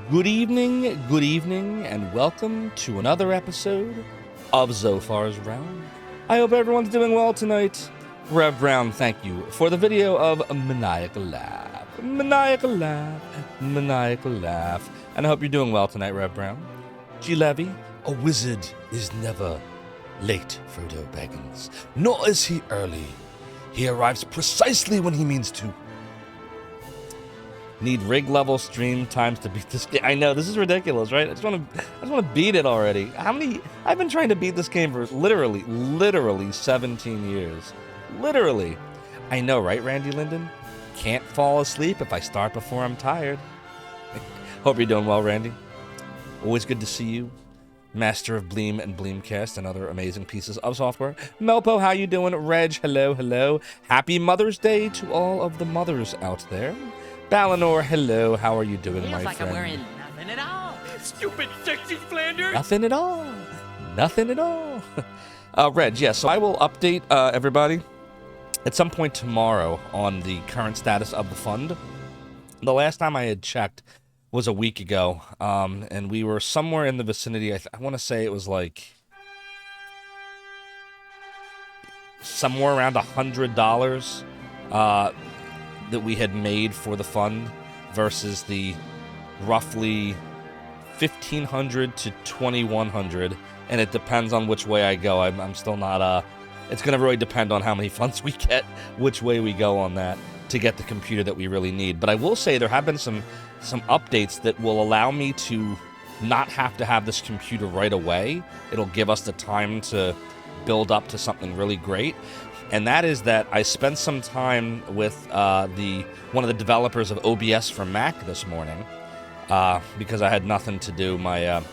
Good evening, and welcome to another episode of Zophar's Realm. I hope everyone's doing well tonight. Rev Brown, thank you for the video of Maniacal Laugh. Maniacal Laugh, Maniacal Laugh. And I hope you're doing well tonight, Rev Brown. G. Levy, a wizard is never late, Frodo Baggins. Nor is he early. He arrives precisely when he means to. Need rig level stream times to beat this game. I know, this is ridiculous, right? I just want to beat it already. I've been trying to beat this game for literally 17 years. Literally. I know, right, Randy Linden? Can't fall asleep if I start before I'm tired. Hope you're doing well, Randy. Always good to see you. Master of Bleem and Bleemcast and other amazing pieces of software. Melpo, how you doing? Reg, hello. Happy Mother's Day to all of the mothers out there. Balinor, hello. How are you doing, my friend? I'm wearing nothing at all. Stupid, sexy Flanders. Nothing at all. Nothing at all. Reg, yeah, so I will update everybody at some point tomorrow on the current status of the fund. The last time I had checked was a week ago, and we were somewhere in the vicinity. I want to say it was like somewhere around $100 that we had made for the fund versus the roughly $1,500 to $2,100, and it depends on which way I go. I'm still not it's going to really depend on how many funds we get, which way we go on that to get the computer that we really need. But I will say there have been some updates that will allow me to not have to have this computer right away. It'll give us the time to build up to something really great. And that is that I spent some time with one of the developers of OBS for Mac this morning because I had nothing to do. My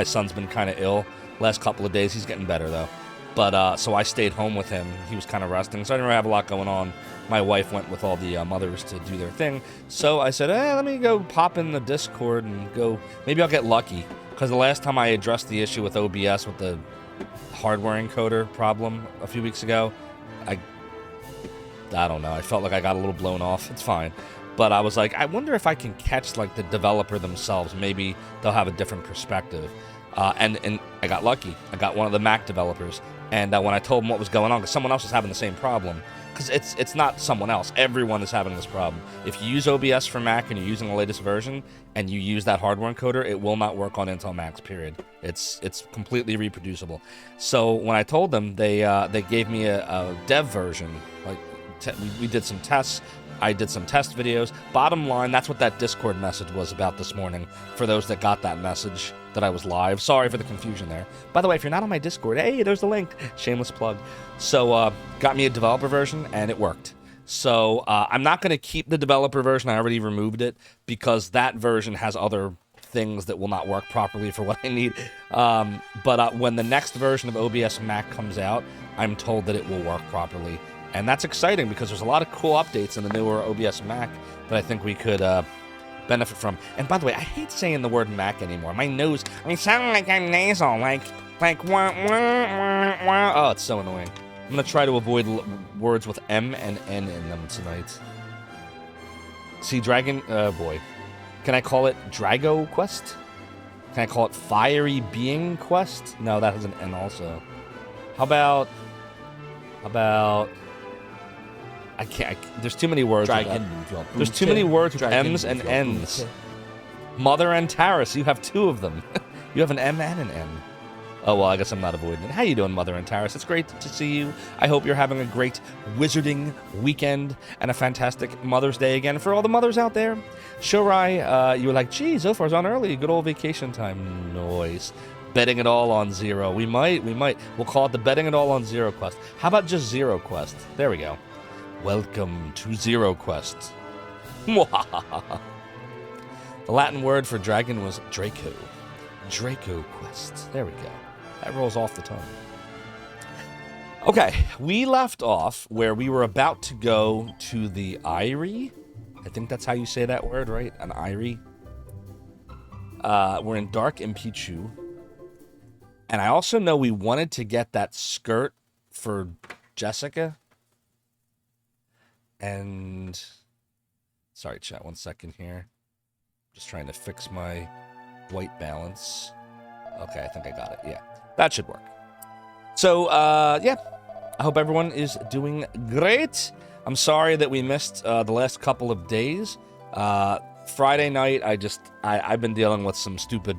son's been kind of ill last couple of days. He's getting better though. But so I stayed home with him. He was kind of resting, so I didn't really have a lot going on. My wife went with all the mothers to do their thing. So I said, let me go pop in the Discord and go. Maybe I'll get lucky because the last time I addressed the issue with OBS with the hardware encoder problem a few weeks ago, I don't know. I felt like I got a little blown off. It's fine. But I was like, I wonder if I can catch like the developer themselves. Maybe they'll have a different perspective. And I got lucky. I got one of the Mac developers. And when I told them what was going on, because someone else was having the same problem, because it's not someone else. Everyone is having this problem. If you use OBS for Mac and you're using the latest version and you use that hardware encoder, it will not work on Intel Macs, period. It's completely reproducible. So when I told them, they gave me a dev version. Like we did some tests. I did some test videos. Bottom line, that's what that Discord message was about this morning, for those that got that message that I was live. Sorry for the confusion there. By the way, if you're not on my Discord, hey, there's the link. Shameless plug. So, got me a developer version, and it worked. So, I'm not going to keep the developer version. I already removed it, because that version has other things that will not work properly for what I need. But when the next version of OBS Mac comes out, I'm told that it will work properly. And that's exciting because there's a lot of cool updates in the newer OBS Mac that I think we could benefit from. And by the way, I hate saying the word Mac anymore. My nose, I sound like I'm nasal, like wah, wah, wah, wah. Oh, it's so annoying. I'm going to try to avoid words with M and N in them tonight. See, Dragon, boy. Can I call it Drago Quest? Can I call it Fiery Being Quest? No, that has an N also. How about... I can't. There's too many words. There's too many words with M's and N's. Mother and Taris, you have two of them. You have an M and an N. Oh, well, I guess I'm not avoiding it. How you doing, Mother and Taris? It's great to see you. I hope you're having a great wizarding weekend and a fantastic Mother's Day again. For all the mothers out there, Shorai, you were like, gee, Zophar's on early. Good old vacation time. Noise. Betting it all on zero. We might. We'll call it the Betting it all on Zero Quest. How about just Zero Quest? There we go. Welcome to Zero Quest. The Latin word for dragon was Draco. Draco Quest. There we go. That rolls off the tongue. Okay, we left off where we were about to go to the Eyrie. I think that's how you say that word, right? An Eyrie. We're in Dark Impichu. And I also know we wanted to get that skirt for Jessica. And sorry, chat, 1 second here. Just trying to fix my white balance. Okay, I think I got it. Yeah, that should work. So, yeah, I hope everyone is doing great. I'm sorry that we missed the last couple of days. Friday night, I've been dealing with some stupid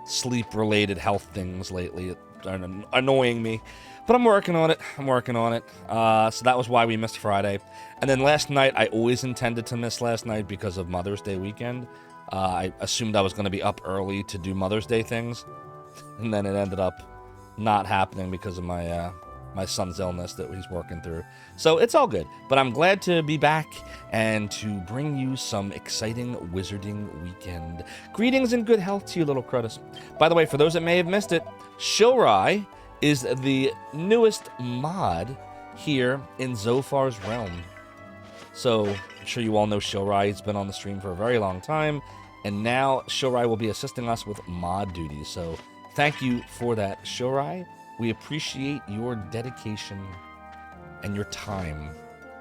sleep-related health things lately. They're annoying me. But I'm working on it. So that was why we missed Friday. And then last night, I always intended to miss last night because of Mother's Day weekend. I assumed I was going to be up early to do Mother's Day things. And then it ended up not happening because of my son's illness that he's working through. So it's all good. But I'm glad to be back and to bring you some exciting wizarding weekend. Greetings and good health to you, little Crutus. By the way, for those that may have missed it, Shilrai is the newest mod here in Zophar's realm. So I'm sure you all know Shilrai. He's been on the stream for a very long time. And now Shilrai will be assisting us with mod duties. So thank you for that, Shilrai. We appreciate your dedication and your time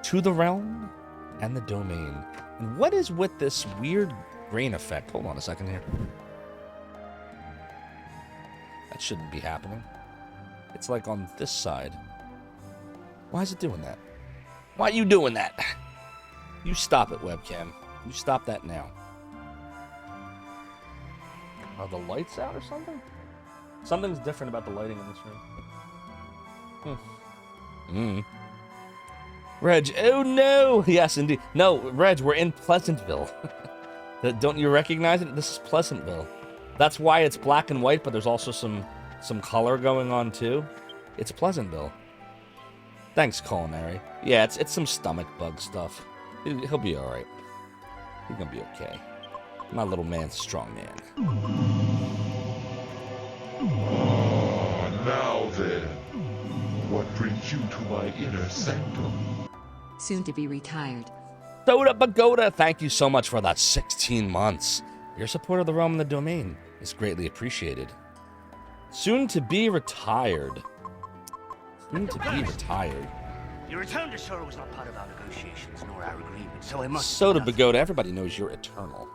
to the realm and the domain. And what is with this weird grain effect? Hold on a second here. That shouldn't be happening. It's like on this side. Why is it doing that? Why are you doing that? You stop it, webcam. You stop that now. Are the lights out or something? Something's different about the lighting in this room. Reg, oh no! Yes, indeed. No, Reg, we're in Pleasantville. Don't you recognize it? This is Pleasantville. That's why it's black and white, but there's also some color going on too. It's Pleasantville. Thanks, Culinary. Yeah, it's some stomach bug stuff. He'll be all right. He's gonna be okay. My little man's a strong man. Now then, what brings you to my inner sanctum? Soon to be retired. Soda Pagoda, thank you so much for that 16 months. Your support of the realm and the domain is greatly appreciated. Soon to be retired. Soon to be retired. Your return to Shore was not part of our negotiations nor our agreement, so I must... Soda Pagoda, everybody knows you're eternal.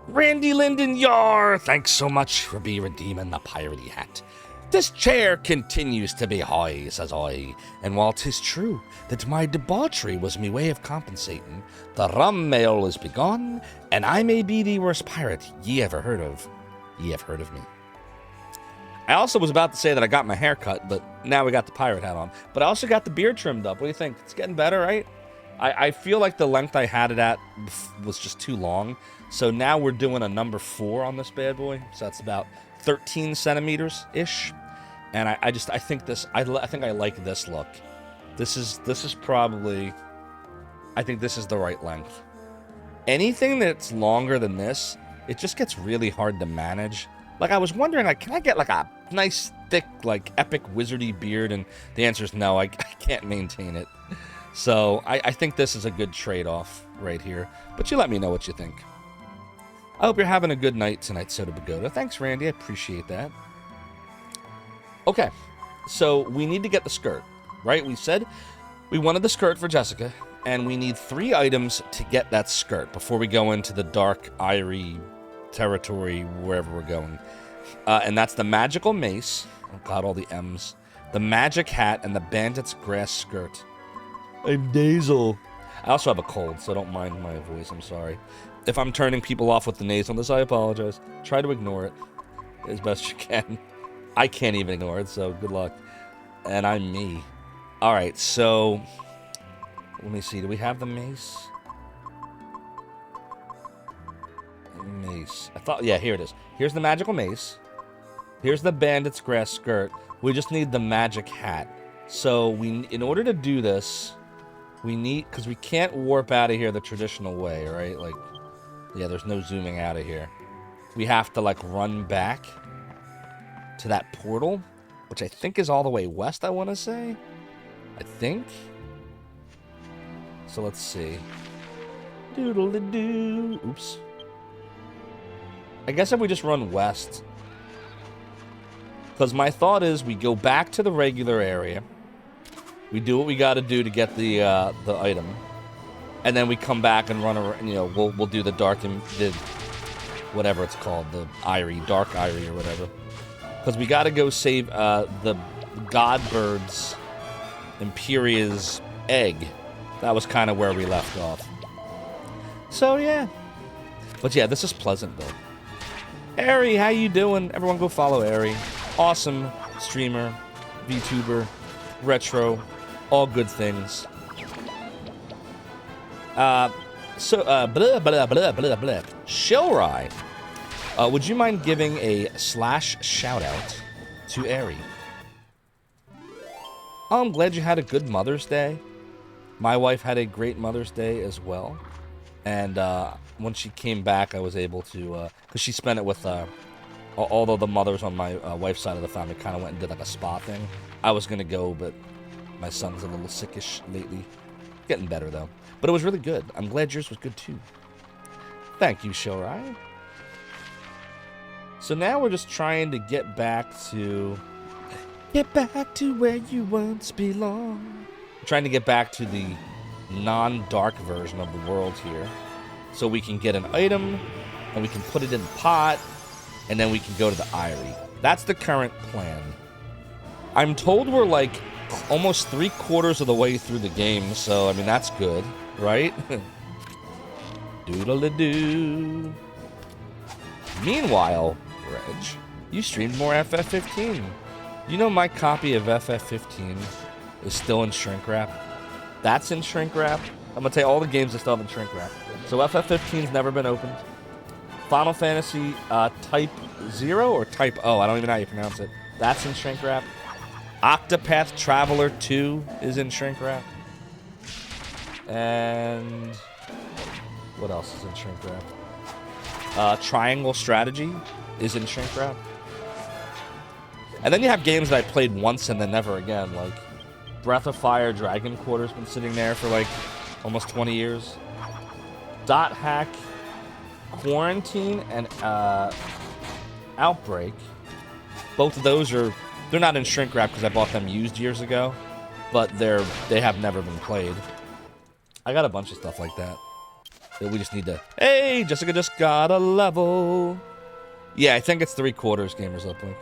Randy Linden Yar, thanks so much for redeeming the piratey hat. This chair continues to be high, says I, and while 'tis true that my debauchery was me way of compensating, the rum mail is begone, and I may be the worst pirate ye ever heard of. Ye have heard of me. I also was about to say that I got my hair cut, but now we got the pirate hat on. But I also got the beard trimmed up. What do you think? It's getting better, right? I feel like the length I had it at was just too long. So now we're doing a number 4 on this bad boy. So that's about 13 centimeters-ish. And I think I like this look. This is probably, I think this is the right length. Anything that's longer than this, it just gets really hard to manage. Like, I was wondering, like, can I get, like, a nice, thick, like, epic wizardy beard? And the answer is no, I can't maintain it. So, I think this is a good trade-off right here. But you let me know what you think. I hope you're having a good night tonight, Soda Pagoda. Thanks, Randy. I appreciate that. Okay, so we need to get the skirt, right? We said we wanted the skirt for Jessica, and we need 3 items to get that skirt before we go into the dark, Irie territory, wherever we're going. And that's the magical mace. Oh god, all the M's. The magic hat and the bandit's grass skirt. I'm nasal. I also have a cold, so don't mind my voice. I'm sorry. If I'm turning people off with the nasalness, I apologize. Try to ignore it as best you can. I can't even ignore it, so good luck. And I'm me. Alright, so let me see. Do we have the mace? Mace. I thought, yeah, here it is. Here's the magical mace. Here's the bandit's grass skirt. We just need the magic hat. So in order to do this, we need, because we can't warp out of here the traditional way, right? Like, yeah, there's no zooming out of here. We have to, like, run back to that portal, which I think is all the way west, I want to say. I think. So let's see. Doodle-doo. Oops. I guess if we just run west. Because my thought is we go back to the regular area. We do what we got to do to get the item. And then we come back and run around, you know, we'll do the dark and the whatever it's called, the Eyrie, Dark Eyrie or whatever. Because we got to go save the Godbird's Imperia's egg. That was kind of where we left off. So, yeah. But yeah, this is Pleasantville. Ari, how you doing? Everyone go follow Ari. Awesome streamer, VTuber, retro, all good things. Blah, blah, blah, blah, blah, blah. Shilrai, would you mind giving a / shout out to Ari? Oh, I'm glad you had a good Mother's Day. My wife had a great Mother's Day as well. And when she came back, I was able to, because she spent it with, although the mothers on my wife's side of the family kind of went and did like a spa thing. I was going to go, but my son's a little sickish lately. Getting better, though. But it was really good. I'm glad yours was good, too. Thank you, Shorai. So now we're just trying to get back to where you once belong. We're trying to get back to the non-dark version of the world here. So we can get an item, and we can put it in the pot, and then we can go to the Eyrie. That's the current plan. I'm told we're like almost 3/4 of the way through the game, so I mean that's good, right? Doodle-a-doo. Meanwhile, Reg, you streamed more FF15. You know my copy of FF15 is still in shrink wrap. That's in shrink wrap. I'm gonna tell you all the games are still in shrink wrap. So FF15's never been opened. Final Fantasy Type 0 or Type O, I don't even know how you pronounce it. That's in shrink wrap. Octopath Traveler 2 is in shrink wrap. And what else is in shrink wrap? Triangle Strategy is in shrink wrap. And then you have games that I played once and then never again, like Breath of Fire Dragon Quarter's been sitting there for like almost 20 years. Dot Hack, Quarantine, and Outbreak. Both of those they're not in shrink wrap because I bought them used years ago, but they have never been played. I got a bunch of stuff like that we just need to. Hey, Jessica just got a level. Yeah, I think it's 3/4 Gamers Uplink.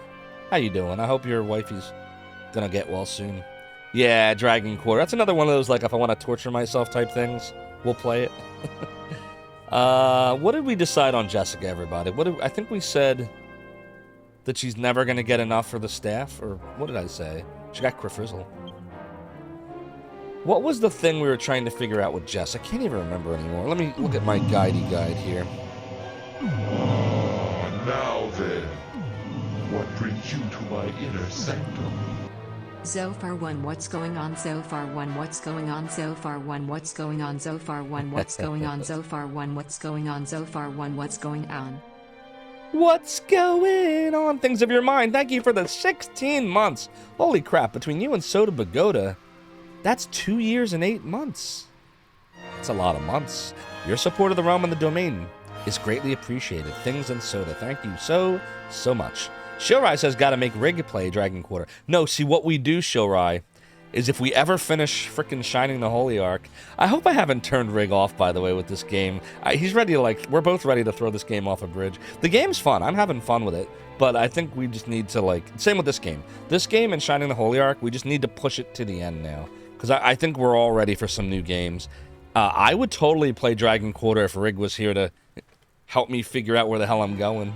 How you doing? I hope your wifey's gonna get well soon. Yeah, Dragon Quarter. That's another one of those, like, if I want to torture myself type things, we'll play it. What did we decide on Jessica, everybody? I think we said that she's never going to get enough for the staff, or what did I say? She got Criffrizzle. What was the thing we were trying to figure out with Jess? I can't even remember anymore. Let me look at my guidey guide here. Now then, what brings you to my inner sanctum? Zophar 1, what's going on? Zophar 1, what's going on? Zophar 1, what's going on? Zophar 1, what's going on? Zophar 1, what's going on? Zophar 1, what's going on? What's going on? Things of your mind. Thank you for the 16 months. Holy crap, between you and Soda Pagoda, that's 2 years and 8 months. That's a lot of months. Your support of the realm and the domain is greatly appreciated. Things and Soda, thank you so much. Shilrai says, gotta make Rig play Dragon Quarter. No, see, what we do, Shilrai, is if we ever finish frickin' Shining the Holy Ark, I hope I haven't turned Rig off, by the way, with this game. He's ready to, we're both ready to throw this game off a bridge. The game's fun. I'm having fun with it. But I think we just need to, same with this game. This game and Shining the Holy Ark, we just need to push it to the end now. Because I think we're all ready for some new games. I would totally play Dragon Quarter if Rig was here to help me figure out where the hell I'm going.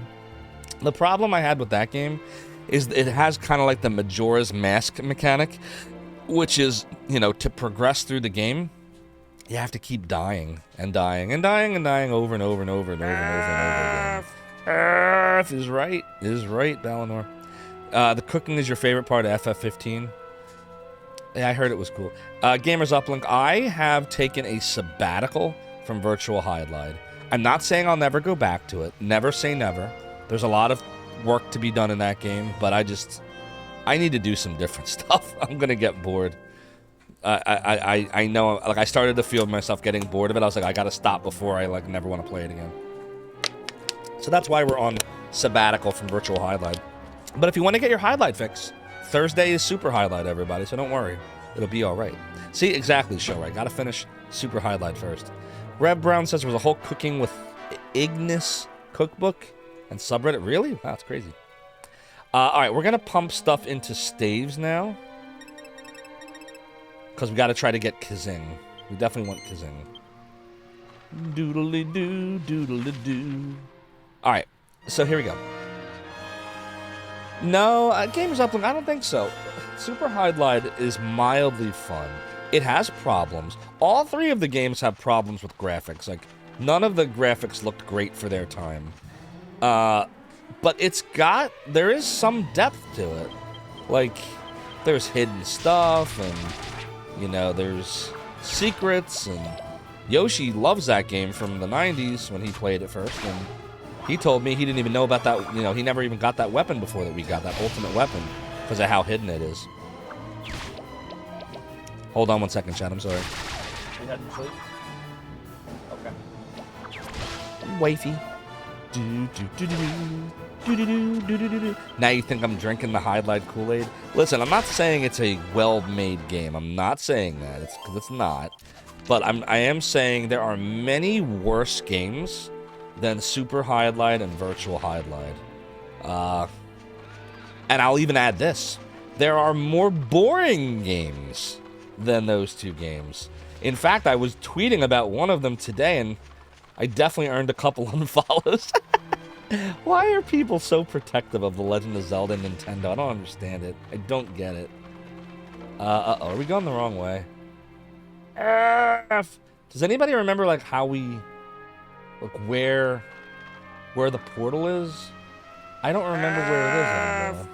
The problem I had with that game is it has kind of like the Majora's Mask mechanic, which is, to progress through the game, you have to keep dying and dying and dying and dying over and over and over and over and over and over again. Earth is right, Balinor. The cooking is your favorite part of FF15. Yeah, I heard it was cool. Gamers Uplink, I have taken a sabbatical from Virtual Highlight. I'm not saying I'll never go back to it. Never say never. There's a lot of work to be done in that game, but I need to do some different stuff. I'm gonna get bored. I know, I started to feel myself getting bored of it. I was like, I gotta stop before I never want to play it again. So that's why we're on sabbatical from Virtual Highlight. But if you want to get your highlight fix, Thursday is Super Highlight, everybody. So don't worry, it'll be all right. See, exactly, show right. Gotta finish Super Highlight first. Reb Brown says there was a whole cooking with Ignis cookbook and subreddit. Really? Wow, that's crazy. All right, we're going to pump stuff into staves now. Because we got to try to get Kazing. We definitely want Kazing. Doodly-doo, doodly-doo. All right, so here we go. No, Gamer's Uplink, I don't think so. Super Highlight is mildly fun. It has problems. All three of the games have problems with graphics. Like, none of the graphics looked great for their time. But there is some depth to it. Like, there's hidden stuff, and, you know, there's secrets, and Yoshi loves that game from the 90s when he played it first, and he told me he didn't even know about that, you know, he never even got that weapon before that we got, that ultimate weapon, because of how hidden it is. Hold on one second, chat, I'm sorry. You heading to sleep? Okay. Wifey. Now you think I'm drinking the Highlight Kool-Aid? Listen, I'm not saying it's a well-made game. I'm not saying that. Because it's not. But I am saying there are many worse games than Super Highlight and Virtual Highlight. And I'll even add this. There are more boring games than those two games. In fact, I was tweeting about one of them today, and I definitely earned a couple unfollows. Why are people so protective of The Legend of Zelda and Nintendo? I don't understand it. I don't get it. Uh-oh, are we going the wrong way? Does anybody remember, like, how we... Like, where the portal is? I don't remember where it is anymore.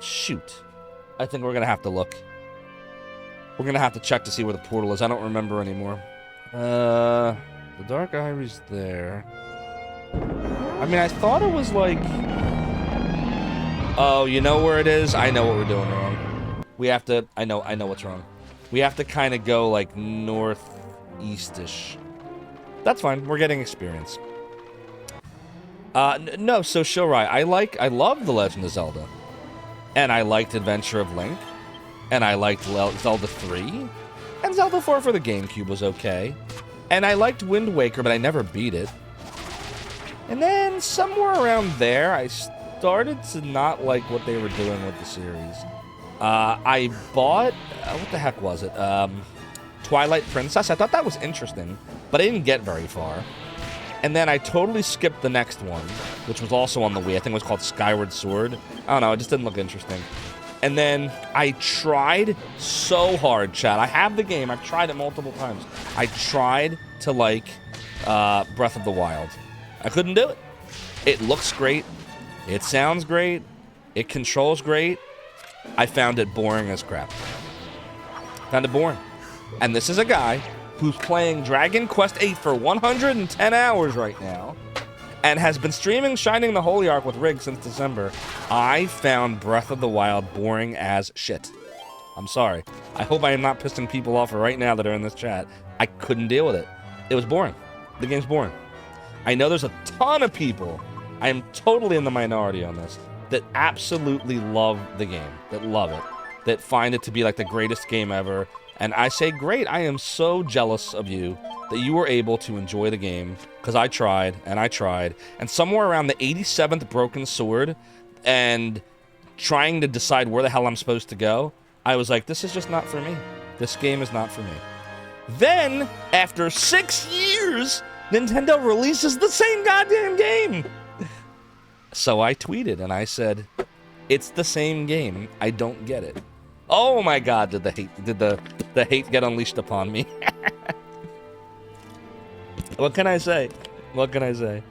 Shoot. I think we're gonna have to look. We're gonna have to check to see where the portal is. I don't remember anymore. The Dark Ivory's there. I mean, I thought it was like... Oh, you know where it is? I know what we're doing wrong. We have to... I know what's wrong. We have to kind of go, like, northeast-ish. That's fine. We're getting experience. No, so Shorai, I love The Legend of Zelda. And I liked Adventure of Link. And I liked Zelda 3. And Zelda 4 for the GameCube was okay. And I liked Wind Waker, but I never beat it. And then somewhere around there, I started to not like what they were doing with the series. I bought... what the heck was it? Twilight Princess. I thought that was interesting, but I didn't get very far. And then I totally skipped the next one, which was also on the Wii. I think it was called Skyward Sword. I don't know, it just didn't look interesting. And then I tried so hard, chat. I have the game. I've tried it multiple times. I tried to like Breath of the Wild. I couldn't do it. It looks great. It sounds great. It controls great. I found it boring as crap. Found it boring. And this is a guy who's playing Dragon Quest VIII for 110 hours right now and has been streaming Shining the Holy Ark with Rig since December. I found Breath of the Wild boring as shit. I'm sorry. I hope I am not pissing people off right now that are in this chat. I couldn't deal with it. It was boring. The game's boring. I know there's a ton of people, I am totally in the minority on this, that absolutely love the game, that love it, that find it to be like the greatest game ever. And I say, great, I am so jealous of you that you were able to enjoy the game, because I tried, and somewhere around the 87th Broken Sword, and trying to decide where the hell I'm supposed to go, I was like, this is just not for me. This game is not for me. Then, after 6 years, Nintendo releases the same goddamn game! So I tweeted, and I said, it's the same game, I don't get it. Oh my god, did the hate get unleashed upon me? What can I say? What can I say?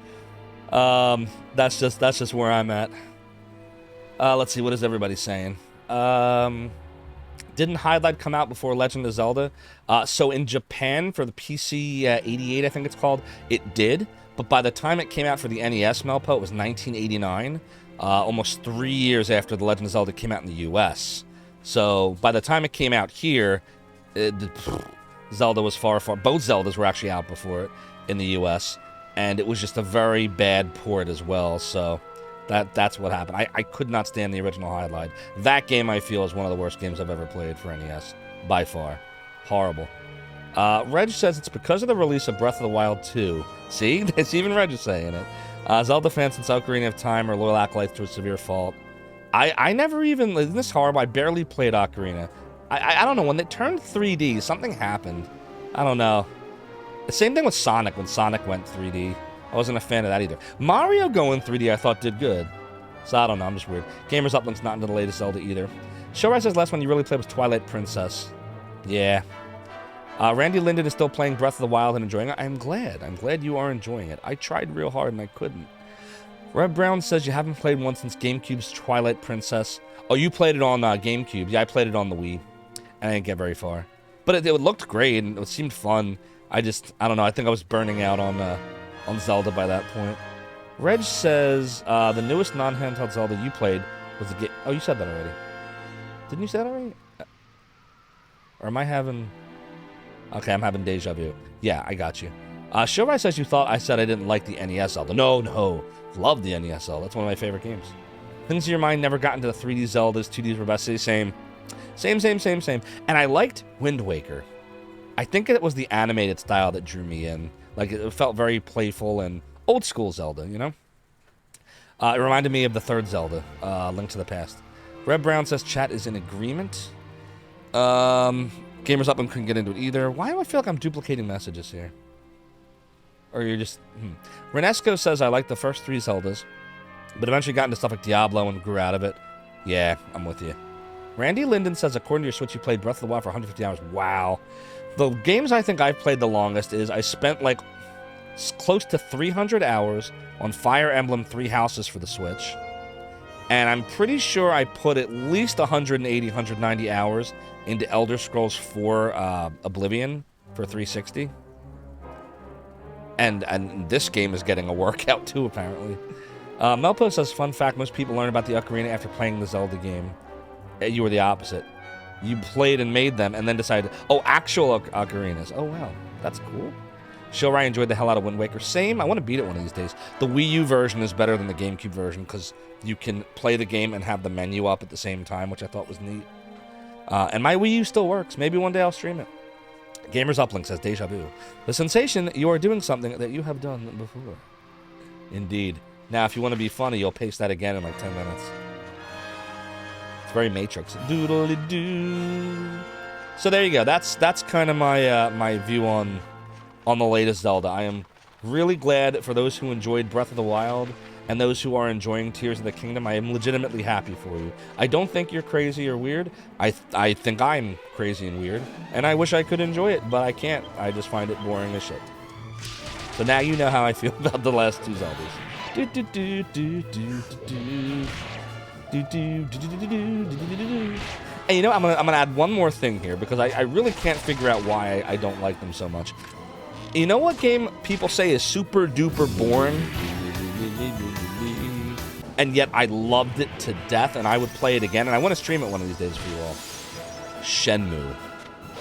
That's just where I'm at. Let's see, what is everybody saying? Didn't Highlight come out before Legend of Zelda? So in Japan, for the PC 88, I think it's called, it did. But by the time it came out for the NES, Melpo, it was 1989. Almost 3 years after The Legend of Zelda came out in the US. So by the time it came out here, Zelda was far. Both Zeldas were actually out before it in the US. And it was just a very bad port as well. So that's what happened. I could not stand the original Highlight. That game, I feel, is one of the worst games I've ever played for NES. By far. Horrible. Reg says it's because of the release of Breath of the Wild 2. See? It's even Reg is saying it. Zelda fans since Ocarina of Time are loyal acolytes to a severe fault. I never even... Isn't this horrible? I barely played Ocarina. I don't know. When they turned 3D, something happened. I don't know. The same thing with Sonic when Sonic went 3D. I wasn't a fan of that either. Mario going 3D I thought did good. So I don't know. I'm just weird. Gamers Uplink's not into the latest Zelda either. Showrise says last one you really played was Twilight Princess. Yeah. Randy Linden is still playing Breath of the Wild and enjoying it. I'm glad. I'm glad you are enjoying it. I tried real hard and I couldn't. Red Brown says you haven't played one since GameCube's Twilight Princess. Oh, you played it on GameCube. Yeah, I played it on the Wii. And I didn't get very far. But it looked great and it seemed fun. I don't know. I think I was burning out on Zelda by that point. Reg says the newest non-handheld Zelda you played was the game. Oh, you said that already. Didn't you say that already? Or am I having... Okay, I'm having deja vu. Yeah, I got you. Showrise says you thought I said I didn't like the NES Zelda. No. Love the NES Zelda. That's one of my favorite games. Things in your mind never got into the 3D Zeldas. 2Ds were best. Same. And I liked Wind Waker. I think it was the animated style that drew me in. Like, it felt very playful and old school Zelda, you know? It reminded me of the third Zelda, Link to the Past. Red Brown says chat is in agreement. Gamers Up and couldn't get into it either. Why do I feel like I'm duplicating messages here? Or you're just... Renesco says I like the first 3 Zeldas, but eventually got into stuff like Diablo and grew out of it. Yeah, I'm with you. Randy Linden says according to your Switch you played Breath of the Wild for 150 hours. Wow. The games I think I've played the longest is I spent like close to 300 hours on Fire Emblem 3 Houses for the Switch. And I'm pretty sure I put at least 180, 190 hours into Elder Scrolls 4 Oblivion for 360. And this game is getting a workout too, apparently. Melpo says, fun fact, most people learn about the Ocarina after playing the Zelda game. You were the opposite. You played and made them and then decided, oh, actual ocarinas. Oh, wow. That's cool. Showrai enjoyed the hell out of Wind Waker. Same. I want to beat it one of these days. The Wii U version is better than the GameCube version because you can play the game and have the menu up at the same time, which I thought was neat. And my Wii U still works. Maybe one day I'll stream it. Gamers Uplink says, deja vu. The sensation, you are doing something that you have done before. Indeed. Now, if you want to be funny, you'll paste that again in like 10 minutes. It's very Matrix. Doodly-doo. So there you go. That's kind of my my view on the latest Zelda. I am really glad for those who enjoyed Breath of the Wild and those who are enjoying Tears of the Kingdom. I am legitimately happy for you. I don't think you're crazy or weird. I think I'm crazy and weird, and I wish I could enjoy it, but I can't. I just find it boring as shit. So now you know how I feel about the last 2 Zeldas. And you know, I'm gonna add one more thing here because I really can't figure out why I don't like them so much. You know what game people say is super duper boring? And yet I loved it to death and I would play it again and I want to stream it one of these days for you all. Shenmue.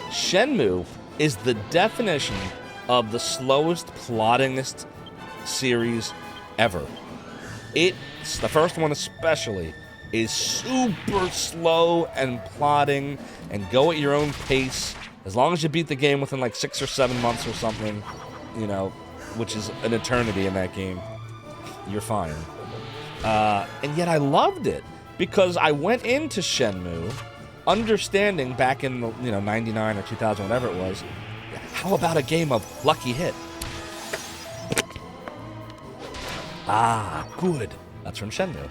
Shenmue is the definition of the slowest, plottingest series ever. It's the first one especially is super slow and plotting and go at your own pace. As long as you beat the game within like 6 or 7 months or something, you know, which is an eternity in that game, you're fine. And yet I loved it because I went into Shenmue understanding back in the, 99 or 2000, whatever it was, how about a game of Lucky Hit? Ah, good. That's from Shenmue.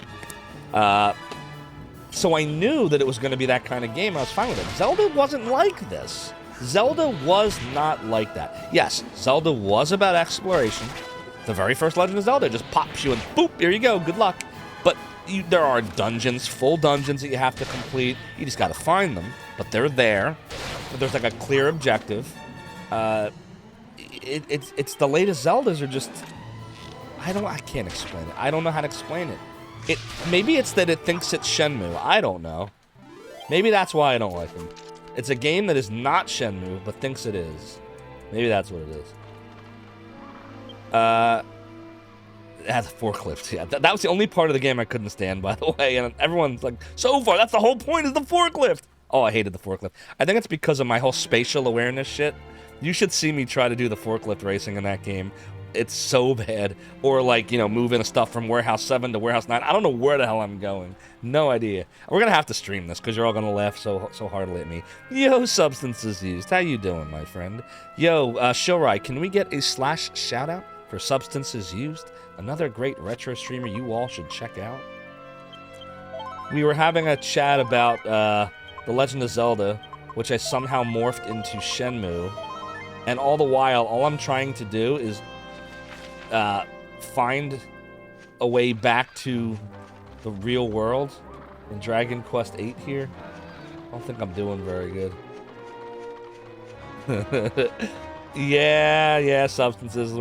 So I knew that it was going to be that kind of game. I was fine with it. Zelda wasn't like this. Zelda was not like that. Yes, Zelda was about exploration. The very first Legend of Zelda just pops you and boop, here you go, good luck. But there are dungeons, full dungeons that you have to complete. You just got to find them, but they're there. There's like a clear objective. It's the latest Zeldas are just... I can't explain it. I don't know how to explain it. Maybe it's that it thinks it's Shenmue. I don't know. Maybe that's why I don't like them. It's a game that is not Shenmue, but thinks it is. Maybe that's what it is. It has a forklift. Yeah, that was the only part of the game I couldn't stand, by the way. And everyone's like, so far, that's the whole point is the forklift. Oh, I hated the forklift. I think it's because of my whole spatial awareness shit. You should see me try to do the forklift racing in that game. It's so bad. Or like, you know, moving stuff from warehouse 7 to warehouse 9. I don't know where the hell I'm going. No idea. We're gonna have to stream this because you're all gonna laugh so heartily at me. Yo, substances used. How you doing, my friend? Yo, Shilrai, can we get a / shout out for substances used? Another great retro streamer you all should check out. We were having a chat about The Legend of Zelda, which I somehow morphed into Shenmue, and all the while, all I'm trying to do is find a way back to the real world in Dragon Quest VIII here. I don't think I'm doing very good. yeah, substances.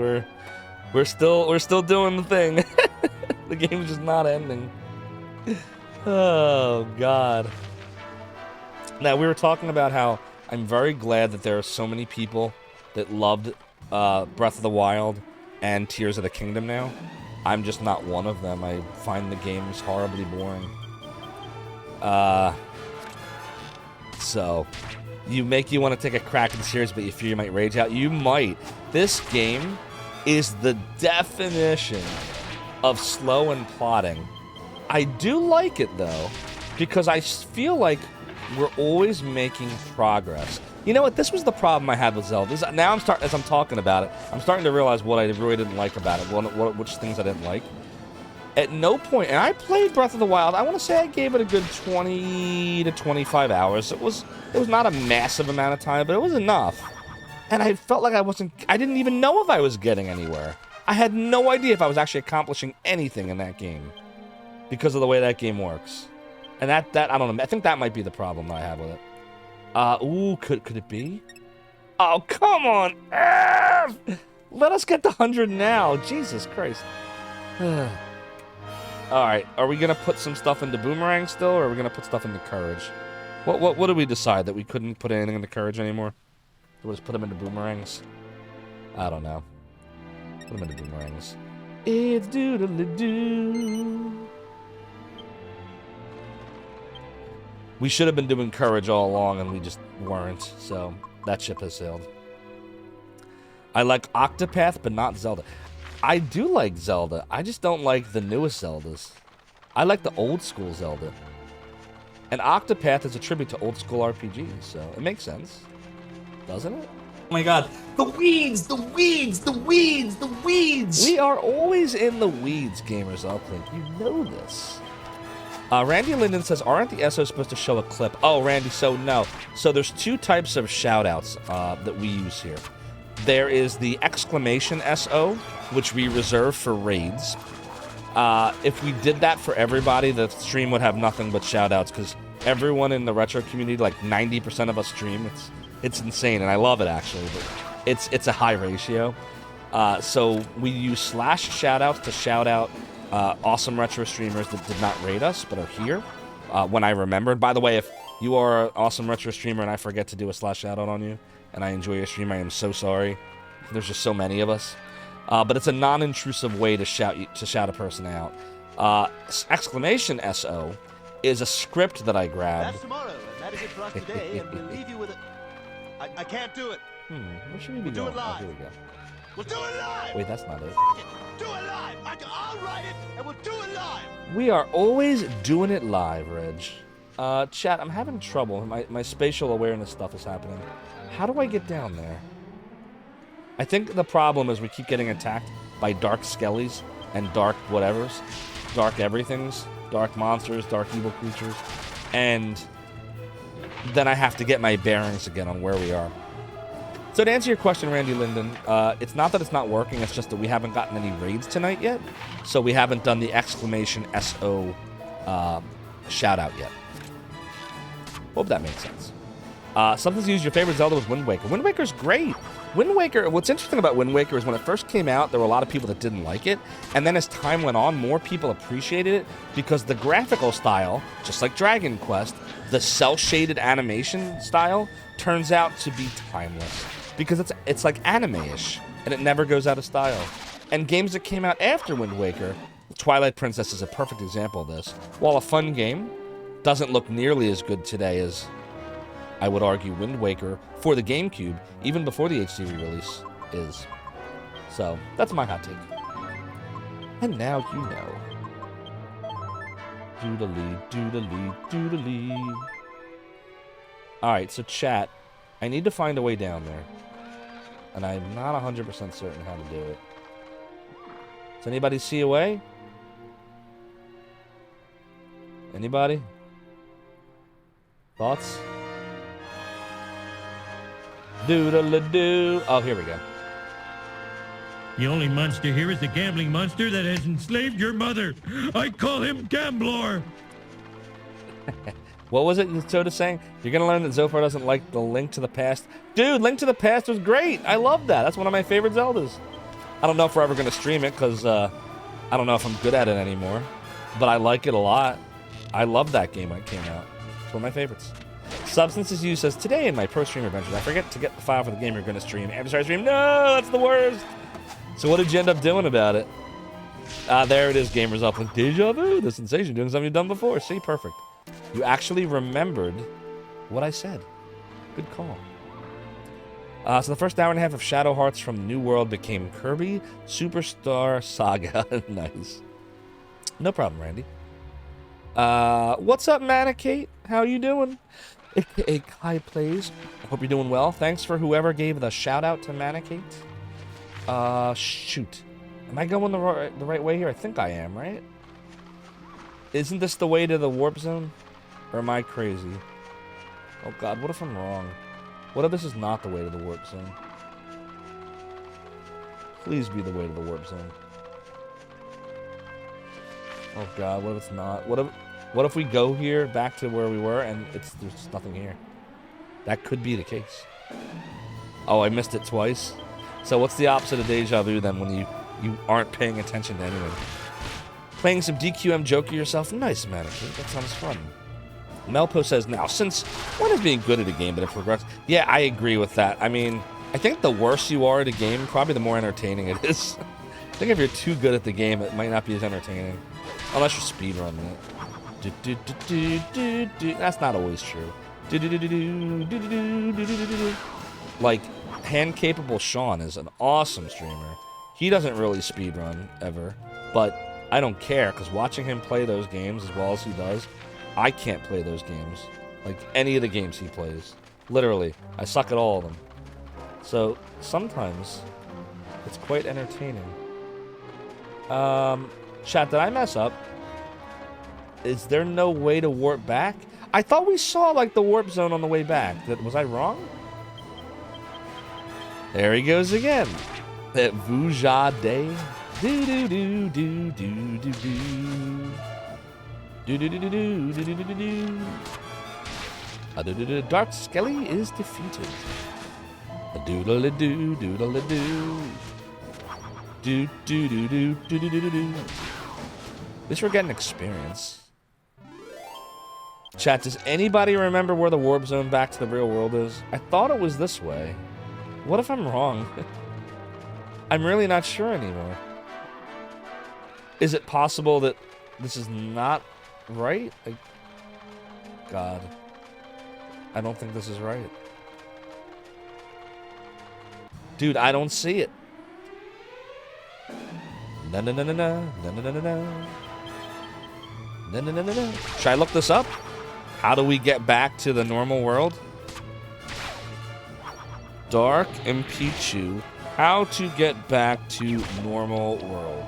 We're still doing the thing. The game's just not ending. Oh God. Now we were talking about how I'm very glad that there are so many people that loved Breath of the Wild and Tears of the Kingdom now. I'm just not one of them. I find the games horribly boring. So you want to take a crack at the series, but you fear you might rage out. You might. This game is the definition of slow and plotting. I do like it though, because I feel like we're always making progress. You know what? This was the problem I had with Zelda. Now as I'm talking about it, I'm starting to realize what I really didn't like about it. Which things I didn't like. At no point, and I played Breath of the Wild. I want to say I gave it a good 20 to 25 hours. It was not a massive amount of time, but it was enough. And I felt like I didn't even know if I was getting anywhere. I had no idea if I was actually accomplishing anything in that game because of the way that game works. And that I don't know. I think that might be the problem that I have with it. Ooh, could it be? Oh, come on, Earth! Let us get the 100 now. Jesus Christ. All right, are we gonna put some stuff into Boomerang still, or are we gonna put stuff into Courage? What did we decide, that we couldn't put anything into Courage anymore? We'll just put them into Boomerangs. I don't know. Put them into Boomerangs. It's doodly-doo. We should have been doing Courage all along, and we just weren't, so that ship has sailed. I like Octopath, but not Zelda. I do like Zelda. I just don't like the newest Zeldas. I like the old school Zelda. And Octopath is a tribute to old school RPGs, so it makes sense. Doesn't it? Oh my god. The weeds! The weeds! The weeds! The weeds! We are always in the weeds, Gamers Uplink. You know this. Randy Linden says, aren't the SOs supposed to show a clip? Oh, Randy, so no. So there's two types of shoutouts that we use here. There is the exclamation SO, which we reserve for raids. If we did that for everybody, the stream would have nothing but shoutouts, because everyone in the retro community, like 90% of us stream. It's insane, and I love it, actually. But it's a high ratio. So we use / shoutouts to shout out awesome retro streamers that did not raid us but are here when I remembered. By the way, if you are an awesome retro streamer and I forget to do a / shout out on you and I enjoy your stream, I am so sorry. There's just so many of us. But it's a non-intrusive way to shout a person out. Exclamation SO is a script that I grabbed. That's tomorrow, and that is it for us today, and we'll leave you with it. I can't do it. What should we be We'll doing? do it live. Oh, here we go. We'll do it live! Wait, that's not it. Do it live! I'll write it, and we'll do it live! We are always doing it live, Reg. Chat, I'm having trouble. My spatial awareness stuff is happening. How do I get down there? I think the problem is we keep getting attacked by dark skellies and dark whatevers. Dark everythings. Dark monsters, dark evil creatures. And then I have to get my bearings again on where we are. So to answer your question, Randy Linden, it's not that it's not working, it's just that we haven't gotten any raids tonight yet. So we haven't done the exclamation SO shout out yet. Hope that makes sense. Something's used. Your favorite Zelda was Wind Waker. Wind Waker's great. Wind Waker, what's interesting about Wind Waker is when it first came out, there were a lot of people that didn't like it. And then as time went on, more people appreciated it because the graphical style, just like Dragon Quest, the cel-shaded animation style turns out to be timeless. Because it's like anime-ish, and it never goes out of style. And games that came out after Wind Waker, Twilight Princess is a perfect example of this. While a fun game, doesn't look nearly as good today as I would argue Wind Waker for the GameCube, even before the HD release, is. So, that's my hot take. And now you know. Doodly, doodly, doodly. Alright, so chat. I need to find a way down there. And I'm not 100% certain how to do it. Does anybody see a way? Anybody? Thoughts? Doodle-a-doo. Oh, here we go. The only monster here is the gambling monster that has enslaved your mother. I call him Gambler. What was it Soda saying? You're going to learn that Zophar doesn't like the Link to the Past. Dude, Link to the Past was great. I love that. That's one of my favorite Zeldas. I don't know if we're ever going to stream it because I don't know if I'm good at it anymore. But I like it a lot. I love that game when it came out. It's one of my favorites. Substances Used says, today in my pro stream adventures, I forget to get the file for the game you're going to stream. Adversary stream, no, that's the worst. So what did you end up doing about it? There it is, Gamers Uplink. Deja vu, the sensation, doing something you've done before. See, perfect. You actually remembered what I said. Good call. So the first hour and a half of Shadow Hearts from New World became Kirby Superstar Saga. Nice. No problem, Randy. What's up, Manicate? How you doing? AKA Kai Plays. I hope you're doing well. Thanks for whoever gave the shout out to Manicate. Shoot. Am I going the right way here? I think I am, right? Isn't this the way to the warp zone? Or am I crazy? Oh god, what if I'm wrong? What if this is not the way to the warp zone? Please be the way to the warp zone. Oh god, what if it's not? What if we go here back to where we were and there's nothing here? That could be the case. Oh, I missed it twice. So what's the opposite of deja vu then when you aren't paying attention to anything? Playing some DQM Joker yourself? Nice, man. That sounds fun. Melpo says, now, since when is being good at a game that it progresses? Yeah, I agree with that. I mean, I think the worse you are at a game, probably the more entertaining it is. I think if you're too good at the game, it might not be as entertaining. Unless you're speedrunning it. That's not always true. Like, Hand-Capable Sean is an awesome streamer. He doesn't really speedrun, ever. But I don't care, because watching him play those games as well as he does, I can't play those games. Like, any of the games he plays. Literally. I suck at all of them. So, sometimes, it's quite entertaining. Chat, did I mess up? Is there no way to warp back? I thought we saw, like, the warp zone on the way back. Was I wrong? There he goes again. That Vuja Day. Do do do do do do do. Do do do do do do do do do. Dark Skelly is defeated. Doodle doo doodle doo. Do do do do do do do do. At least we're getting experience. Chat, does anybody remember where the warp zone back to the real world is? I thought it was this way. What if I'm wrong? I'm really not sure anymore. Is it possible that this is not right? God. I don't think this is right. Dude, I don't see it. No, no, no, no, no. No, no, no, no, no. No, no, no, no, no. Should I look this up? How do we get back to the normal world? Dark and Pichu. How to get back to normal world.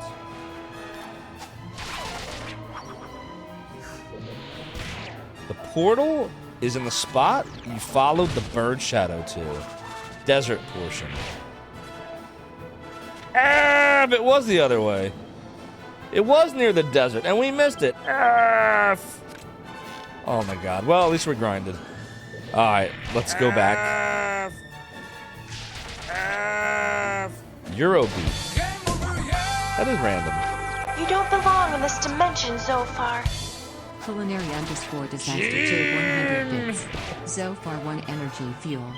The portal is in the spot you followed the bird shadow to. Desert portion. Ah, it was the other way. It was near the desert, and we missed it. Ah, oh my god. Well, at least we're grinded. Alright, let's go back. Eurobeat. That is random. You don't belong in this dimension, Zophar. Culinary _ disaster to 100 bits. Zophar 1 energy fuel.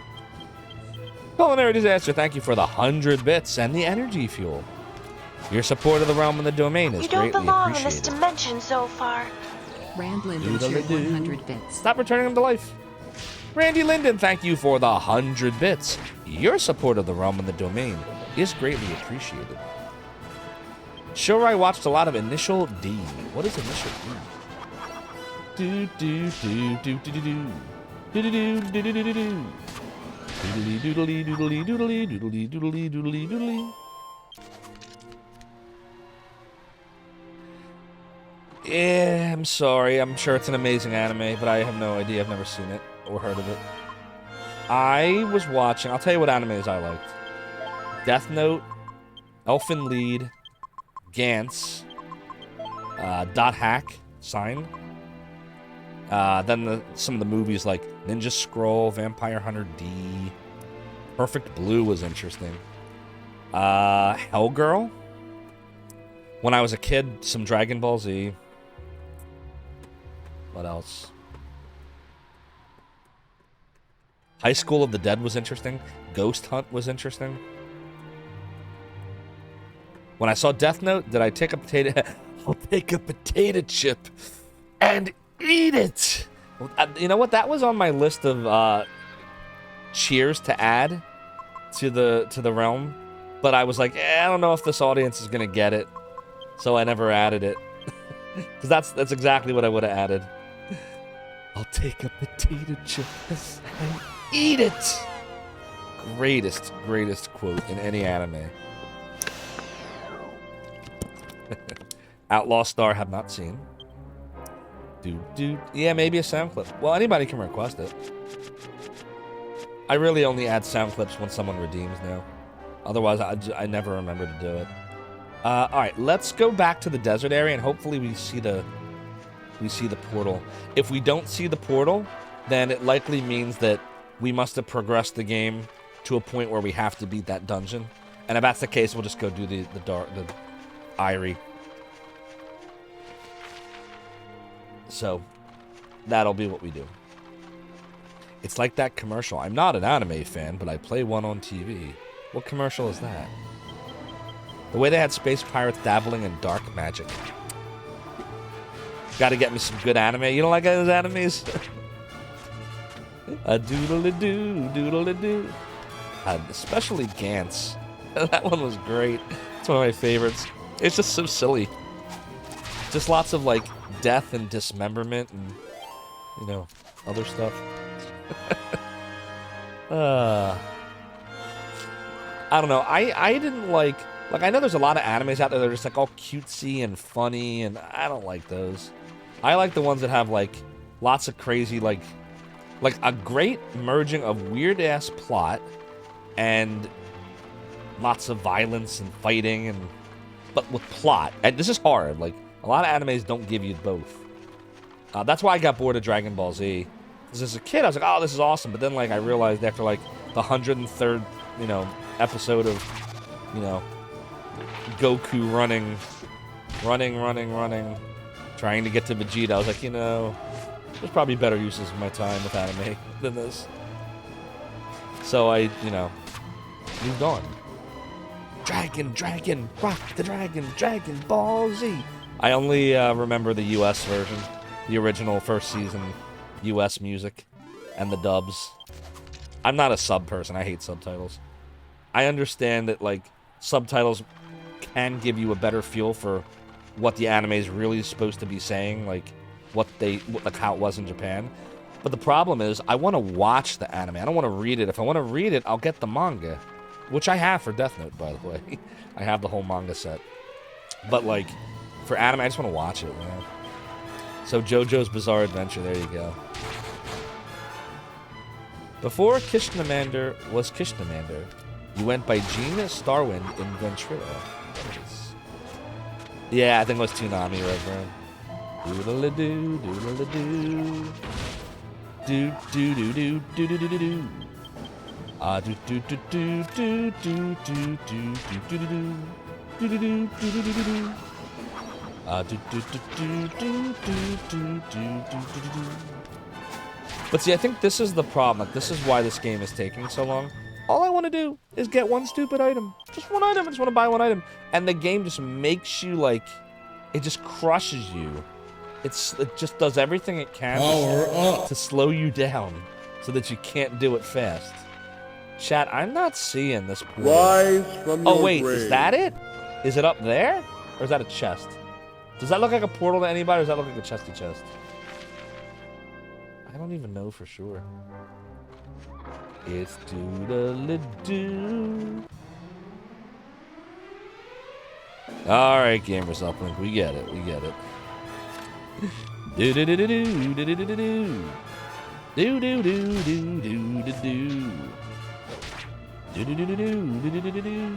Culinary Disaster, thank you for the 100 bits and the energy fuel. Your support of the realm and the domain is You don't greatly belong in this appreciated. dimension, Zophar. Randland to 100 bits. Stop returning him to life. Randy Linden, thank you for the 100 bits. Your support of the realm and the domain is greatly appreciated. Sure, I watched a lot of Initial D. What is Initial D? Do do do do do do do do do do do do do do. Doodly doodly doodly doodly doodly doodly doodly doodly. Yeah, I'm sorry. I'm sure it's an amazing anime, but I have no idea. I've never seen it or heard of it. I was watching. I'll tell you what animes I liked: Death Note, Elfen Lied, Gantz, Dot Hack, Sign. Then some of the movies like Ninja Scroll, Vampire Hunter D, Perfect Blue was interesting. Hellgirl. When I was a kid, some Dragon Ball Z. What else? High School of the Dead was interesting. Ghost Hunt was interesting. When I saw Death Note, did I take a potato? I'll take a potato chip and eat it. You know what? That was on my list of cheers to add to the realm, but I was like, I don't know if this audience is gonna get it, so I never added it. Because that's exactly what I would have added. I'll take a potato chip and eat it. Greatest quote in any anime. Outlaw Star have not seen. Yeah, maybe a sound clip. Well, anybody can request it. I really only add sound clips when someone redeems now. Otherwise, I never remember to do it. All right, let's go back to the desert area, and hopefully we see the portal. If we don't see the portal, then it likely means that we must have progressed the game to a point where we have to beat that dungeon. And if that's the case, we'll just go do the Eyrie. So, that'll be what we do. It's like that commercial. I'm not an anime fan, but I play one on TV. What commercial is that? The way they had space pirates dabbling in dark magic. Gotta get me some good anime. You don't like those animes? A doodle-a-doo, doodle-a-doo. Especially Gantz. That one was great. It's one of my favorites. It's just so silly. Just lots of, like, death and dismemberment and, you know, other stuff. I don't know. I didn't like I know there's a lot of animes out there that are just like all cutesy and funny, and I don't like those. I like the ones that have like lots of crazy like a great merging of weird ass plot and lots of violence and fighting but with plot. And this is hard. Like a lot of animes don't give you both. That's why I got bored of Dragon Ball Z. Because as a kid, I was like, oh, this is awesome. But then, like, I realized after, like, the 103rd, you know, episode of, you know, Goku running, trying to get to Vegeta, I was like, you know, there's probably better uses of my time with anime than this. So I, you know, moved on. Dragon, rock the dragon, Dragon Ball Z. I only remember the US version, the original first season US music and the dubs. I'm not a sub person. I hate subtitles. I understand that like subtitles can give you a better feel for what the anime is really supposed to be saying, like how it was in Japan. But the problem is I want to watch the anime. I don't want to read it. If I want to read it, I'll get the manga, which I have for Death Note, by the way. I have the whole manga set. But like for anime, I just want to watch it, man. So JoJo's Bizarre Adventure, there you go. Before Kishnamander was Kishnamander, you went by Gene Starwind in Ventrilo. Yeah, I think it was Toonami, Reverend. Doodle-a-doo, doodle-a-doo. Do-do-do-do-do-do-do-do. Do-do-do-do-do-do-do-do-do-do-do-do. Do-do-do-do-do-do-do. But see, I think this is the problem. Like, this is why this game is taking so long. All I want to do is get one stupid item. Just one item. I just want to buy one item. And the game just makes you, like, it just crushes you. It just does everything it can to slow you down. so that you can't do it fast. Chat, I'm not seeing this portal. Rise from your Oh, wait, grave. is that it? Is it up there? Or is that a chest? Does that look like a portal to anybody, or does that look like a chesty chest? I don't even know for sure. It's doodle-doo. Alright, Gamers Uplink, we get it, we get it. Do-do-do-do-do, do-do-do-do-do. Do-do-do-do-do-do-do. Do-do-do-do-do-do-do-do-do.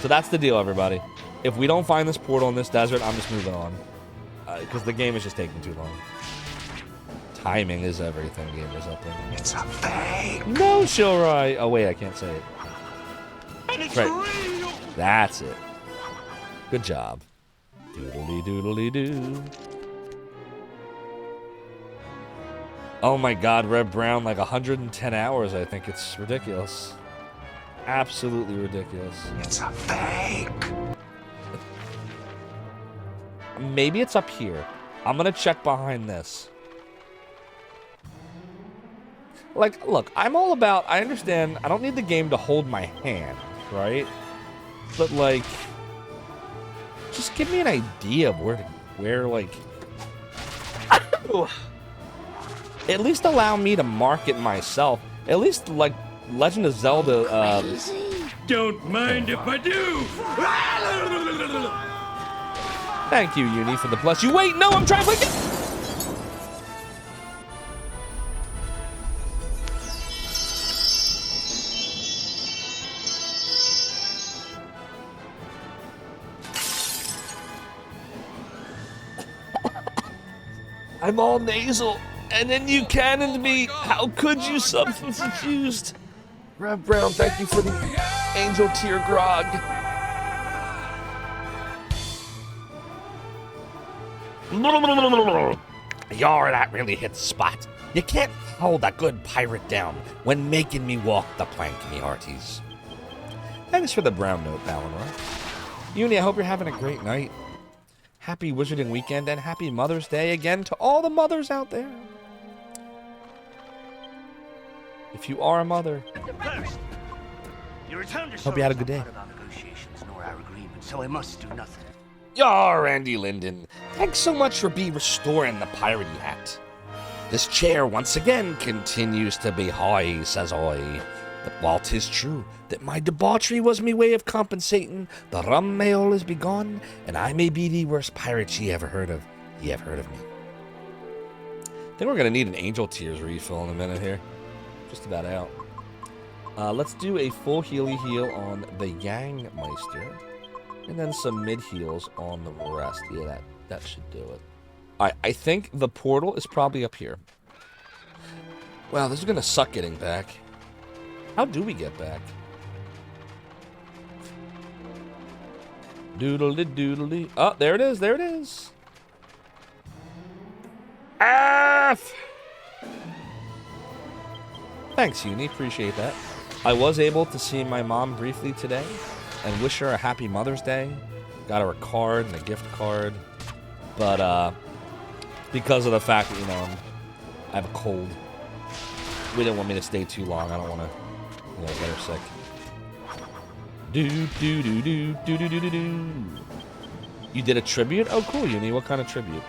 So that's the deal, everybody. If we don't find this portal in this desert, I'm just moving on. Because the game is just taking too long. Timing is everything, Gamers Uplink. It's a fake. No, Shilrai. Oh, wait, I can't say it. Right. That's it. Good job. Doodly-doodly-doo. Oh my god, Red Brown, like 110 hours, I think. It's ridiculous. Absolutely ridiculous. It's a fake. Maybe it's up here. I'm gonna check behind this. Like, look, I'm all about... I understand, I don't need the game to hold my hand, right? But, like... Just give me an idea of where, like... At least allow me to mark it myself. At least, like, Legend of Zelda, Don't mind if I do. Thank you, Uni, for the bless you. Wait, no, I'm trying to play it! I'm all nasal, and then you cannoned me. How could you, substance accused? Rev Brown, thank you for the angel tear grog. Yar, that really hit the spot. You can't hold a good pirate down when making me walk the plank, me hearties. Thanks for the brown note, Balinor. Uni, I hope you're having a great night. Happy Wizarding Weekend and happy Mother's Day again to all the mothers out there. If you are a mother, First, you returned to Hope you had a good day. Not part of our negotiations nor our agreement, so I must do nothing. Yar, Andy Linden. Thanks so much for restoring the piratey hat. This chair once again continues to be high, says I. But while 'tis true that my debauchery was me way of compensating, the rum may always be gone, and I may be the worst pirate ye ever heard of. Ye have heard of me. I think we're gonna need an Angel Tears refill in a minute here. Just about out. Let's do a full healy heal on the Yang Meister. And then some mid heals on the rest. Yeah, that should do it. Alright, I think the portal is probably up here. Wow, this is gonna suck getting back. How do we get back? Doodly doodly. Oh, there it is, there it is. F! Thanks, Uni, appreciate that. I was able to see my mom briefly today and wish her a happy Mother's Day. Got her a card and a gift card. But, because of the fact that, you know, I have a cold, we didn't want me to stay too long. I don't want to, you know, get her sick. Do-do-do-do-do-do-do-do. You did a tribute? Oh, cool, Uni. What kind of tribute?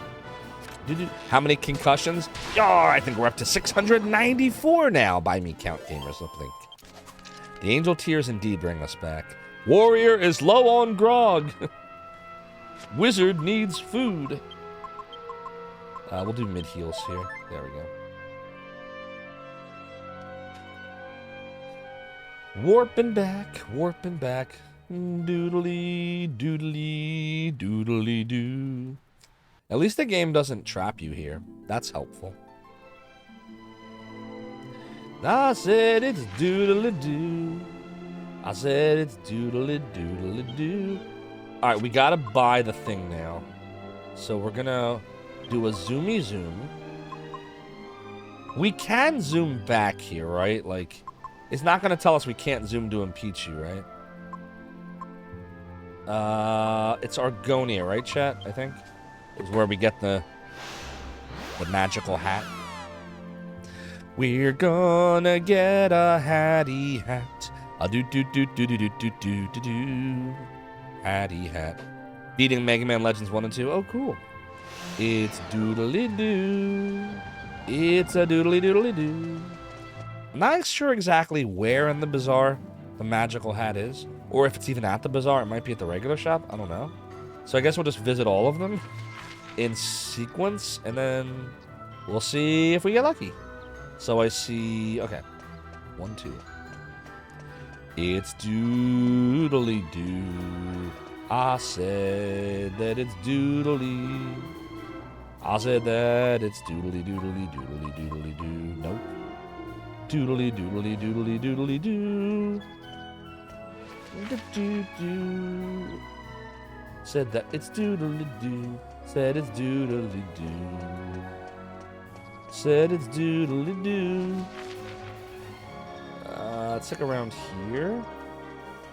How many concussions? Oh, I think we're up to 694 now by me count, Gamers Uplink. The Angel Tears indeed bring us back. Warrior is low on grog. Wizard needs food. We'll do mid heals here. There we go. Warping back, warping back. Doodly, doodly, doodly doo. At least the game doesn't trap you here. That's helpful. I said it's doodly doo. I said it's doodly doodly doo. Alright, we gotta buy the thing now. So we're gonna do a zoomy zoom. We can zoom back here, right? Like, it's not gonna tell us we can't zoom to impeach you, right? It's Argonia, right, chat? I think is where we get the the magical hat. We're gonna get a hattie hat. A do do do do do do do do do do. Hattie hat. Beating Mega Man Legends 1 and 2. Oh, cool. It's doodly doo. It's a doodly doodly doo. I'm not sure exactly where in the bazaar the magical hat is, or if it's even at the bazaar. It might be at the regular shop. I don't know. So I guess we'll just visit all of them in sequence, and then we'll see if we get lucky. So I see, okay, 1, 2. It's doodly doo. I said that it's doodly. I said that it's doodly doodly doodly doodly doo. Nope. Doodly doodly doodly doodly doo. Do do do. Said that it's doodly doo. Said it's doodly doo. Said it's doodly doo. Let's look around here.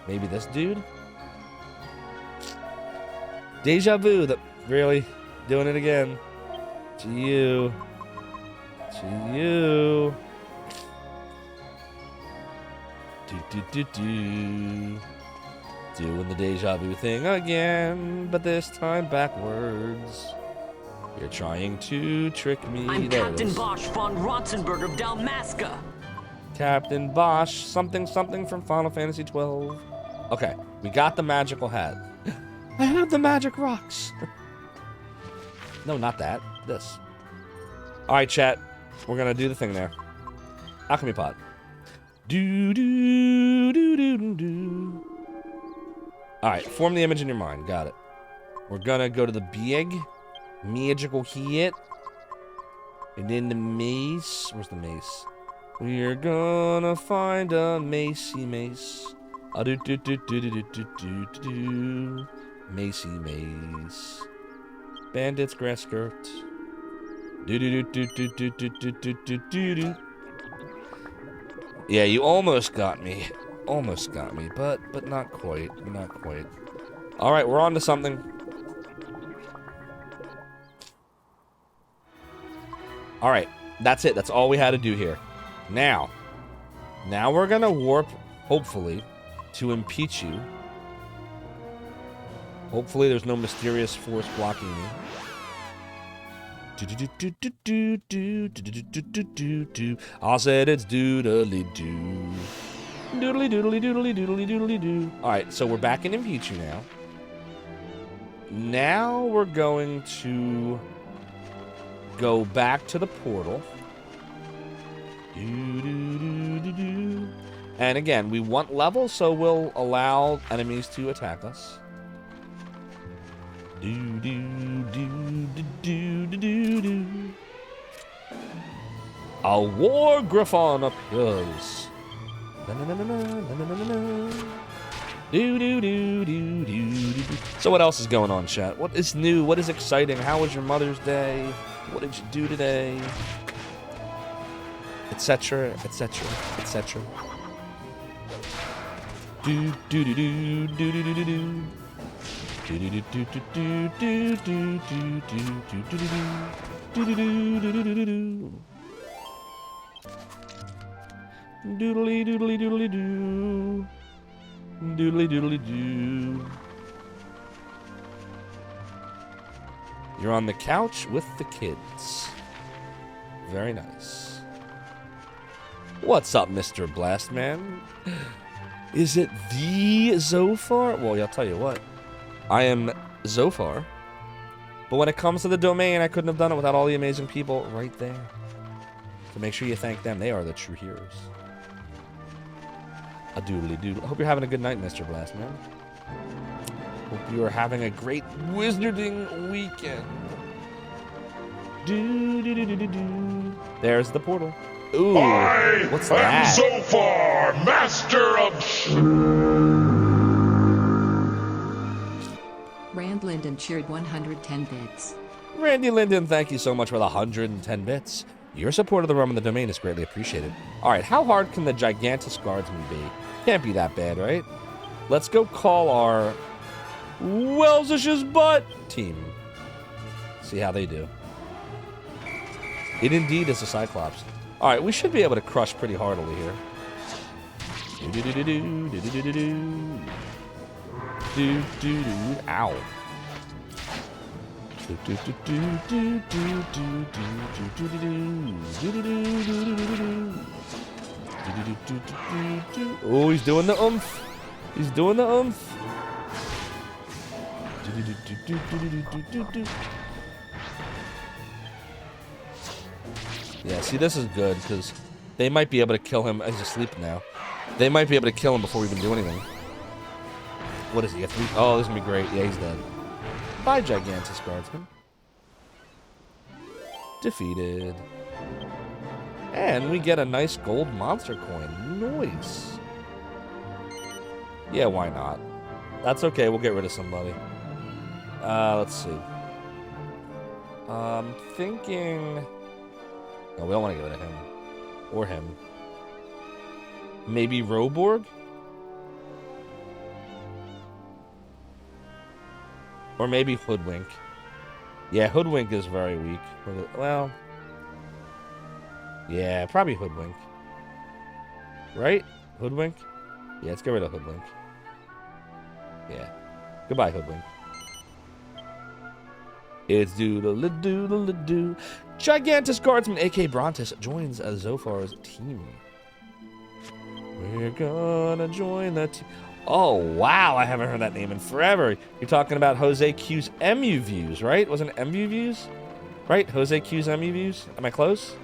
Maybe this dude. Deja vu. That really doing it again. To you. To you. Do do do do. Doing the deja vu thing again, but this time backwards. You're trying to trick me. I'm Captain Bosch von Rotzenberg of Dalmasca. Captain Bosch, something something from Final Fantasy 12. Okay, we got the magical hat. I have the magic rocks. No, not that. This. All right, chat. We're gonna do the thing there. Alchemy pot. Do do do do do do. All right, form the image in your mind. Got it. We're gonna go to the big magical hit, and then the mace. Where's the mace? We're gonna find a macey mace. A do do do do do do do do do. Macy mace. Bandit's grass skirt. Do do do do do do do do do do do. Yeah, you almost got me. Almost got me, but not quite. Not quite. All right, we're on to something. All right, that's it. That's all we had to do here. Now we're gonna warp, hopefully, to impeach you. Hopefully, there's no mysterious force blocking me. I said it's doodly doo. Doodly doodly doodly doodly doodly doo. Alright, so we're back in impeach you now. Now we're going to go back to the portal. And again, we want level, so we'll allow enemies to attack us. Do do do do do do do. A war griffon appears. Do do do do do do. So what else is going on, chat? What is new? What is exciting? How was your Mother's Day? What did you do today? Etc. Etc. Etc. Do do do do do do do do do. Do do do do do do do do do do do do do do do do. Doodly doodly doodly doo. Doodly doodly doo. You're on the couch with the kids. Very nice. What's up, Mr. Blastman? Is it the Zophar? Well, I'll tell you what. I am Zophar. But when it comes to the domain, I couldn't have done it without all the amazing people right there. So make sure you thank them. They are the true heroes. A doodly doodle. Hope you're having a good night, Mr. Blastman. Hope you are having a great wizarding weekend. Do do do do do do. There's the portal. Ooh, what's that? Zophar, master of. Rand Linden cheered 110 bits. Randy Linden, thank you so much for the 110 bits. Your support of the realm and the domain is greatly appreciated. Alright, how hard can the Gigantus Guardsman be? Can't be that bad, right? Let's go call our Welsish's Butt team. See how they do. It indeed is a Cyclops. All right, we should be able to crush pretty heartily here. Ow. Oh, he's doing the oomph. He's doing the oomph. Yeah, see, this is good, because they might be able to kill him. He's asleep now. They might be able to kill him before we even do anything. What is he? Oh, this is going to be great. Yeah, he's dead. Bye, Gigantus Guardsman. Defeated. And we get a nice gold monster coin. Nice. Yeah, why not? That's okay. We'll get rid of somebody. Let's see. Thinking... No, we don't want to get rid of him. Or him. Maybe Roborg? Or maybe Hoodwink. Yeah, Hoodwink is very weak. Well... Yeah, probably Hoodwink. Right? Hoodwink? Yeah, let's get rid of Hoodwink. Yeah. Goodbye, Hoodwink. It's doodle-a-doodle-a-doo. Gigantus Guardsman, a.k.a. Brontis, joins Zophar's team. We're gonna join the team. Oh, wow, I haven't heard that name in forever. You're talking about Jose Q's MU views, right? Wasn't it MU views? Right? Jose Q's MU views? Am I close?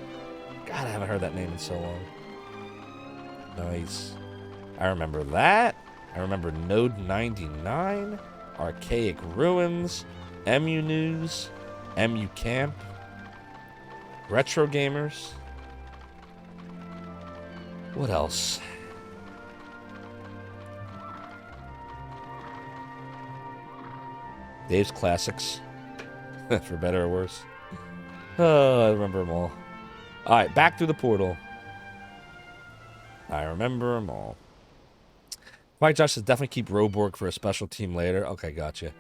God, I haven't heard that name in so long. Nice. I remember that. I remember Node 99, Archaic Ruins, MU News, MU Camp, Retro Gamers. What else? Dave's Classics. For better or worse. Oh, I remember them all. Alright, back through the portal. I remember them all. White Josh says definitely keep Roborg for a special team later. Okay, gotcha.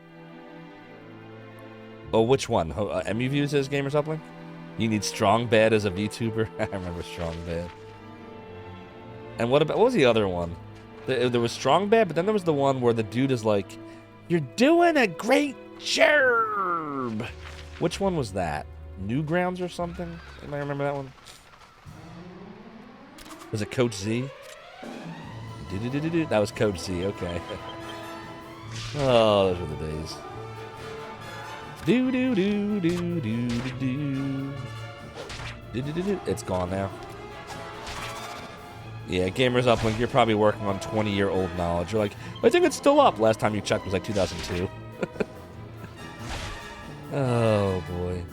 Oh, which one? MU Views as Gamers Uplink? You need Strong Bad as a VTuber? I remember Strong Bad. And what was the other one? There was Strong Bad, but then there was the one where the dude is like, "You're doing a great job." Which one was that? Newgrounds or something? Anybody remember that one? Was it Coach Z? That was Coach Z, okay. Oh, those were the days. It's gone now. Yeah, Gamers Uplink, you're probably working on 20-year-old knowledge. You're like, I think it's still up. Last time you checked was like 2002. Oh, boy.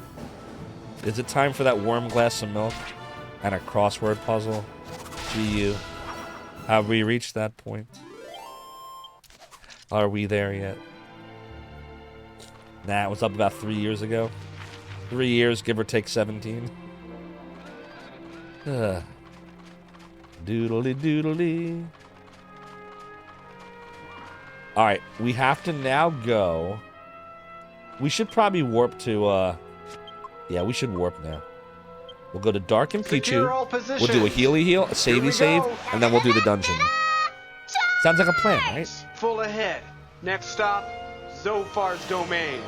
Is it time for that warm glass of milk and a crossword puzzle? GU. Have we reached that point? Are we there yet? Nah, it was up about 3 years ago. 3 years, give or take 17. Doodly doodly. Alright, we have to now go. We should probably warp to, yeah, we should warp now. We'll go to Dark and Pichu. We'll do a healy heal, a savey save, and then we'll do the dungeon. Sounds like a plan, right? Full ahead. Next stop, Zophar's domain.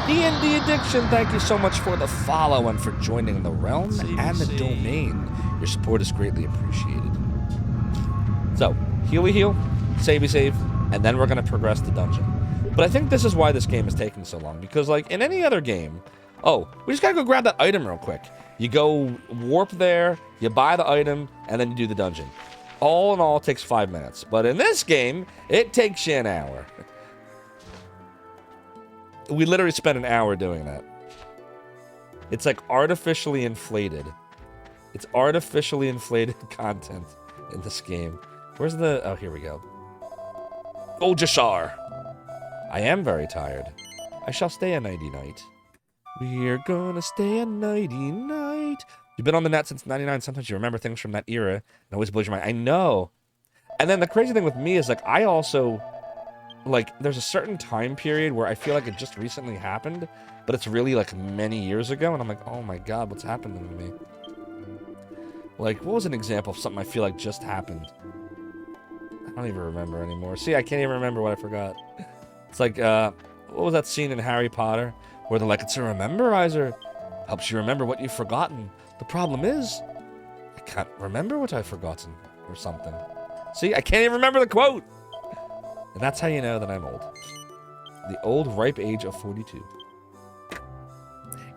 D&D Addiction, thank you so much for the follow and for joining the realm and the domain. Your support is greatly appreciated. So, healy heal, savey save, and then we're going to progress the dungeon. But I think this is why this game is taking so long, because like in any other game, oh, we just gotta go grab that item real quick. You go warp there, you buy the item, and then you do the dungeon. All in all, it takes 5 minutes. But in this game, it takes you an hour. We literally spent an hour doing that. It's like artificially inflated. It's artificially inflated content in this game. Where's the... Oh, here we go. Oh, Jashar. I am very tired. I shall stay a nighty-night. We're gonna stay a nighty-night. You've been on the net since 99. Sometimes you remember things from that era. It always blows your mind. I know. And then the crazy thing with me is, like, I also like, there's a certain time period where I feel like it just recently happened, but it's really, like, many years ago, and I'm like, oh my god, what's happening to me? Like, what was an example of something I feel like just happened? I don't even remember anymore. See, I can't even remember what I forgot. It's like, what was that scene in Harry Potter where they're like, it's a rememberizer. Helps you remember what you've forgotten. The problem is, I can't remember what I've forgotten, or something. See, I can't even remember the quote. And that's how you know that I'm old. The old, ripe age of 42.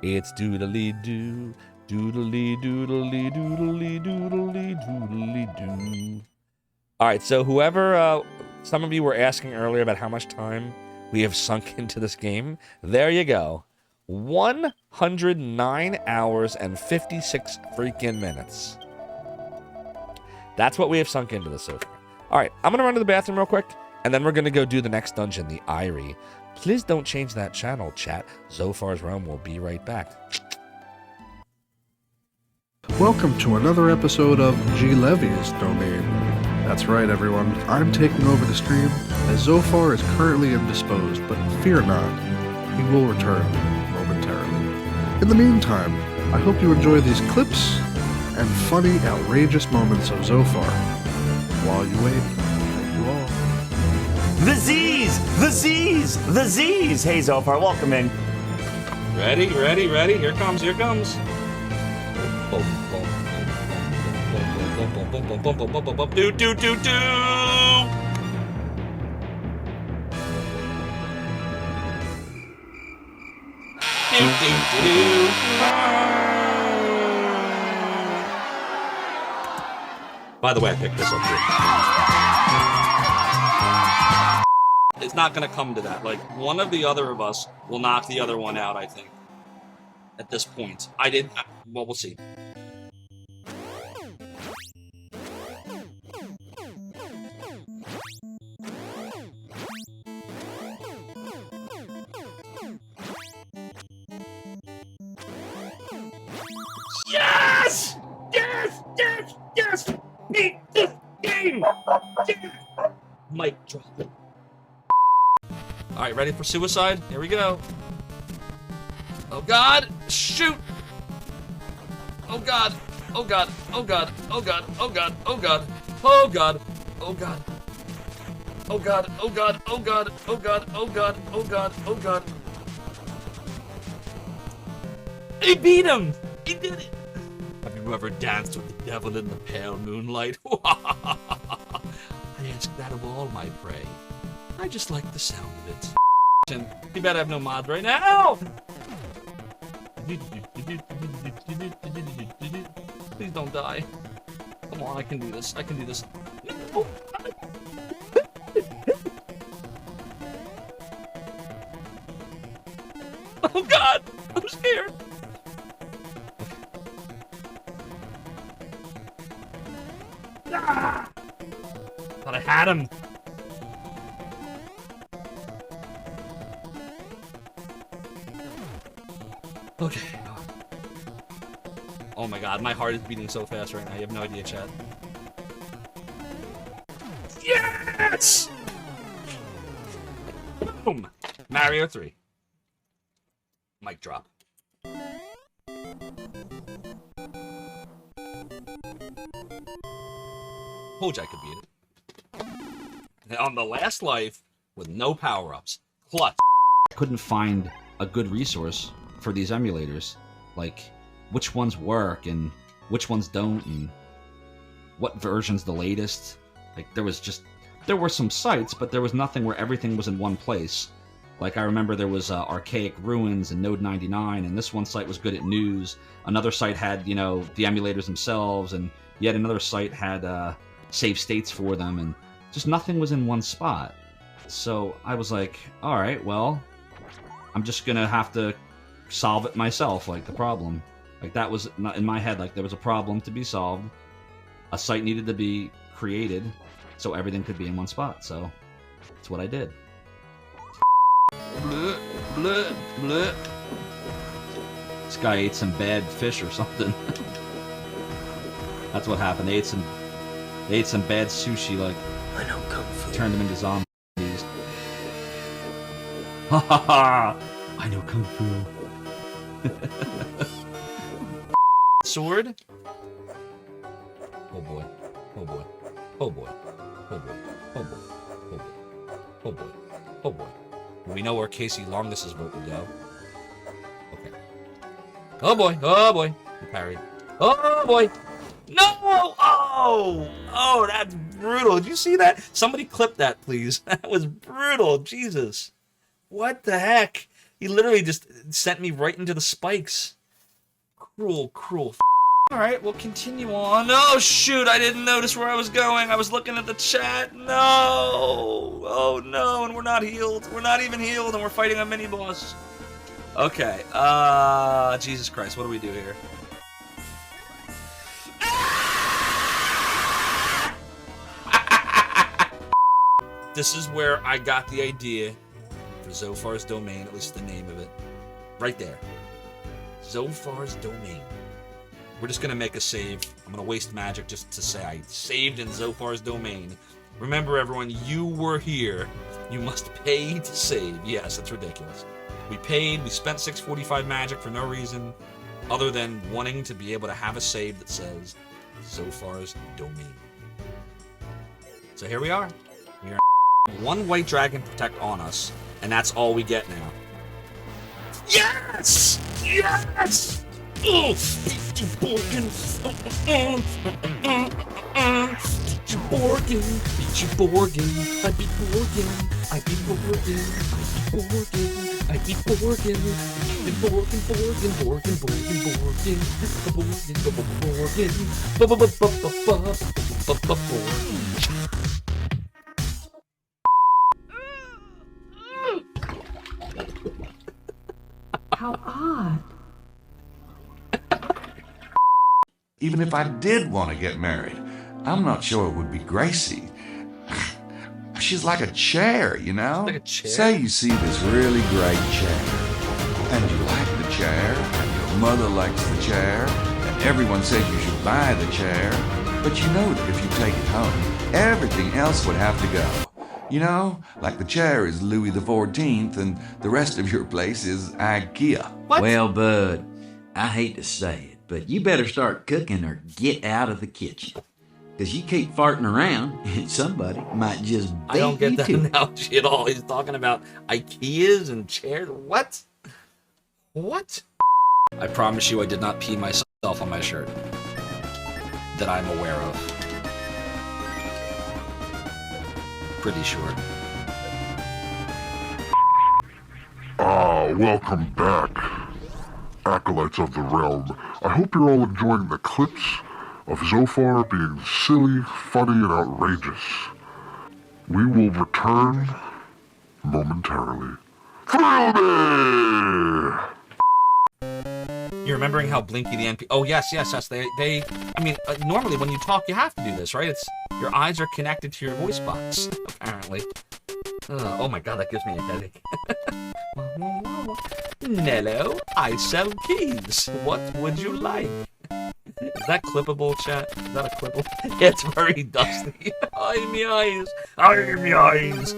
It's doodly-doo, doodly-doodly, doodly-doodly, doodly-doo. Alright, so whoever, some of you were asking earlier about how much time we have sunk into this game. There you go. 109 hours and 56 freaking minutes. That's what we have sunk into this so far. Alright, I'm going to run to the bathroom real quick, and then we're going to go do the next dungeon, the Eyrie. Please don't change that channel, chat. Zophar's Realm will be right back. Welcome to another episode of G. Levy's Domain. That's right, everyone. I'm taking over the stream, as Zophar is currently indisposed, but fear not. He will return momentarily. In the meantime, I hope you enjoy these clips and funny, outrageous moments of Zophar. While you wait, thank you all. The Z's! The Z's! The Z's! Hey, Zophar, welcome in. Ready, ready, ready. Here comes, here comes. Do, do, do, do! By the way, I picked this up here. It's not going to come to that. Like, one of the other of us will knock the other one out, I think. At this point. Well, we'll see. Yes! Yes! Yes! Yes! Beat this game! Yes! Mic drop. Alright, ready for suicide? Here we go. Oh god! Shoot! Oh god! Oh god! Oh god! Oh god! Oh god! Oh god! Oh god! Oh god! Oh god! Oh god! Oh god! Oh god! Oh god! Oh god! Oh god! He beat him! He did it! Have you ever danced with the devil in the pale moonlight? I ask that of all my prey. I just like the sound of it. You better have no mods right now! Please don't die. Come on, I can do this. I can do this. No! Oh god! I'm scared! Ah! Thought I had him. Okay. Oh my god, my heart is beating so fast right now. You have no idea, chat. Yes! Boom! Mario 3. Mic drop. Told you I could beat it. And on the last life, with no power-ups. Clutch. Couldn't find a good resource for these emulators. Like, which ones work and which ones don't, and what version's the latest. Like, there were some sites, but there was nothing where everything was in one place. Like, I remember there was Archaic Ruins and Node 99, and this one site was good at news. Another site had, you know, the emulators themselves, and yet another site had save states for them, and just nothing was in one spot. So I was like, alright, well, I'm just gonna have to solve it myself, like, the problem. Like, that was not in my head, like, there was a problem to be solved. A site needed to be created, so everything could be in one spot, so that's what I did. Bleh, bleh, bleh. This guy ate some bad fish or something. That's what happened. They ate some bad sushi, like, I know kung fu. Turned them into zombies. I know Kung Fu. Sword? Oh boy. Oh boy. Oh boy. Oh boy. Oh boy. Oh boy. Oh boy. Oh boy. We know where Casey Longus's vote would go. Okay. Oh boy. Oh boy. He parried. Oh boy. No! Oh! Oh, that's brutal. Did you see that? Somebody clip that, please. That was brutal. Jesus. What the heck? He literally just sent me right into the spikes. Cruel, cruel. All right, we'll continue on. Oh, shoot. I didn't notice where I was going. I was looking at the chat. No. Oh, no. And we're not healed. We're not even healed, and we're fighting a mini-boss. Okay. Jesus Christ. What do we do here? This is where I got the idea for Zophar's Domain, at least the name of it. Right there. Zophar's Domain. We're just going to make a save. I'm going to waste magic just to say I saved in Zophar's Domain. Remember, everyone, you were here. You must pay to save. Yes, that's ridiculous. We paid. We spent 645 magic for no reason other than wanting to be able to have a save that says Zophar's Domain. So here we are. We are one white dragon protect on us, and that's all we get now. Yes! Yes! Oh, Peachy Borgin! Peachy Borgin! Peachy Borgin! I beat Borgin! I beat Borgin! I beat Borgin! I beat Borgin! Borgin, Borgin, Borgin, Borgin, Borgin, Borgin, Borgin. How odd. Even if I did want to get married, I'm not sure it would be Gracie. She's like a chair, you know? Like a chair? Say you see this really great chair, and you like the chair, and your mother likes the chair, and everyone says you should buy the chair, but you know that if you take it home, everything else would have to go. You know, like the chair is Louis XIV, and the rest of your place is IKEA. What? Well, Bud, I hate to say it, but you better start cooking or get out of the kitchen. Because you keep farting around, and somebody might just beat I don't get you that to it. analogy at all. He's talking about IKEAs and chairs. What? What? I promise you I did not pee myself on my shirt. That I'm aware of. Pretty sure. Welcome back, Acolytes of the Realm. I hope you're all enjoying the clips of Zophar being silly, funny, and outrageous. We will return momentarily. Thrill me! You're remembering how Blinky the NP... Oh, yes. They I mean, normally when you talk, you have to do this, right? It's... Your eyes are connected to your voice box, apparently. Oh my god, that gives me a headache. Nello, I sell keys. What would you like? Is that clippable, chat? Is that a clippable? Yeah, it's very dusty. Eye in my eyes. Eye in my eyes.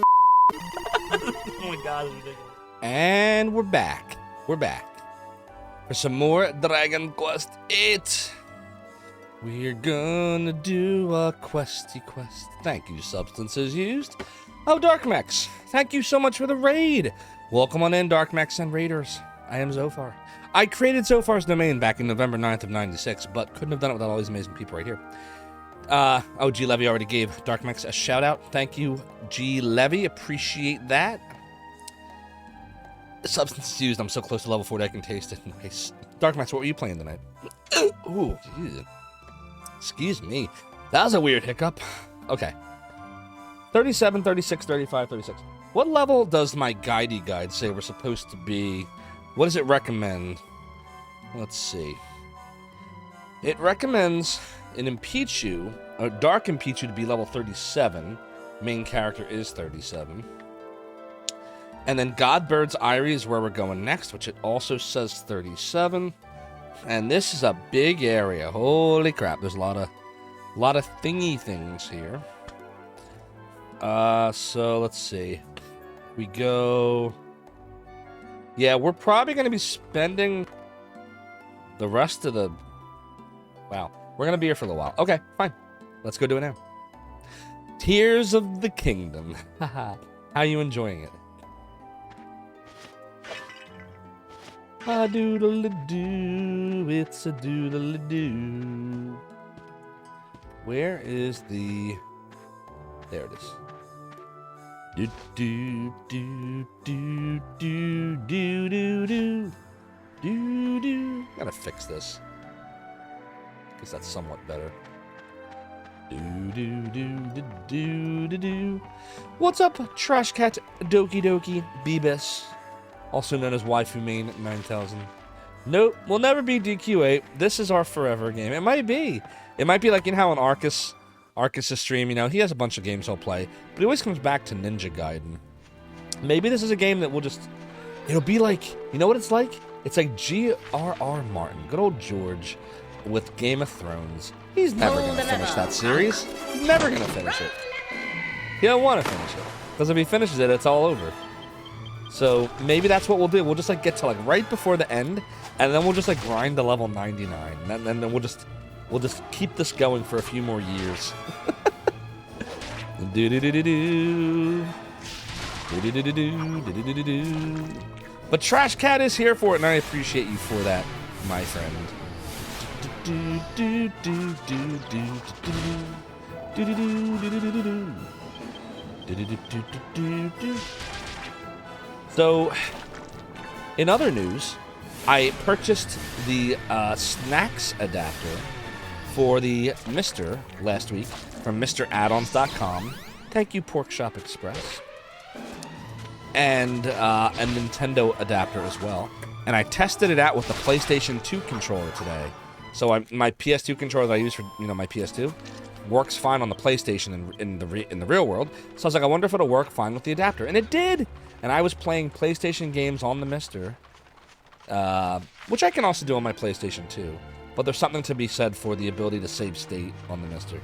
Oh my god, it's ridiculous. And we're back. We're back. For some more Dragon Quest VIII. We're gonna do a questy quest. Thank you, Substances Used. Oh, Darkmex, thank you so much for the raid. Welcome on in, Darkmex and Raiders. I am Zophar. I created Zophar's Domain back in November 9th of 96, but couldn't have done it without all these amazing people right here. G. Levy already gave Darkmex a shout out. Thank you, G. Levy. Appreciate that. Substances Used. I'm so close to level 40 I can taste it. Nice. Darkmex, what were you playing tonight? Ooh, Jesus. Excuse me. That was a weird hiccup. Okay. 37, 36, 35, 36. What level does my guidey guide say we're supposed to be? What does it recommend? Let's see. It recommends an Impichu, a Dark Impichu, to be level 37. Main character is 37. And then Godbird's Eyrie is where we're going next, which it also says 37. And this is a big area. Holy crap, there's a lot of thingy things here. So let's see. We go Yeah, we're probably going to be spending the rest of the... Wow. We're going to be here for a little while. Okay, fine. Let's go do it now. Tears of the Kingdom. How are you enjoying it? A doodle-a-doo, it's a doodle-a-doo. Where is the... There it is. Do do do do do do do do do do. Gotta fix this. Guess that's somewhat better. Do do do do do do do. What's up, Trash Cat Doki Doki Beebus, also known as Waifu Main 9000? Nope, we'll never be DQ8. This is our forever game. It might be. It might be like, you know how in Arcus' stream, you know, he has a bunch of games he'll play, but he always comes back to Ninja Gaiden. Maybe this is a game that we'll just... It'll be like... You know what it's like? It's like G.R.R. Martin, good old George, with Game of Thrones. He's never going to finish that series. He's never going to finish it. He don't want to finish it. Because if he finishes it, it's all over. So maybe that's what we'll do. We'll just like get to like right before the end, and then we'll just like grind to level 99. And then we'll just keep this going for a few more years. But Trash Cat is here for it, and I appreciate you for that, my friend. So, in other news, I purchased the snacks adapter for the Mister last week from MrAddons.com. Thank you, Porkshop Express. And a Nintendo adapter as well. And I tested it out with the PlayStation 2 controller today. So my PS2 controller that I use for my PS2 works fine on the PlayStation in the real world. So I was like, I wonder if it'll work fine with the adapter, and it did. And I was playing PlayStation games on the Mister, which I can also do on my PlayStation 2. But there's something to be said for the ability to save state on the Mister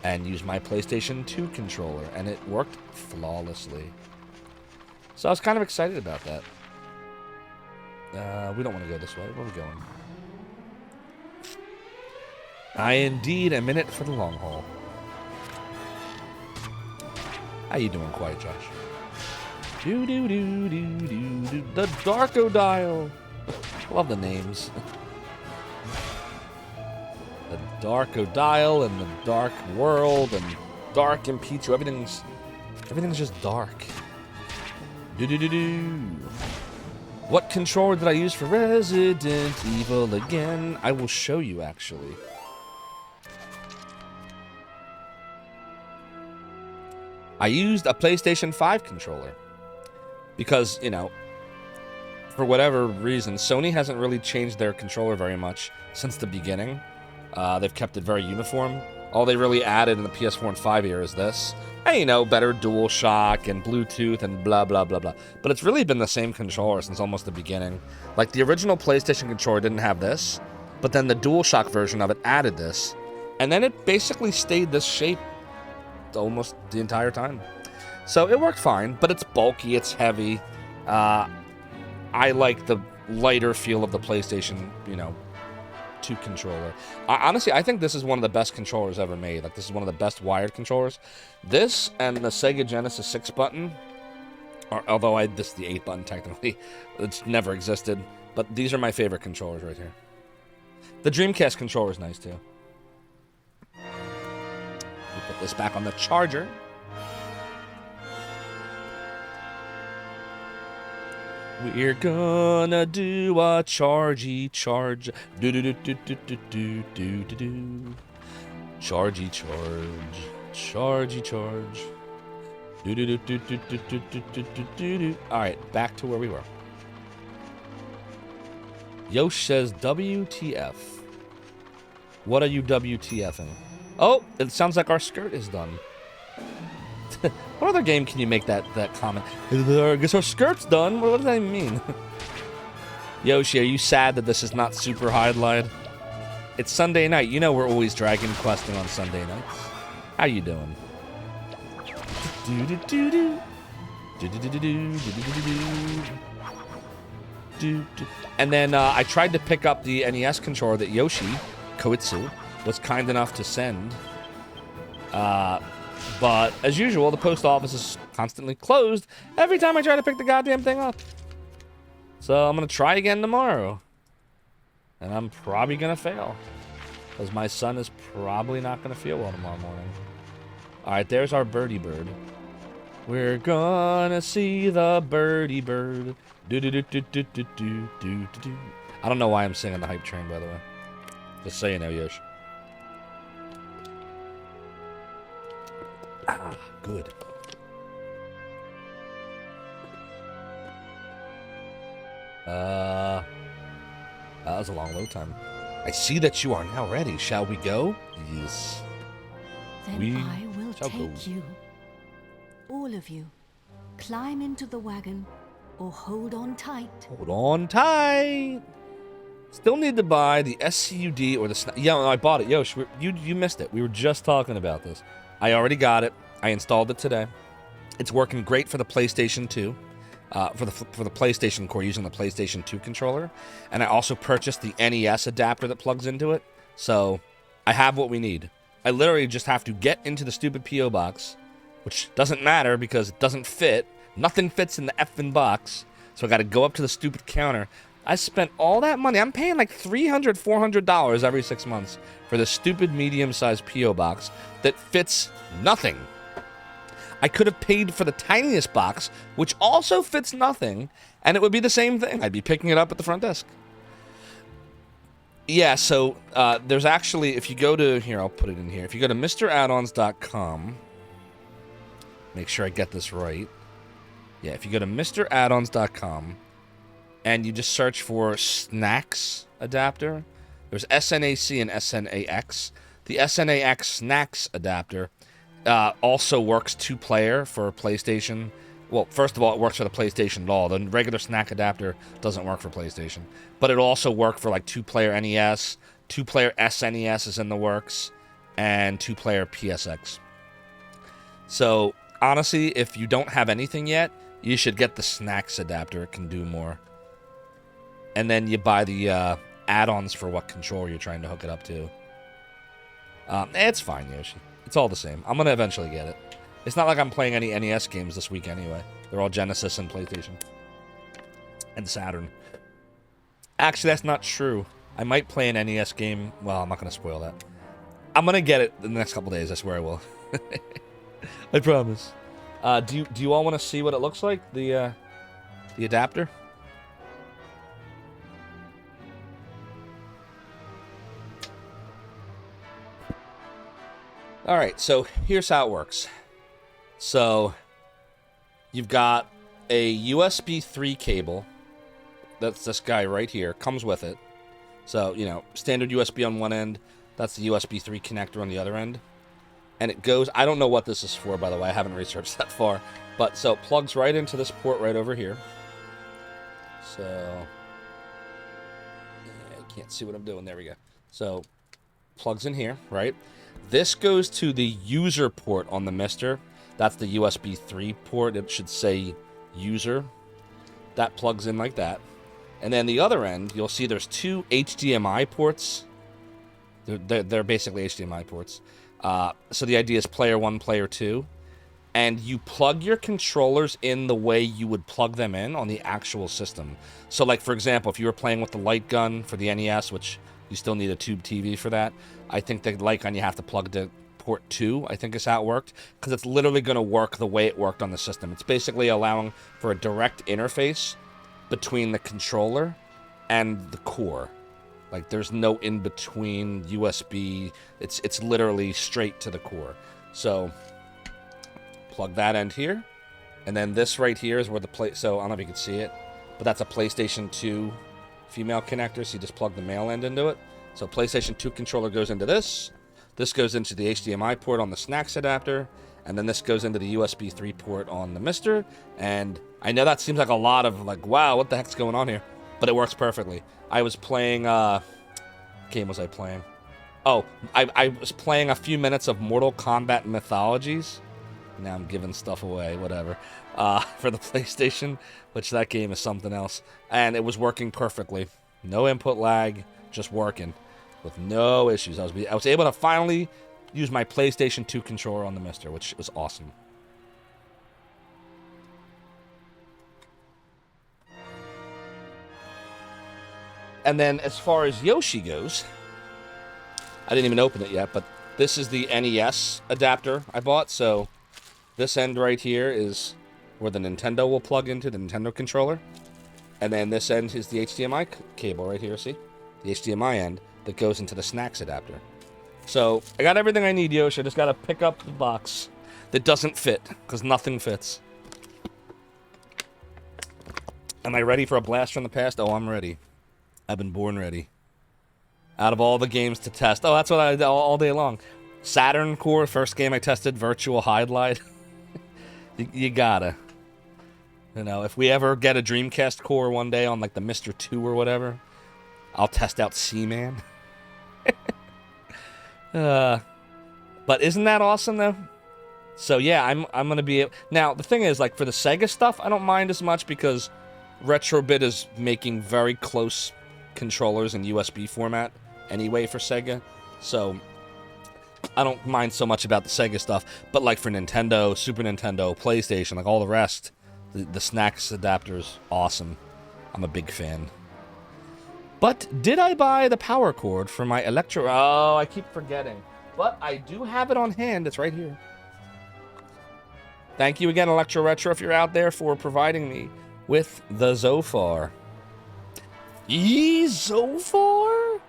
and use my PlayStation 2 controller, and it worked flawlessly. So I was kind of excited about that. We don't want to go this way. Where are we going? I indeed am in it for the long haul. How you doing, Quiet Josh? Do do do do do do. The Darkodile. Love the names. The Darkodile and the Dark World and Dark and Pichu. Everything's just dark. Do do do do. What controller did I use for Resident Evil again? I will show you, actually. I used a PlayStation 5 controller. Because, for whatever reason, Sony hasn't really changed their controller very much since the beginning. They've kept it very uniform. All they really added in the PS4 and 5 era is this. And, better DualShock and Bluetooth and blah, blah, blah, blah. But it's really been the same controller since almost the beginning. Like, the original PlayStation controller didn't have this, but then the DualShock version of it added this. And then it basically stayed this shape almost the entire time. So it worked fine, but it's bulky, it's heavy. I like the lighter feel of the PlayStation, 2 controller. Honestly, I think this is one of the best controllers ever made. Like, this is one of the best wired controllers. This and the Sega Genesis 6 button, although this is the 8 button technically, it's never existed. But these are my favorite controllers right here. The Dreamcast controller is nice too. We put this back on the charger. We're gonna do a chargy charge. Do do do do do do do do do do. Chargy charge. Chargy charge. Do do do do do do do do do do do. Alright, back to where we were. Yosh says WTF. What are you WTFing? Oh, it sounds like our skirt is done. What other game can you make that comment? I guess our skirt's done. What does that even mean? Yoshi, are you sad that this is not super highlight? It's Sunday night. You know we're always Dragon Questing on Sunday nights. How you doing? And then I tried to pick up the NES controller that Yoshi Koitsu was kind enough to send. But as usual, the post office is constantly closed every time I try to pick the goddamn thing up. So I'm going to try again tomorrow. And I'm probably going to fail. Because my son is probably not going to feel well tomorrow morning. Alright, there's our birdie bird. We're gonna see the birdie bird. Do-do-do-do-do-do-do-do-do. I don't know why I'm singing the hype train, by the way. Just so you know, Yosh. Ah, good. That was a long load time. I see that you are now ready. Shall we go? Yes. Then I will take you. All of you. Climb into the wagon or hold on tight. Hold on tight. Still need to buy the SCUD or the... Yeah, no, I bought it. Yosh, you missed it. We were just talking about this. I already got it. I installed it today. It's working great for the PlayStation 2. For the PlayStation Core using the PlayStation 2 controller. And I also purchased the NES adapter that plugs into it. So I have what we need. I literally just have to get into the stupid P.O. box, which doesn't matter because it doesn't fit. Nothing fits in the effing box. So I got to go up to the stupid counter. I spent all that money. I'm paying like $300, $400 every 6 months for this stupid medium-sized P.O. box that fits nothing. I could have paid for the tiniest box, which also fits nothing, and it would be the same thing. I'd be picking it up at the front desk. Yeah, so there's actually, if you go to, here, I'll put it in here. If you go to MrAddons.com, make sure I get this right. Yeah, if you go to MrAddons.com and you just search for Snacks adapter, there's SNAC and SNAX. The SNAX Snacks adapter also works 2-player for PlayStation. Well, first of all, it works for the PlayStation at all. The regular snack adapter doesn't work for PlayStation. But it'll also work for like 2-player NES, 2-player SNES is in the works, and 2-player PSX. So, honestly, if you don't have anything yet, you should get the Snacks adapter. It can do more. And then you buy the add-ons for what controller you're trying to hook it up to. It's fine, Yoshi. It's all the same. I'm going to eventually get it. It's not like I'm playing any NES games this week anyway. They're all Genesis and PlayStation. And Saturn. Actually, that's not true. I might play an NES game. Well, I'm not going to spoil that. I'm going to get it in the next couple days. I swear I will. I promise. Do you all want to see what it looks like? The adapter? Alright, so here's how it works. So, you've got a USB 3 cable. That's this guy right here. Comes with it. So, you know, standard USB on one end. That's the USB 3 connector on the other end. And it goes... I don't know what this is for, by the way. I haven't researched that far. But, so, it plugs right into this port right over here. So... yeah, I can't see what I'm doing. There we go. So, plugs in here, right? This goes to the user port on the Mister. That's the USB 3 port. It should say user. That plugs in like that. And then the other end, you'll see there's 2 HDMI ports. They're basically HDMI ports. So the idea is player 1, player 2. And you plug your controllers in the way you would plug them in on the actual system. So like, for example, if you were playing with the light gun for the NES, which you still need a tube TV for that, I think the light gun you have to plug to port 2, I think is how it worked, because it's literally going to work the way it worked on the system. It's basically allowing for a direct interface between the controller and the core. Like, there's no in-between USB. It's literally straight to the core. So, plug that end here. And then this right here is where the so, I don't know if you can see it, but that's a PlayStation 2 female connector, so you just plug the male end into it. So PlayStation 2 controller goes into this. This goes into the HDMI port on the Snacks adapter. And then this goes into the USB 3 port on the Mister. And I know that seems like a lot of, like, wow, what the heck's going on here? But it works perfectly. I was playing, what game was I playing? Oh, I was playing a few minutes of Mortal Kombat Mythologies. Now I'm giving stuff away, whatever. for the PlayStation, which that game is something else. And it was working perfectly. No input lag, just working with no issues. I was able to finally use my PlayStation 2 controller on the Mister, which was awesome. And then as far as Yoshi goes, I didn't even open it yet, but this is the NES adapter I bought. So this end right here is where the Nintendo will plug into the Nintendo controller. And then this end is the HDMI cable right here, see? The HDMI end that goes into the Snacks adapter. So I got everything I need, Yoshi. I just got to pick up the box that doesn't fit, because nothing fits. Am I ready for a blast from the past? Oh, I'm ready. I've been born ready. Out of all the games to test. Oh, that's what I did all day long. Saturn Core, first game I tested, Virtual Highlight. you gotta. You know, if we ever get a Dreamcast Core one day on like the Mr. 2 or whatever, I'll test out Seaman. But isn't that awesome though? So yeah, I'm gonna be now. The thing is, like for the Sega stuff, I don't mind as much because Retrobit is making very close controllers in USB format anyway for Sega, so I don't mind so much about the Sega stuff. But like for Nintendo, Super Nintendo, PlayStation, like all the rest, the Snacks adapter's awesome. I'm a big fan. But did I buy the power cord for my Electro? Oh, I keep forgetting. But I do have it on hand. It's right here. Thank you again, Electro Retro, if you're out there, for providing me with the Zophar. Zophar?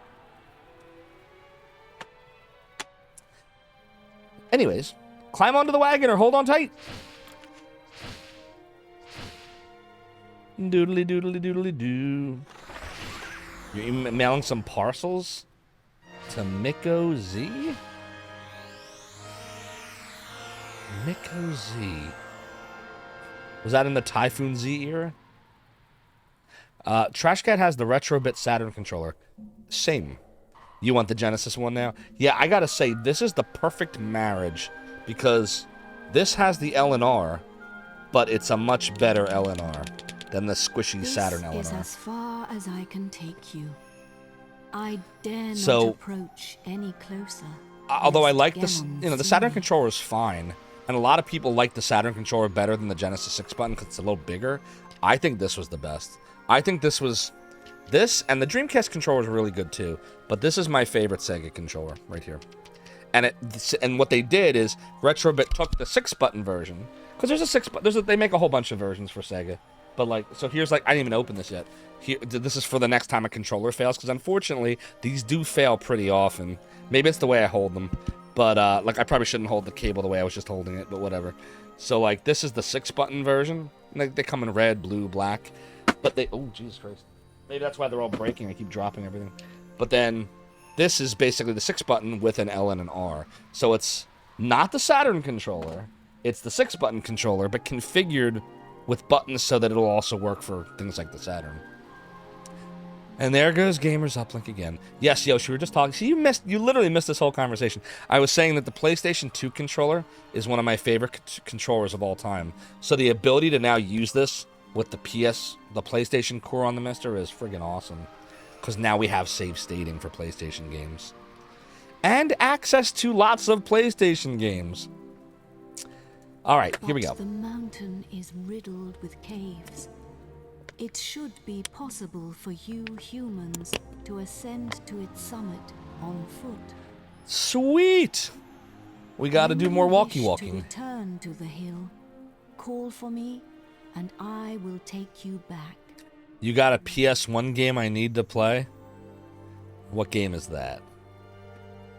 Anyways, climb onto the wagon or hold on tight. Doodly doodly doodly doo. You're emailing some parcels to Miko Z? Miko Z. Was that in the Typhoon Z era? Trash Cat has the Retrobit Saturn controller. Same. You want the Genesis one now? Yeah, I gotta say, this is the perfect marriage because this has the LNR, but it's a much better LNR than the squishy Saturn LNR. This is as far as I can take you. I dare not approach any closer. Although I like this, you know, the Saturn controller is fine, and a lot of people like the Saturn controller better than the Genesis 6 button because it's a little bigger. I think this was the best. I think this and the Dreamcast controller is really good too, but this is my favorite Sega controller right here. And what they did is Retrobit took the 6-button version because there's a they make a whole bunch of versions for Sega. But like, so here's like, I didn't even open this yet. This is for the next time a controller fails, because unfortunately, these do fail pretty often. Maybe it's the way I hold them, but like, I probably shouldn't hold the cable the way I was just holding it, but whatever. So like, this is the 6-button version. They come in red, blue, black, but oh, Jesus Christ. Maybe that's why they're all breaking. I keep dropping everything. But then, this is basically the 6-button with an L and an R. So it's not the Saturn controller. It's the 6-button controller, but configured with buttons so that it'll also work for things like the Saturn. And there goes Gamers Uplink again. Yes, Yoshi, we were just talking. See, you literally missed this whole conversation. I was saying that the PlayStation 2 controller is one of my favorite controllers of all time. So the ability to now use this with the PlayStation Core on the Mister is friggin' awesome. Because now we have save stating for PlayStation games. And access to lots of PlayStation games. Alright, here we go. The mountain is riddled with caves. It should be possible for you humans to ascend to its summit on foot. Sweet! We gotta do more walking. Return to the hill. Call for me, and I will take you back. You got a PS1 game I need to play? What game is that?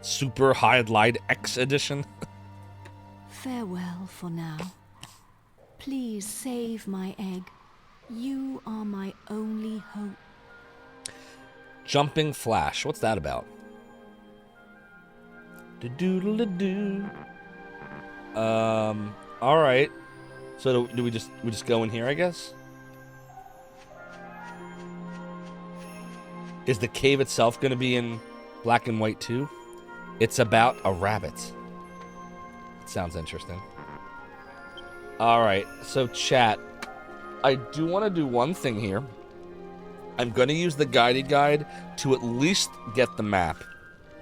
Super Highlight X Edition? Farewell for now. Please save my egg. You are my only hope. Jumping Flash. What's that about? Do-doodle-do. Alright. So do we just go in here, I guess? Is the cave itself going to be in black and white too? It's about a rabbit. It sounds interesting. Alright, so chat. I do want to do one thing here. I'm going to use the guided guide to at least get the map.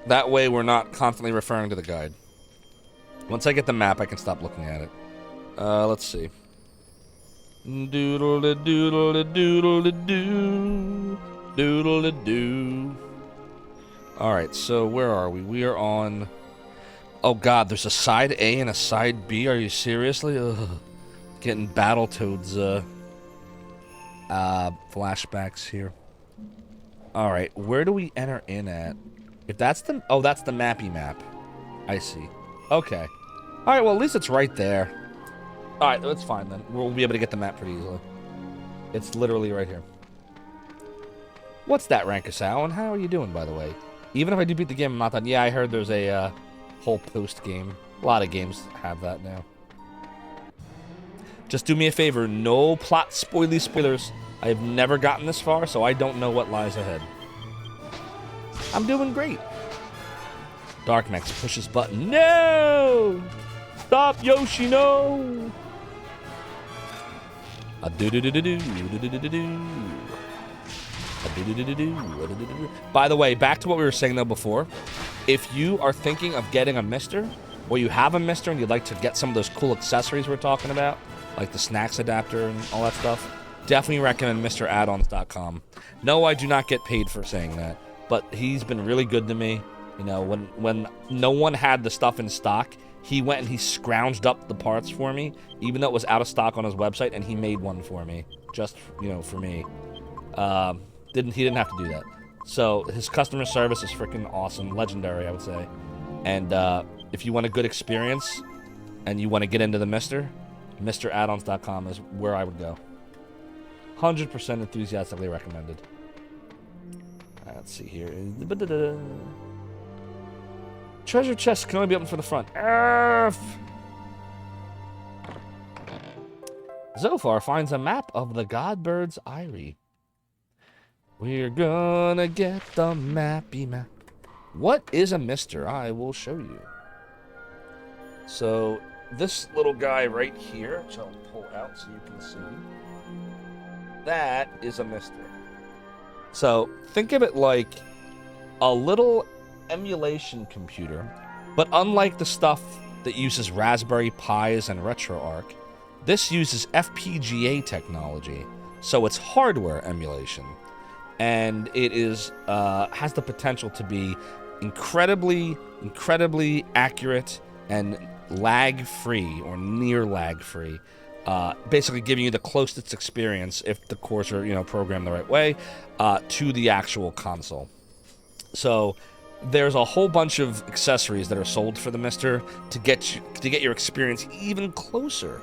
That way we're not constantly referring to the guide. Once I get the map, I can stop looking at it. Let's see. Doodle-de-doodle-de-doodle-de-doo. Doodle-de-doo. Alright, so where are we? We are on... Oh god, there's a side A and a side B? Are you seriously? Ugh. Getting Battletoads, flashbacks here. Alright, where do we enter in at? If that's the... Oh, that's the mappy map. I see. Okay. Alright, well, at least it's right there. Alright, that's fine then. We'll be able to get the map pretty easily. It's literally right here. What's that, Rankasau? And how are you doing, by the way? Even if I do beat the game, I'm not done. Yeah, I heard there's a whole post-game. A lot of games have that now. Just do me a favor. No plot spoilers. I have never gotten this far, so I don't know what lies ahead. I'm doing great. Darkmax pushes button. No! Stop, Yoshi, no! By the way, back to what we were saying though before. If you are thinking of getting a Mister, or you have a Mister and you'd like to get some of those cool accessories we're talking about, like the snacks adapter and all that stuff, definitely recommend MrAddons.com. No, I do not get paid for saying that, but he's been really good to me. You know, when no one had the stuff in stock, he went and he scrounged up the parts for me, even though it was out of stock on his website, and he made one for me, just, you know, for me. He didn't have to do that. So his customer service is freaking awesome, legendary, I would say. And if you want a good experience and you want to get into the MrAddons.com is where I would go. 100% enthusiastically recommended. Let's see here. Treasure chest can only be opened from the front. Zophar finds a map of the Godbird's Eyrie. We're gonna get the mappy map. What is a Mister? I will show you. So, this little guy right here, which I'll pull out so you can see, that is a Mister. So, think of it like a little emulation computer, but unlike the stuff that uses Raspberry Pis and RetroArch, this uses FPGA technology, so it's hardware emulation. And it is has the potential to be incredibly accurate and lag-free or near lag-free, basically giving you the closest experience, if the cores are, you know, programmed the right way, to the actual console. So there's a whole bunch of accessories that are sold for the Mister to get your experience even closer.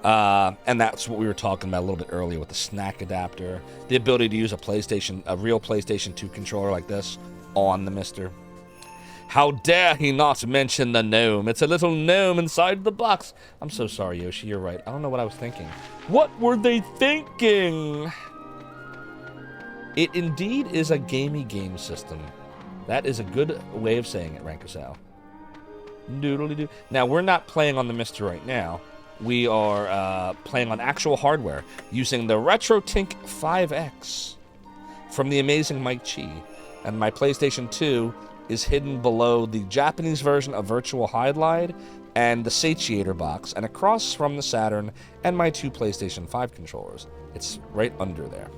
And that's what we were talking about a little bit earlier with the snack adapter, the ability to use a real PlayStation 2 controller like this on the Mister. How dare he not mention the gnome? It's a little gnome inside the box. I'm so sorry, Yoshi, you're right. I don't know what I was thinking. What were they thinking? It indeed is a gamey game system. That is a good way of saying it, Rankasau. Doodly-doo. Now, we're not playing on the Mister right now. We are playing on actual hardware using the RetroTink 5X from the amazing Mike Chi. And my PlayStation 2 is hidden below the Japanese version of Virtual Highlight and the Satiator box, and across from the Saturn and my 2 PlayStation 5 controllers. It's right under there.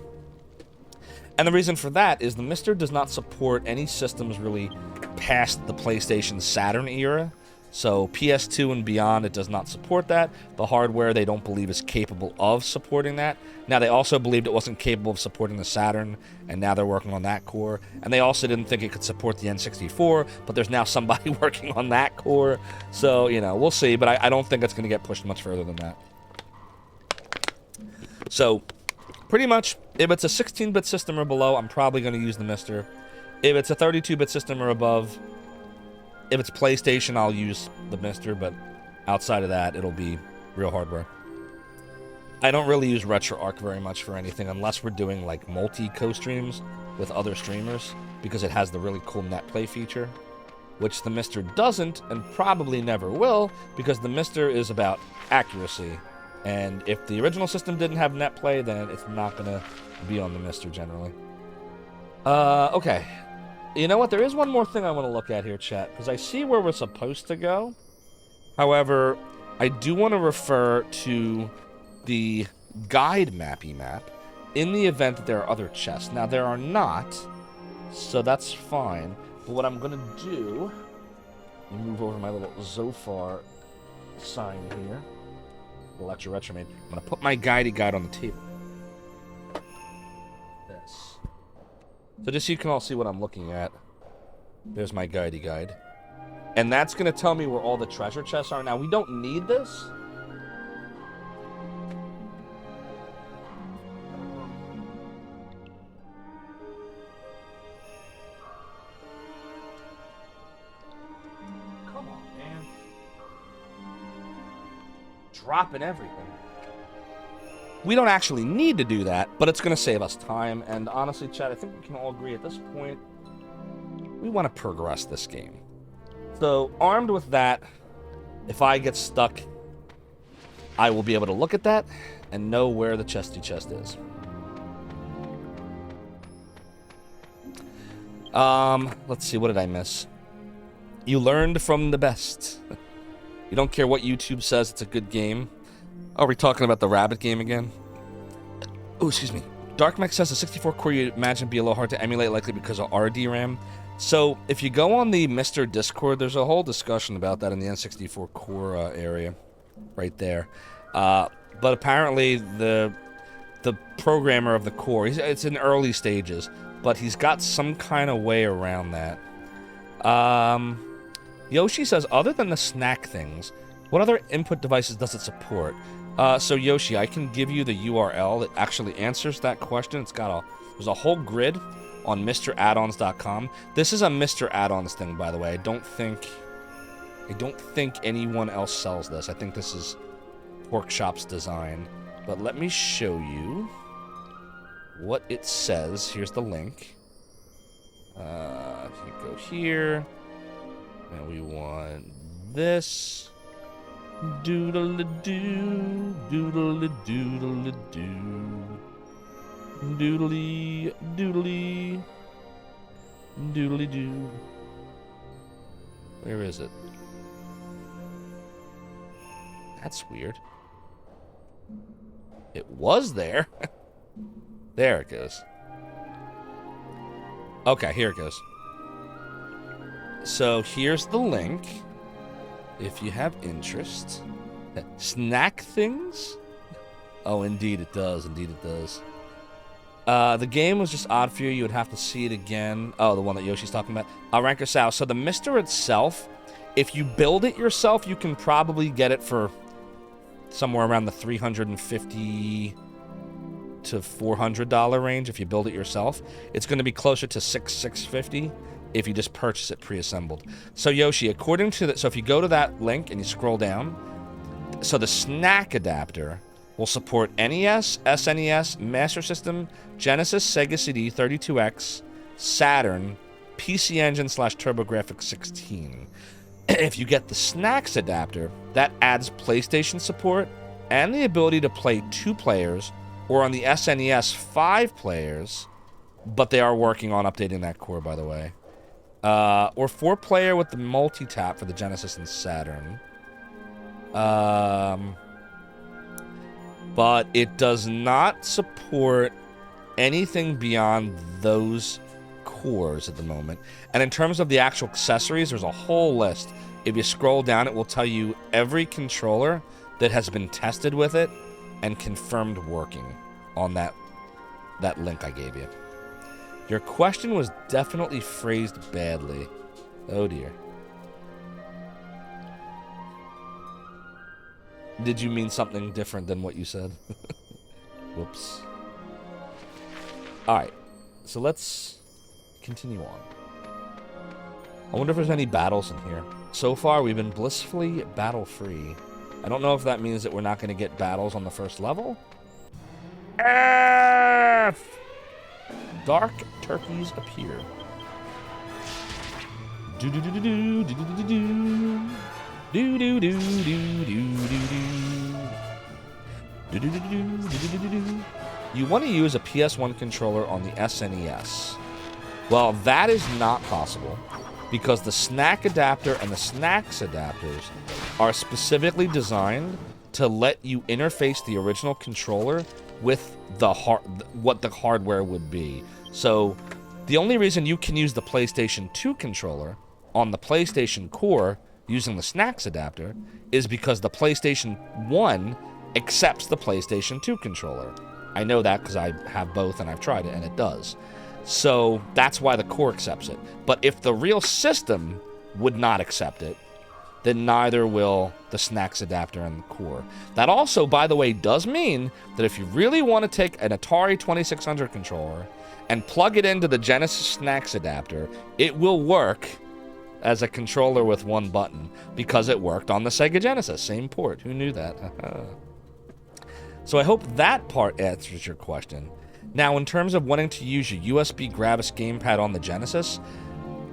And the reason for that is the Mister does not support any systems really past the PlayStation Saturn era. So PS2 and beyond, it does not support that. The hardware, they don't believe is capable of supporting that. Now, they also believed it wasn't capable of supporting the Saturn, and now they're working on that core. And they also didn't think it could support the N64, but there's now somebody working on that core. So, you know, we'll see, but I don't think it's going to get pushed much further than that. So, pretty much, if it's a 16-bit system or below, I'm probably going to use the Mister. If it's a 32-bit system or above, if it's PlayStation, I'll use the Mister, but outside of that, it'll be real hardware. I don't really use RetroArch very much for anything unless we're doing like multi-co-streams with other streamers, because it has the really cool NetPlay feature, which the Mister doesn't and probably never will, because the Mister is about accuracy And if the original system didn't have net play, then it's not going to be on the Mister generally. Okay. You know what? There is one more thing I want to look at here, chat, because I see where we're supposed to go. However, I do want to refer to the guide mappy map in the event that there are other chests. Now, there are not, so that's fine. But what I'm going to do, move over my little Zophar sign here. Electro Retromade. I'm going to put my guidey guide on the table. This. So just so you can all see what I'm looking at. There's my guidey guide. And that's going to tell me where all the treasure chests are. Now, we don't need this. Come on, man. Dropping everything. We don't actually need to do that, but it's going to save us time. And honestly, chat, I think we can all agree at this point, we want to progress this game. So, armed with that, if I get stuck, I will be able to look at that and know where the chesty chest is. Let's see, what did I miss? You learned from the best. You don't care what YouTube says, it's a good game. Are we talking about the rabbit game again? Oh, excuse me. Darkmech says the 64 core you imagine be a little hard to emulate, likely because of RDRAM. So, if you go on the Mr. Discord, there's a whole discussion about that in the N64 core area, right there. But apparently, the programmer of the core, it's in early stages, but he's got some kind of way around that. Yoshi says, other than the snack things, what other input devices does it support? So Yoshi, I can give you the URL that actually answers that question. There's a whole grid on MrAddons.com. This is a Mr. Add-ons thing, by the way. I don't think anyone else sells this. I think this is Porkchop's design. But let me show you what it says. Here's the link. You go here. And we want this. Doodle-a-doo, doodle-a-doodle-a-doo. Doodly, doodly, doodly doo. Where is it? That's weird. It was there. There it goes. Okay, here it goes. So here's the link. If you have interest. Snack things? Oh, indeed it does. Indeed it does. The game was just odd for you. You would have to see it again. Oh, the one that Yoshi's talking about. Ranker South. So the Mister itself, if you build it yourself, you can probably get it for somewhere around the $350 to $400 range if you build it yourself. It's going to be closer to $650 if you just purchase it pre-assembled. So Yoshi, according to so if you go to that link and you scroll down, so the snack adapter will support NES, SNES, Master System, Genesis, Sega CD, 32X, Saturn, PC Engine / TurboGrafx 16. If you get the Snacks adapter, that adds PlayStation support and the ability to play 2 players, or on the SNES 5 players, but they are working on updating that core, by the way. Or 4-player with the multi-tap for the Genesis and Saturn. But it does not support anything beyond those cores at the moment. And in terms of the actual accessories, there's a whole list. If you scroll down, it will tell you every controller that has been tested with it and confirmed working on that link I gave you. Your question was definitely phrased badly. Oh dear. Did you mean something different than what you said? Whoops. Alright, so let's continue on. I wonder if there's any battles in here. So far, we've been blissfully battle-free. I don't know if that means that we're not going to get battles on the first level. F! Dark turkeys appear. Do-do-do-do-do, do-do-do-do-do. Do-do-do-do-do-do-do. You want to use a PS1 controller on the SNES. Well, that is not possible because the snack adapter and the snacks adapters are specifically designed to let you interface the original controller with the what the hardware would be. So the only reason you can use the PlayStation 2 controller on the PlayStation Core using the snacks adapter is because the PlayStation 1 accepts the PlayStation 2 controller. I know that because I have both and I've tried it and it does. So that's why the Core accepts it. But if the real system would not accept it, then neither will the snacks adapter and the Core. That also, by the way, does mean that if you really want to take an Atari 2600 controller and plug it into the Genesis snacks adapter, it will work as a controller with one button because it worked on the Sega Genesis. Same port. Who knew that? So I hope that part answers your question. Now, in terms of wanting to use your USB Gravis gamepad on the Genesis,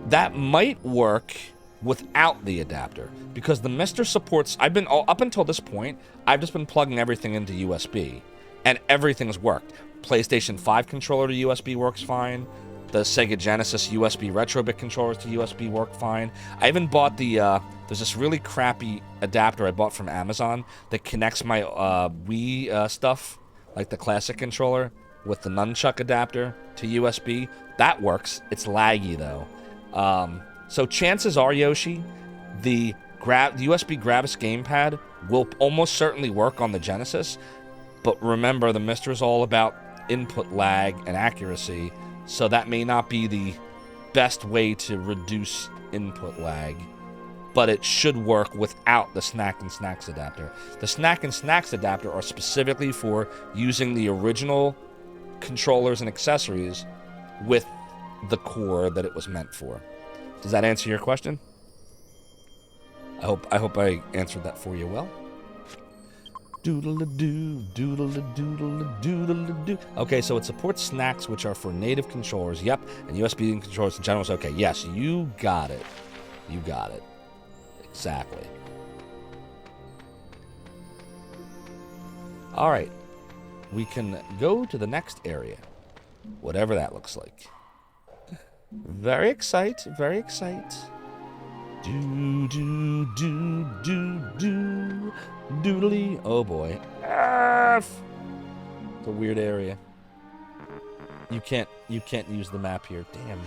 that might work without the adapter because the Mister supports. Up until this point, I've just been plugging everything into USB, and everything's worked. PlayStation 5 controller to USB works fine. The Sega Genesis USB Retrobit controllers to USB work fine. I even bought there's this really crappy adapter I bought from Amazon that connects my Wii stuff, like the classic controller, with the nunchuck adapter to USB. That works. It's laggy, though. So chances are, Yoshi, the USB Gravis gamepad will almost certainly work on the Genesis. But remember, the Mister is all about input lag and accuracy, so that may not be the best way to reduce input lag. But it should work without the Snack and Snacks adapter. The Snack and Snacks adapter are specifically for using the original controllers and accessories with the core that it was meant for. Does that answer your question? I hope I answered that for you well. Doodle-a-doo, doodle-a-doodle-a-doodle-a-doo. Okay, so it supports snacks, which are for native controllers. Yep, and USB controllers in general. Okay, yes, you got it. You got it. Exactly. All right. We can go to the next area, whatever that looks like. Very excited, very excited. Do, do, do, do, do, doodly. Oh boy. It's a weird area. You can't use the map here. Damn.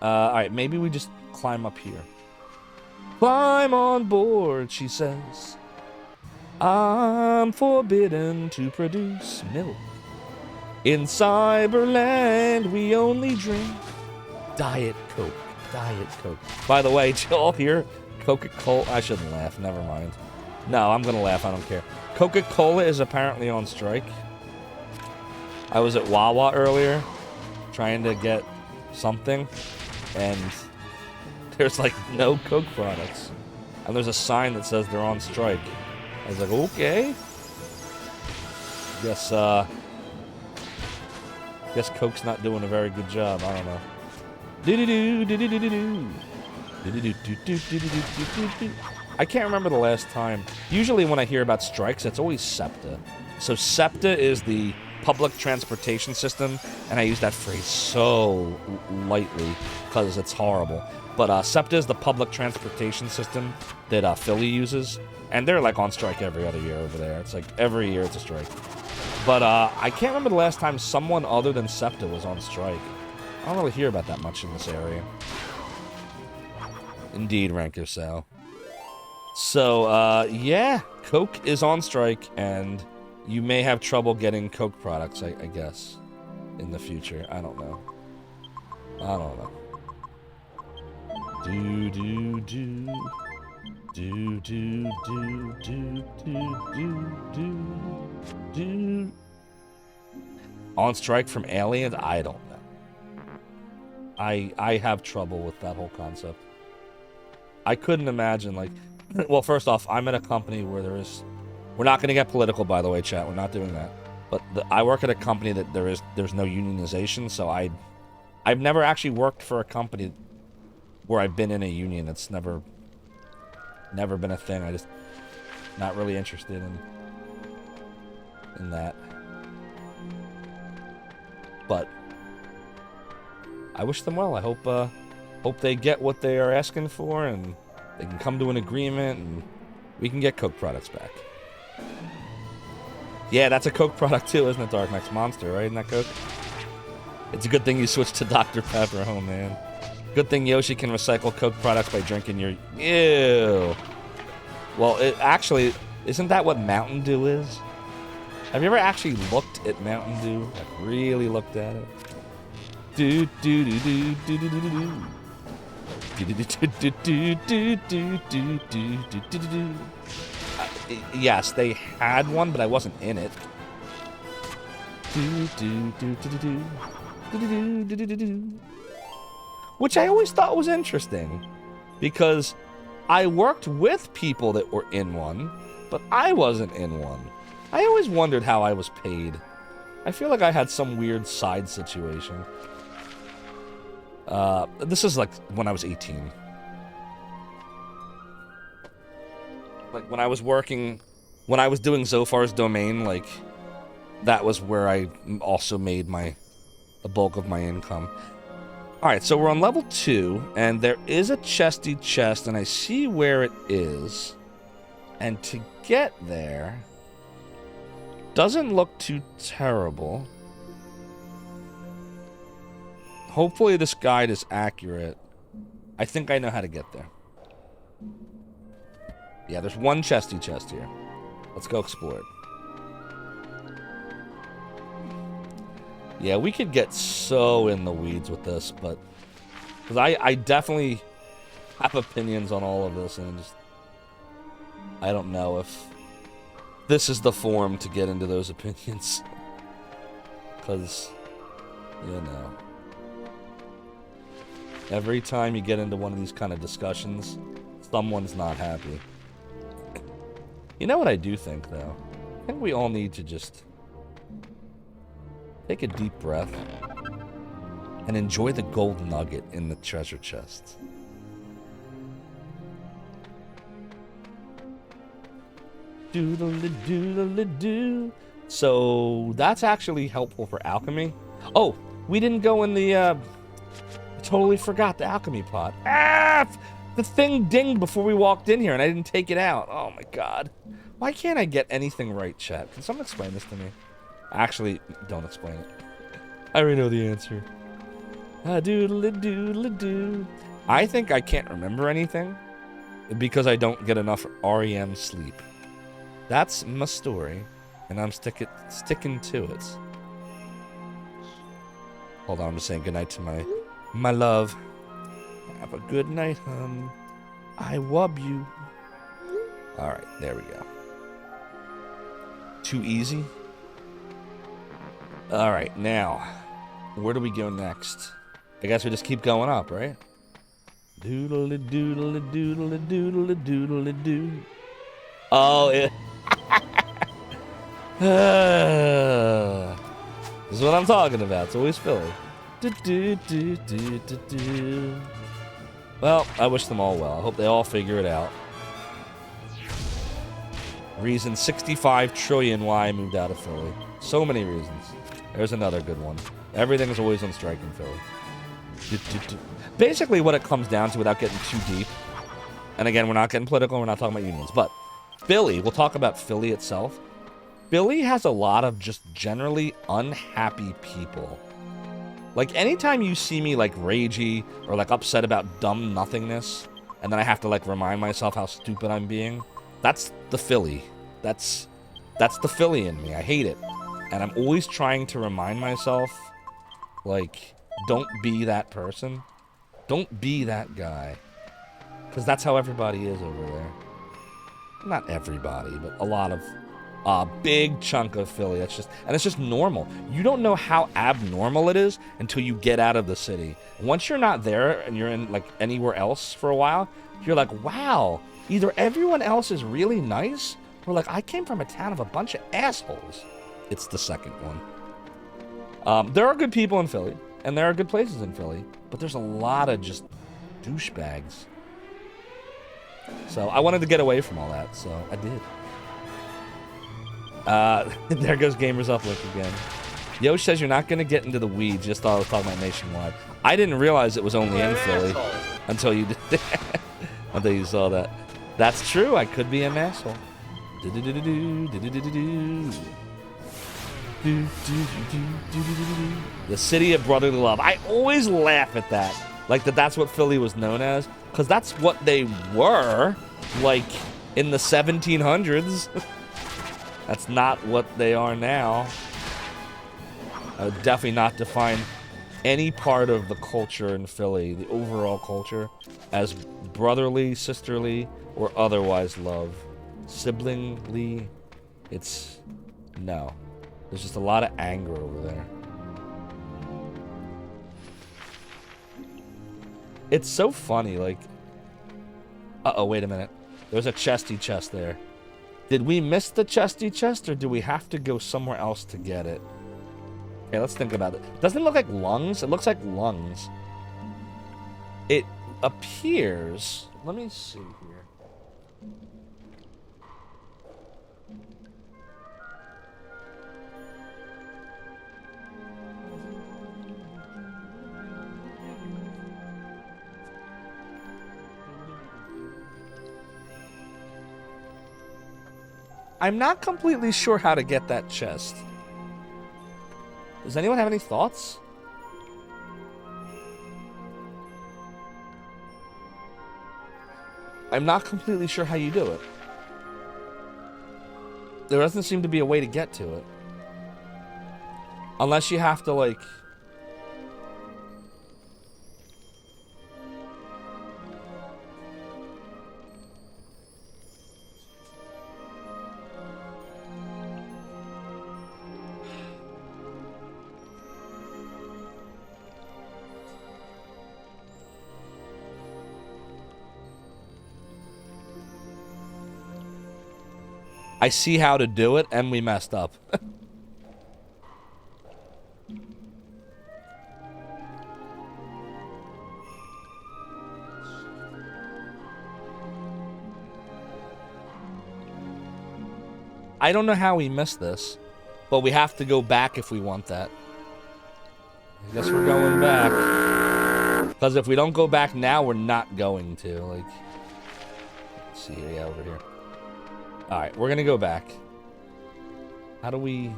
Alright, maybe we just climb up here. Climb on board, she says. I'm forbidden to produce milk. In Cyberland, we only drink Diet Coke. Diet Coke. By the way, did you all hear Coca-Cola? I shouldn't laugh. Never mind. No, I'm going to laugh. I don't care. Coca-Cola is apparently on strike. I was at Wawa earlier trying to get something, and there's like no Coke products. And there's a sign that says they're on strike. I was like, okay. Guess Coke's not doing a very good job. I don't know. I can't remember the last time. Usually when I hear about strikes, it's always SEPTA. So SEPTA is the public transportation system, and I use that phrase so lightly because it's horrible. But SEPTA is the public transportation system that Philly uses, and they're like on strike every other year over there. It's like every year it's a strike. But I can't remember the last time someone other than SEPTA was on strike. I don't really hear about that much in this area. Indeed, Ranker Sal. So, yeah, Coke is on strike, and you may have trouble getting Coke products, I guess, in the future. I don't know. I don't know. Do, do, do. Do, do, do, do, do, do, do. On strike from aliens? I don't know. I have trouble with that whole concept. I couldn't imagine, like... Well, first off, I'm at a company where there is... We're not going to get political, by the way, chat. We're not doing that. But I work at a company that there's no unionization, so I've never actually worked for a company where I've been in a union. It's never been a thing. I just... Not really interested in... in that. But I wish them well. I hope they get what they are asking for, and they can come to an agreement, and we can get Coke products back. Yeah, that's a Coke product too, isn't it, Dark Next Monster, right? Isn't that Coke? It's a good thing you switched to Dr. Pepper, oh man. Good thing Yoshi can recycle Coke products by drinking your... Ew. Well, it actually... Isn't that what Mountain Dew is? Have you ever actually looked at Mountain Dew? Like, really looked at it? Do do do do do do do do. Yes, they had one, but I wasn't in it. Which I always thought was interesting, because I worked with people that were in one, but I wasn't in one. I always wondered how I was paid. I feel like I had some weird side situation. This is like when I was 18. Like when I was working, when I was doing Zophar's domain, like that was where I also made the bulk of my income. Alright, so we're on level 2, and there is a chesty chest, and I see where it is. And to get there doesn't look too terrible. Hopefully this guide is accurate. I think I know how to get there. Yeah, there's one chesty chest here. Let's go explore it. Yeah, we could get so in the weeds with this, but... Because I definitely have opinions on all of this, and just... I don't know if this is the forum to get into those opinions. Because, you know... Every time you get into one of these kind of discussions, someone's not happy. You know what I do think, though? I think we all need to just take a deep breath and enjoy the gold nugget in the treasure chest. Doodle-doo. So that's actually helpful for alchemy. Oh, we didn't go in the... I totally forgot the alchemy pot. Ah! The thing dinged before we walked in here, and I didn't take it out. Oh my god. Why can't I get anything right, chat? Can someone explain this to me? Actually, don't explain it. I already know the answer. Doodle-doo. I think I can't remember anything because I don't get enough REM sleep. That's my story, and I'm sticking to it. Hold on, I'm just saying goodnight to my love. Have a good night, hon. I wub you. Alright, there we go. Too easy? Alright, now, where do we go next? I guess we just keep going up, right? Doodle-a-doodle-a-doodle-a-doodle-a-doodle-a-doo. Oh, it... This is what I'm talking about. It's always Philly. Well, I wish them all well. I hope they all figure it out. Reason 65 trillion why I moved out of Philly. So many reasons. There's another good one. Everything is always on strike in Philly. Basically what it comes down to, without getting too deep, and again, we're not getting political, we're not talking about unions, but Philly, we'll talk about Philly itself. Philly has a lot of just generally unhappy people. Like, anytime you see me, like, ragey or, like, upset about dumb nothingness, and then I have to, like, remind myself how stupid I'm being, that's the Philly. That's the Philly in me. I hate it. And I'm always trying to remind myself, like, don't be that person. Don't be that guy. Because that's how everybody is over there. Not everybody, but a lot of... A big chunk of Philly. It's just normal. You don't know how abnormal it is until you get out of the city. Once you're not there and you're in like anywhere else for a while, you're like, wow, either everyone else is really nice, or like I came from a town of a bunch of assholes. It's the second one. There are good people in Philly, and there are good places in Philly, but there's a lot of just douchebags. So I wanted to get away from all that, so I did. There goes Gamers Uplink again. Yosh says you're not going to get into the weeds. Just thought I was talking about nationwide. I didn't realize it was only in Philly until you did until you saw that. That's true. I could be an asshole. The city of brotherly love. I always laugh at that. Like that's what Philly was known as, because that's what they were, like in the 1700s. That's not what they are now. I would definitely not define any part of the culture in Philly, the overall culture, as brotherly, sisterly, or otherwise love. Siblingly, it's no. There's just a lot of anger over there. It's so funny, like... Uh-oh, wait a minute. There's a chesty chest there. Did we miss the chesty chest, or do we have to go somewhere else to get it? Okay, let's think about it. Doesn't it look like lungs? It looks like lungs. It appears... Let me see here. I'm not completely sure how to get that chest. Does anyone have any thoughts? I'm not completely sure how you do it. There doesn't seem to be a way to get to it. Unless you have to, like... I see how to do it, and we messed up. I don't know how we missed this, but we have to go back if we want that. I guess we're going back. Because if we don't go back now, we're not going to. Like, let's see here, yeah, over here. Alright, we're gonna go back. How do we...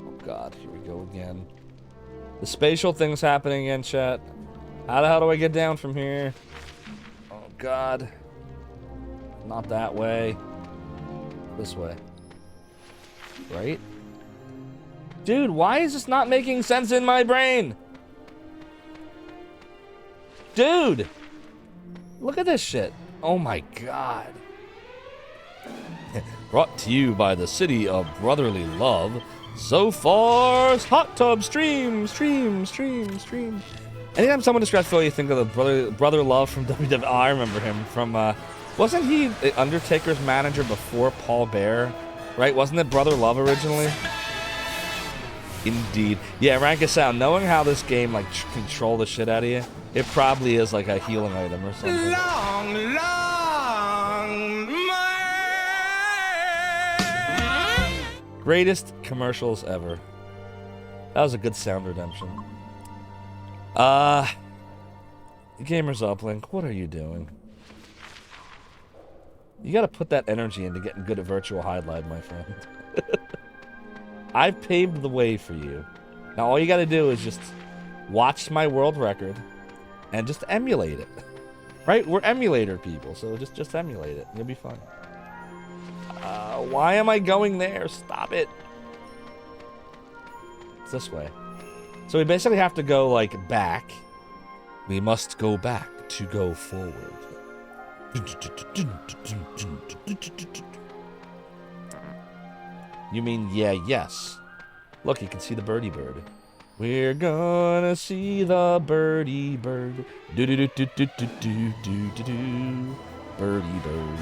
Oh god, here we go again. The spatial thing's happening again, chat. How the hell do I get down from here? Oh god. Not that way. This way. Right? Dude, why is this not making sense in my brain? Dude! Look at this shit. Oh my god. Brought to you by the city of brotherly love, Zophar's hot tub stream. Anytime someone describes Philly, you think of the brother love from WWE. I remember him from, wasn't he the Undertaker's manager before Paul Bear? Right? Wasn't it Brother Love originally? Indeed. Yeah, rank us out. Knowing how this game, like, control the shit out of you, it probably is like a healing item or something. Greatest commercials ever. That was a good sound redemption. Gamers Uplink, what are you doing? You gotta put that energy into getting good at virtual highlight, my friend. I've paved the way for you. Now all you gotta do is just watch my world record and just emulate it. Right? We're emulator people, so just emulate it. You'll be fine. Why am I going there? Stop it. It's this way. So we basically have to go, like, back. We must go back to go forward. You mean, yeah, yes. Look, you can see the birdie bird. We're gonna see the birdie bird. Do-do-do-do-do-do-do-do-do. Birdie bird.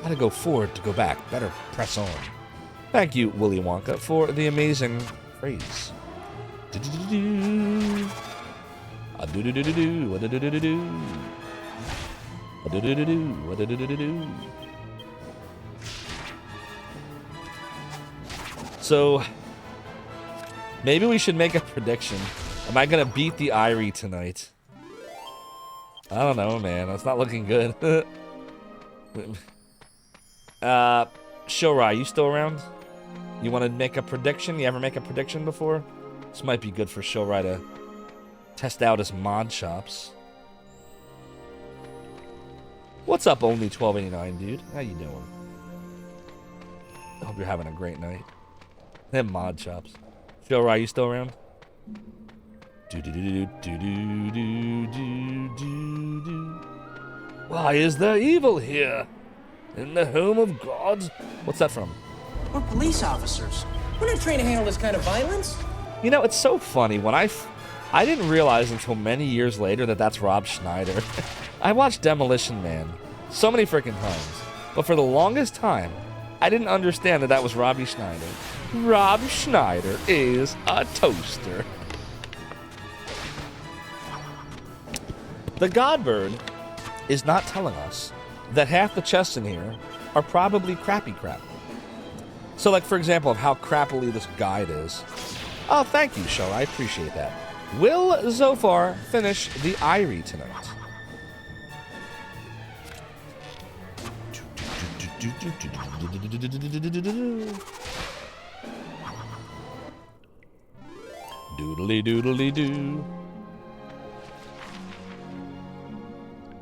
Gotta go forward to go back. Better press on. Thank you, Willy Wonka, for the amazing phrase. Do-do-do-do. A-do-do-do-do-do. A-do-do-do-do-do. A-do-do-do-do. A-do-do-do-do-do. So, maybe we should make a prediction. Am I gonna beat the Irie tonight? I don't know, man. That's not looking good. Shorai, you still around? You want to make a prediction? You ever make a prediction before? This might be good for Shorai to test out his mod shops. What's up, only 1289, dude? How you doing? I hope you're having a great night. Them mod shops. Shorai, you still around? Why is there evil here? In the home of God? What's that from? We're police officers. We're not trained to handle this kind of violence. You know, it's so funny. When I didn't realize until many years later that that's Rob Schneider. I watched Demolition Man so many freaking times. But for the longest time, I didn't understand that that was Robbie Schneider. Rob Schneider is a toaster. The Godbird is not telling us that half the chests in here are probably crappy crap. So, like, for example, of how crappily this guide is. Oh, thank you, Show. I appreciate that. Will Zophar finish the Irie tonight? Doodly doodly doo.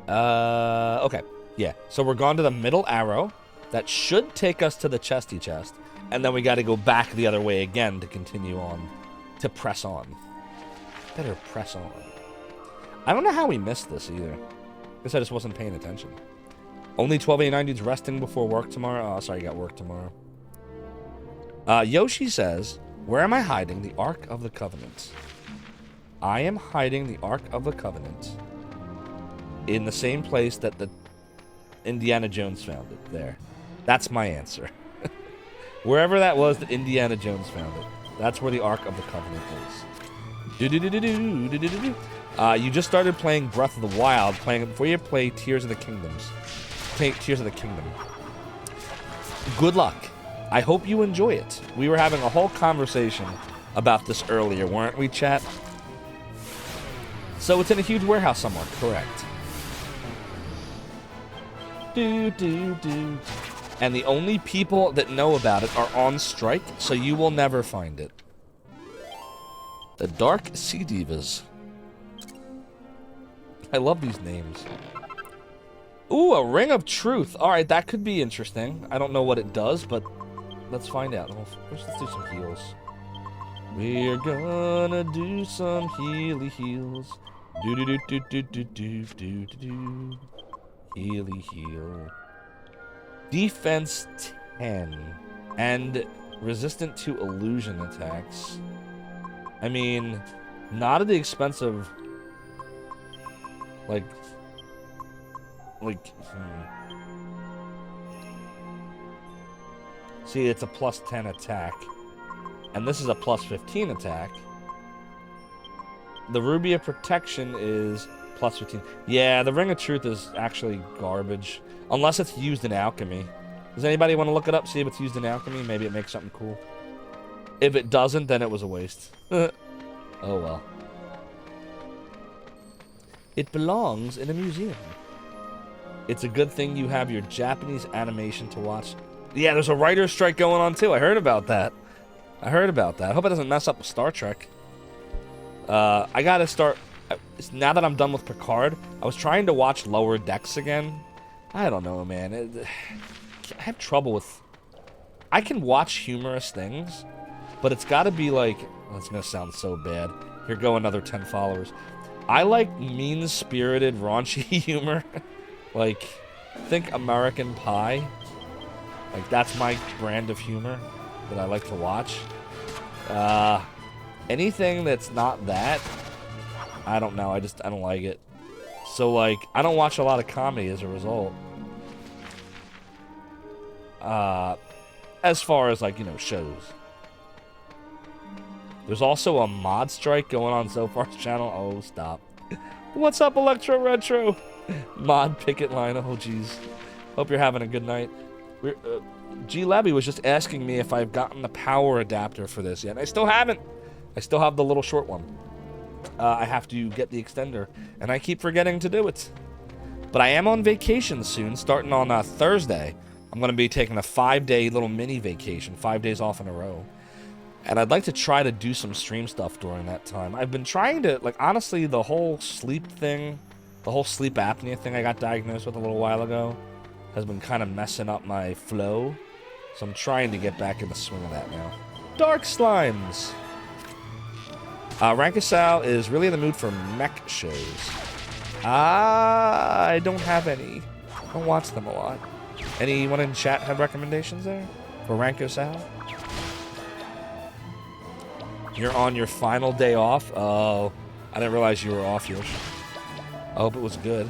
Okay. Yeah. So we're gone to the middle arrow. That should take us to the chesty chest. And then we got to go back the other way again to continue on. To press on. Better press on. I don't know how we missed this either. Guess I just wasn't paying attention. Only 1289 dudes resting before work tomorrow. Oh, sorry, you got work tomorrow. Yoshi says, where am I hiding the Ark of the Covenant? I am hiding the Ark of the Covenant in the same place that the Indiana Jones found it. There. That's my answer. Wherever that was that Indiana Jones found it. That's where the Ark of the Covenant is. You just started playing Breath of the Wild. Playing it before you play Tears of the Kingdoms. Tears of the Kingdom. Good luck. I hope you enjoy it. We were having a whole conversation about this earlier, weren't we, chat? So it's in a huge warehouse somewhere, correct? And the only people that know about it are on strike, so you will never find it. The Dark Sea Divas. I love these names. Ooh, a Ring of Truth. Alright, that could be interesting. I don't know what it does, but let's find out. Let's do some heals. We're gonna do some healy heals. Do-do-do-do-do-do-do-do-do. Healy heal. Defense 10. And resistant to illusion attacks. I mean, not at the expense of... Like... See, it's a plus 10 attack. And this is a plus 15 attack. The Ruby of Protection is plus 15. Yeah, the Ring of Truth is actually garbage. Unless it's used in alchemy. Does anybody want to look it up, see if it's used in alchemy? Maybe it makes something cool. If it doesn't, then it was a waste. Oh well. It belongs in a museum. It's a good thing you have your Japanese animation to watch. Yeah, there's a writer's strike going on too. I heard about that. I hope it doesn't mess up with Star Trek. I gotta start... Now that I'm done with Picard, I was trying to watch Lower Decks again. I don't know, man. I have trouble with... I can watch humorous things, but it's gotta be like... Oh, it's gonna sound so bad. Here go another 10 followers. I like mean-spirited, raunchy humor. Like, think American Pie. Like, that's my brand of humor that I like to watch. Anything that's not that, I don't know. I don't like it. So, like, I don't watch a lot of comedy as a result. As far as, like, you know, shows. There's also a mod strike going on Zophar's channel. Oh, stop. What's up, Electro Retro? Mod picket line. Oh, jeez. Hope you're having a good night. G Levy was just asking me if I've gotten the power adapter for this yet. And I still haven't. I still have the little short one. I have to get the extender, and I keep forgetting to do it. But I am on vacation soon, starting on Thursday. I'm going to be taking a 5-day little mini vacation, 5 days off in a row. And I'd like to try to do some stream stuff during that time. I've been trying to, like, honestly, the whole sleep thing, the whole sleep apnea thing I got diagnosed with a little while ago has been kind of messing up my flow. So I'm trying to get back in the swing of that now. Dark Slimes! Rankasal is really in the mood for mech shows. I don't have any. I don't watch them a lot. Anyone in chat have recommendations there for Rankasal? You're on your final day off? Oh, I didn't realize you were off, Yosh. I hope it was good.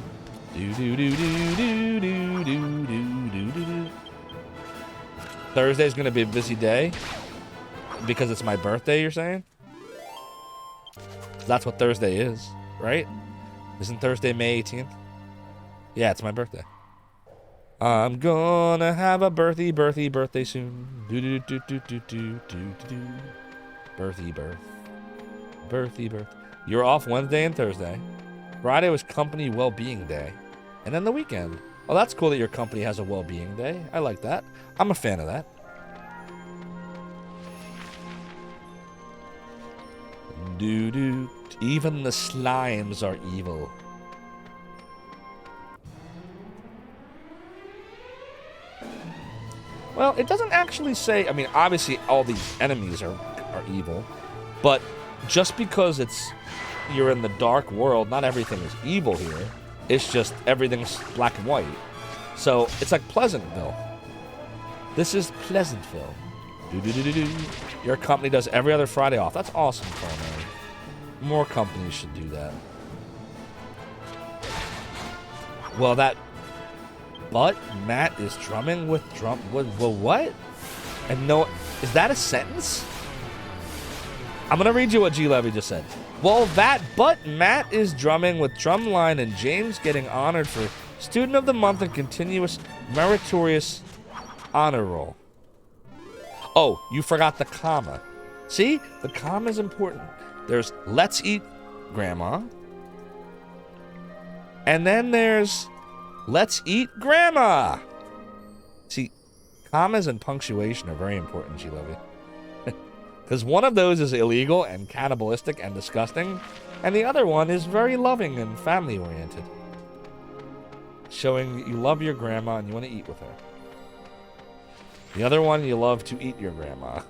Thursday's gonna be a busy day because it's my birthday, you're saying? That's what Thursday is, right? Isn't Thursday May 18th? Yeah, it's my birthday. I'm gonna have a birthday soon. Birthday. You're off Wednesday and Thursday. Friday was company well-being day. And then the weekend. Oh, that's cool that your company has a well-being day. I like that. I'm a fan of that. Even the slimes are evil. Well, it doesn't actually say... I mean, obviously, all these enemies are evil. But just because you're in the dark world, not everything is evil here. It's just everything's black and white. So, it's like Pleasantville. This is Pleasantville. Your company does every other Friday off. That's awesome, Culinary. More companies should do that. Well, but Matt is drumming with what? And no, is that a sentence? I'm gonna read you what G Levy just said. Well, but Matt is drumming with Drumline and James getting honored for Student of the Month and continuous meritorious honor roll. Oh, you forgot the comma. See, the comma is important. There's let's eat grandma. And then there's let's eat grandma. See, commas and punctuation are very important, G Levy. Because one of those is illegal and cannibalistic and disgusting, and the other one is very loving and family-oriented. Showing that you love your grandma and you want to eat with her. The other one, you love to eat your grandma.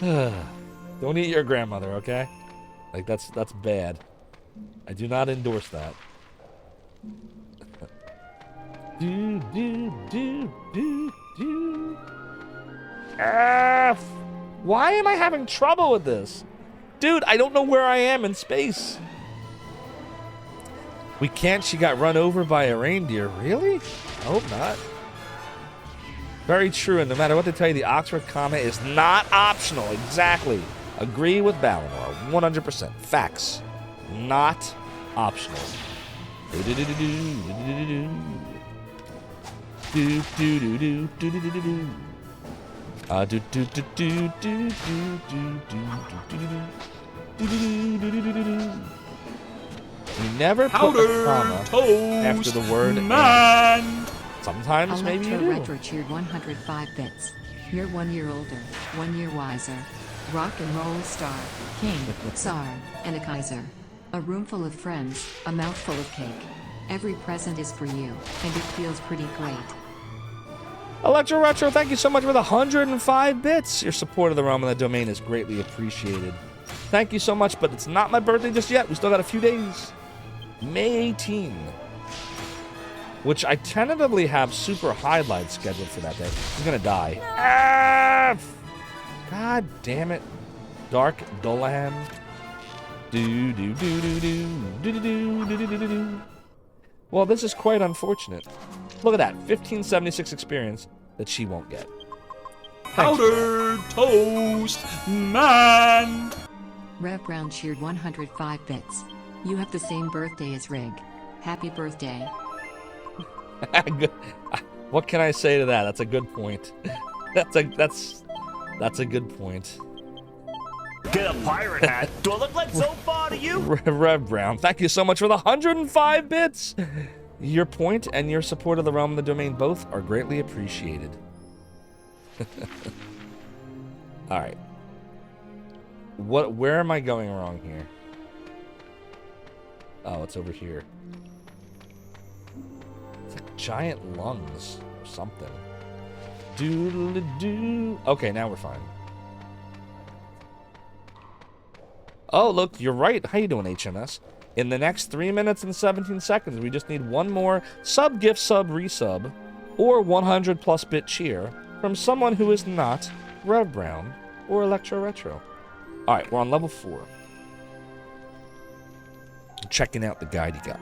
Don't eat your grandmother, okay? Like, that's bad. I do not endorse that. Why am I having trouble with this? Dude, I don't know where I am in space. We can't. She got run over by a reindeer. Really? I hope not. Very true, and no matter what they tell you, the Oxford comma is not optional. Exactly. Agree with Balinor. 100%. Facts. Not optional. You never put a comma after the word man. Sometimes maybe you do. Retro cheered 105 bits. You're 1 year older, 1 year wiser. Rock and roll star, king, czar, and a kaiser. A room full of friends, a mouthful of cake. Every present is for you, and it feels pretty great. Electro Retro, thank you so much for the 105 bits. Your support of the realm and the domain is greatly appreciated. Thank you so much, but it's not my birthday just yet. We still got a few days. May 18, which I tentatively have super highlights scheduled for that day. He's gonna die. God damn it. Dark Dullahan. Well, this is quite unfortunate. Look at that, 1576 experience that she won't get. Powdered toast, man! Rev Brown cheered 105 bits. You have the same birthday as Rig. Happy birthday. What can I say to that? That's a good point. That's a good point. Get a pirate hat. Do I look like Zophar to you? Rev Brown, thank you so much for the 105 bits. Your point and your support of the realm and the domain both are greatly appreciated. All right. Where am I going wrong here? Oh, it's over here. It's like giant lungs or something. Doodle-doo. Okay, now we're fine. Oh, look, you're right. How you doing, HMS? In the next 3 minutes and 17 seconds, we just need one more sub-gift, sub-resub, or 100+ bit cheer from someone who is not Rev Brown or Electro Retro. All right, we're on level 4. I'm checking out the guide you got.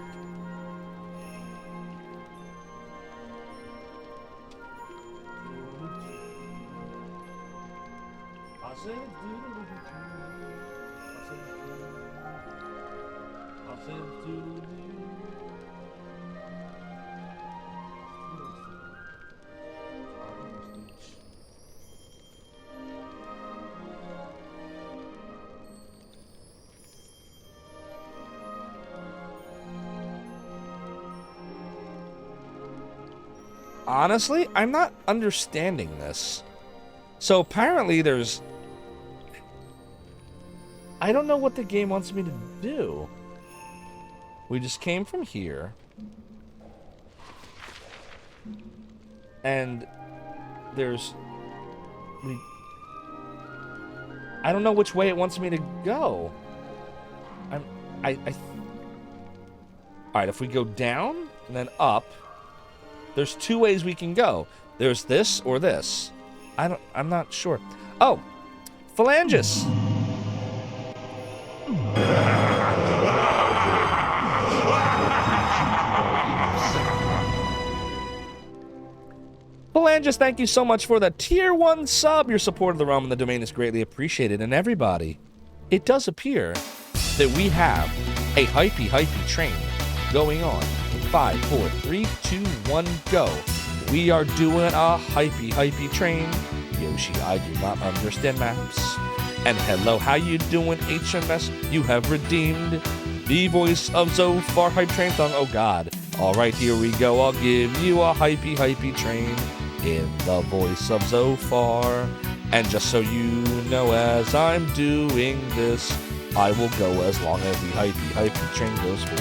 Honestly, I'm not understanding this. So apparently there's... I don't know what the game wants me to do. We just came from here. And there's... I don't know which way it wants me to go. Alright, if we go down and then up... There's 2 ways we can go. There's this or this. I'm not sure. Oh, Phalanges. Phalanges, thank you so much for the tier 1 sub. Your support of the realm and the domain is greatly appreciated. And everybody, it does appear that we have a hypey train going on. 5, 4, 3, 2, 1, go. We are doing a hypey train. Yoshi, I do not understand maps. And hello, how you doing, HMS? You have redeemed the voice of Zophar hype train song. Oh God. Alright, here we go. I'll give you a hypey train in the voice of Zophar. And just so you know, as I'm doing this, I will go as long as the hypey train goes for.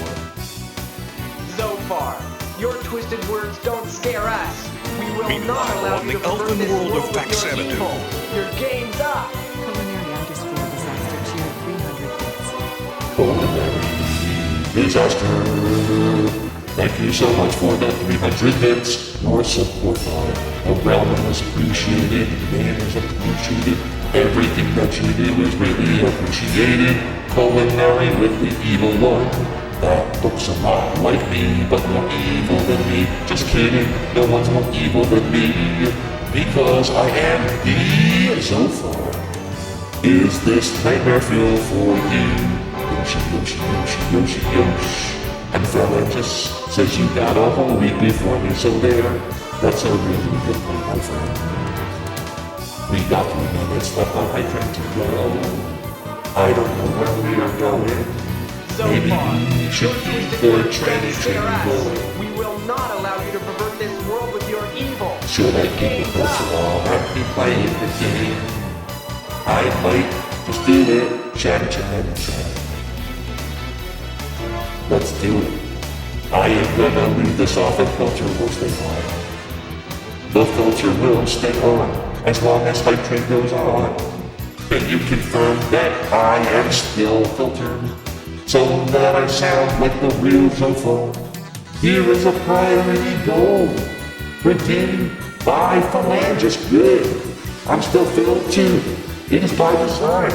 Zophar, your twisted words don't scare us. We will not Meanwhile, allow on you the to pervert elven this world of with your Vaxanadu. evil. Your game's up. Culinary_disaster cheer 300 bits. Culinary disaster. Thank you so much for the 300 hits. Your support for the realm is appreciated. The game is appreciated. Everything that you do is really appreciated. Culinary with the evil one. That looks a lot like me, but more evil than me. Just kidding, no one's more evil than me. Because I am the Zophar. Is this nightmare fuel for you? Yoshi. And Phalanges says you got a whole week before me, so there. That's a really good point, my friend. We got 3 minutes left on my train to go. I don't know where we are going. Maybe we should keep the train going. We will not allow you to pervert this world with your evil. Should I keep it closer or be playing the game? I might just do it. Chat. Let's do it. I am gonna leave this off and filter will stay on. The filter will stay on as long as my train goes on. Can you confirm that I am still filtered? So that I sound like the real Zophar. Here is a priority goal. Redeemed by Phalanges. Good. I'm still filtered. It is by design.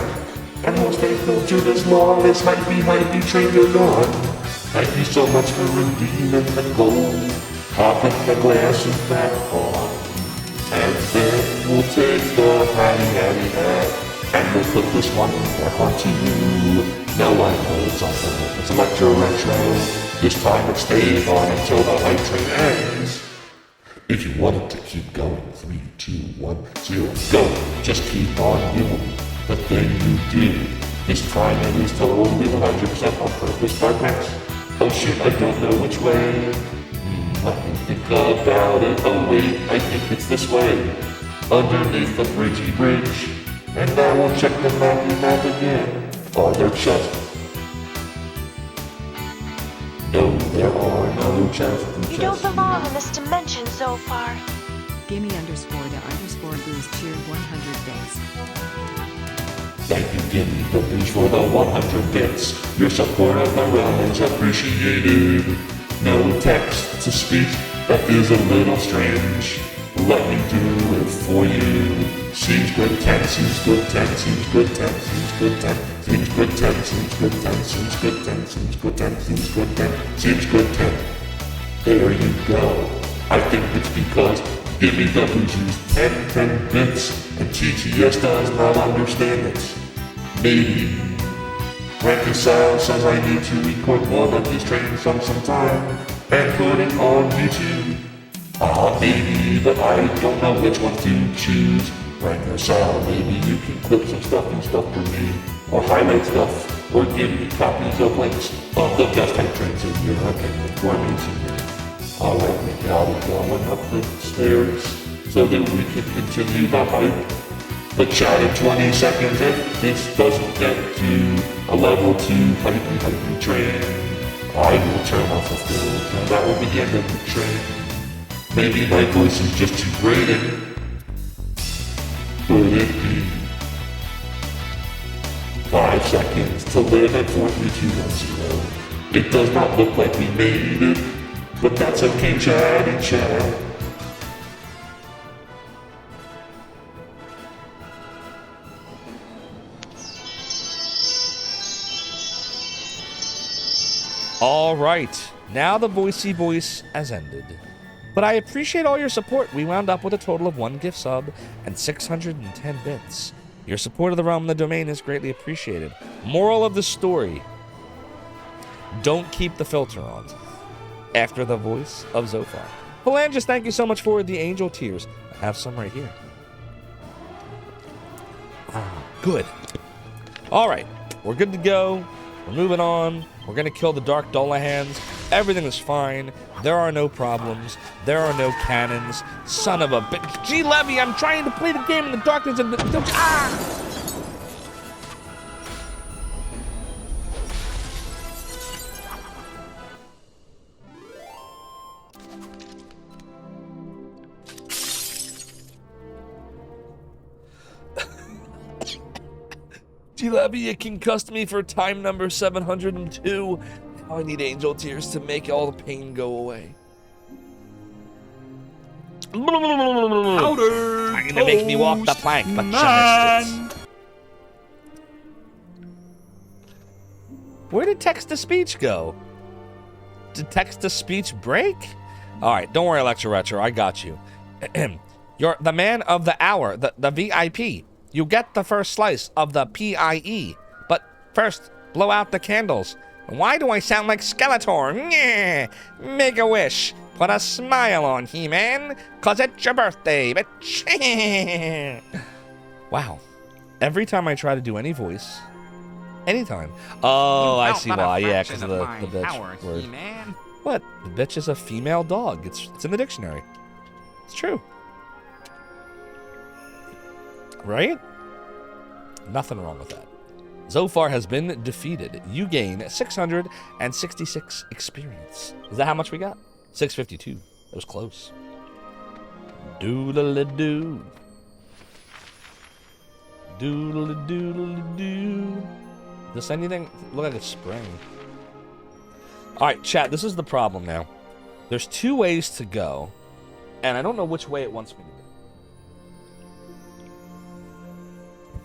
And will stay filtered as long as my train goes on. Thank you so much for redeeming the gold. Popping the glass and back on. And then we'll take the hattie hat. And we'll put this one back onto you. No, I know it's awful. It's Electro Retro. This time it stays on until the hype train ends. If you want it to keep going, 3, 2, 1, 0, go. Just keep on doing the thing you do. This time it is totally 100% on purpose by Max. Oh shit, I don't know which way. Let me think about it. Oh wait, I think it's this way. Underneath the bridge. And now we'll check the map again. Are there chests? No, there are no chests. You don't belong in this dimension, Zophar. Gimme _the_ boost cheered 100 bits. Thank you, Gimme the boost for the 100 bits. Your support of the realm is appreciated. No text to speech, that is a little strange. Let me do it for you. Seems good 10, seems good 10, seems good 10, seems good 10, seems good 10, seems good 10, seems good 10, seems good 10, seems good 10, seems good 10. There you go. I think it's because Gimme the Boost used 10 bits and TTS does not understand it. Maybe Reconcile says I need to record more of these training songs sometime and put it on YouTube. Maybe, but I don't know which one to choose. Reconcile, maybe you can clip some stuff and stuff for me, or highlight stuff, or give me copies of links of the best hype trains in Europe and for me to Alright, we got it going up the stairs so that we can continue the hype. But chat in 20 seconds if this doesn't get to a level 2 hypey train. I will turn off the filter, and that will be the end of the train. Maybe my voice is just too grating. Could it be? 5 seconds to live at 4, 3, 2, 1, 0. It does not look like we made it, but that's okay, chat. All right, now the voicey voice has ended. But I appreciate all your support. We wound up with a total of 1 gift sub and 610 bits. Your support of the realm and the domain is greatly appreciated. Moral of the story: don't keep the filter on. After the voice of Zophar. Phalanges, thank you so much for the angel tears. I have some right here. Good. All right, we're good to go. We're moving on. We're going to kill the Dark Dolahans. Everything is fine. There are no problems. There are no cannons. Son of a bitch. G. Levy, I'm trying to play the game in the darkness and G-Levy, it concussed me for time number 702. Now I need angel tears to make all the pain go away. Powder I'm gonna make me walk the plank, but man. Where did text-to-speech go? Did text-to-speech break? Alright, don't worry, Lecture Retro, I got you. You're the man of the hour, the VIP. You get the first slice of the PIE. But first, blow out the candles. Why do I sound like Skeletor? Nyeh. Make a wish. Put a smile on, He-Man. 'Cause it's your birthday, bitch. Wow. Every time I try to do any voice, anytime. Oh, I see why. Yeah, because of the bitch word. He-Man. What? The bitch is a female dog. It's in the dictionary. It's true. Right? Nothing wrong with that. Zophar has been defeated. You gain 666 experience. Is that how much we got? 652. That was close. Doodle-a-doo. Doodle-a-doodle-a-doo. Does anything look like a spring? Alright, chat, this is the problem now. There's 2 ways to go, and I don't know which way it wants me to go.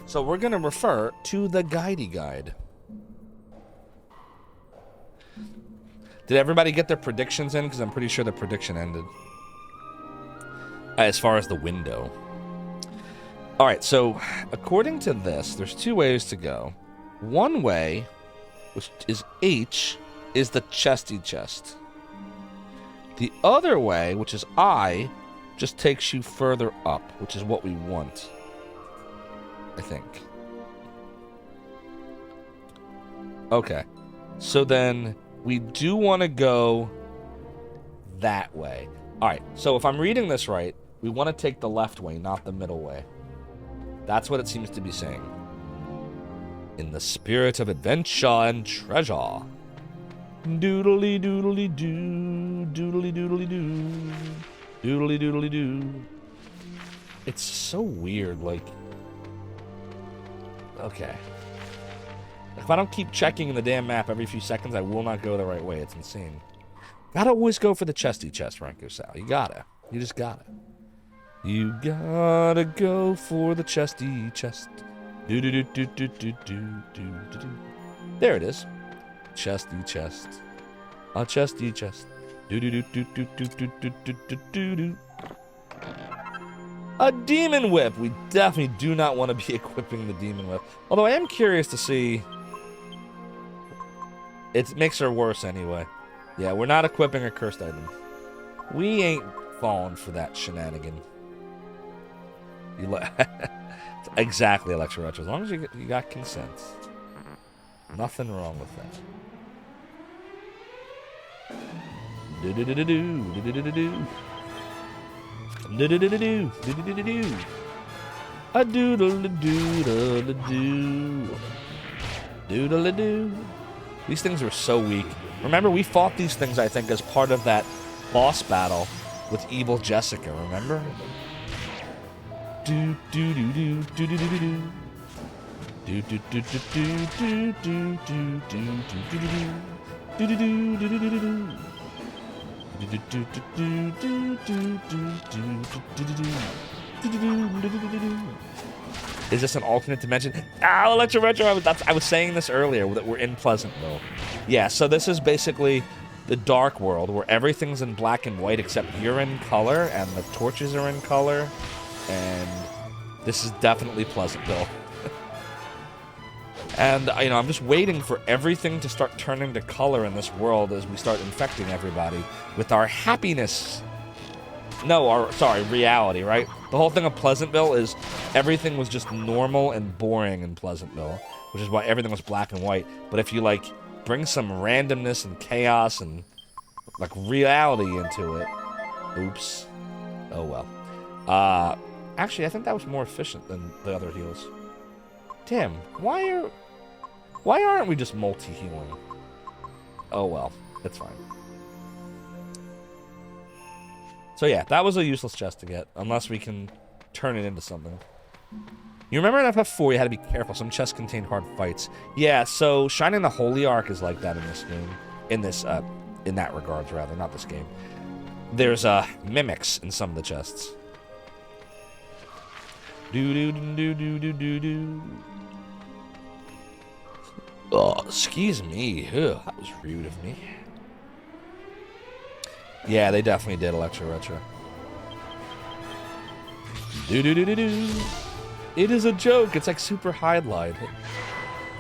So we're going to refer to the guidey guide. Did everybody get their predictions in? Because I'm pretty sure the prediction ended. As far as the window. Alright, so according to this, there's 2 ways to go. One way, which is H, is the chesty chest. The other way, which is I, just takes you further up, which is what we want, I think. Okay, so then we do want to go that way. All right, so if I'm reading this right, we want to take the left way, not the middle way. That's what it seems to be saying. In the spirit of adventure and treasure. Doodly doodly doo, doodly doodly doo, doodly doodly doo. It's so weird, like... Okay. If I don't keep checking the damn map every few seconds, I will not go the right way. It's insane. Gotta always go for the chesty chest, Franco Sal. You gotta. You just gotta. You gotta go for the chesty chest. Do do do do do do do do do. There it is. Chesty chest. A chesty chest. Do do do do do do do do do do do do. A demon whip. We definitely do not want to be equipping the demon whip. Although I am curious to see. It makes her worse anyway. Yeah, we're not equipping a cursed item. We ain't falling for that shenanigan. You exactly, Electro Retro. As long as you got consent. Nothing wrong with that. Do do do do do do do do do. Do do do do do do do do do. A doodle doodle doo. Doodle doo. These things were so weak. Remember, we fought these things, I think, as part of that boss battle with Evil Jessica, remember? Do do do do do do do do do. Do do do do do do do do do do do do do do do do do do. Is this an alternate dimension? Ah, Electro Retro, I was saying this earlier, that we're in Pleasantville. Yeah, so this is basically the dark world, where everything's in black and white except you're in color, and the torches are in color, and this is definitely Pleasantville. And, you know, I'm just waiting for everything to start turning to color in this world as we start infecting everybody with our happiness. No, reality, right? The whole thing of Pleasantville is everything was just normal and boring in Pleasantville, which is why everything was black and white. But if you, like, bring some randomness and chaos and, like, reality into it... Oops. Oh, well. Actually, I think that was more efficient than the other heals. Damn, why aren't we just multi-healing? Oh, well. It's fine. So yeah, that was a useless chest to get, unless we can turn it into something. You remember in FF4 you had to be careful, some chests contained hard fights. Yeah, so Shining the Holy Ark is like that in this game. In that regards, rather, not this game. There's mimics in some of the chests. Do-do-do-do-do-do-do. Oh, excuse me. Ugh, that was rude of me. Yeah, they definitely did Electro Retro. Do-do-do-do-do. It is a joke. It's like super highlight.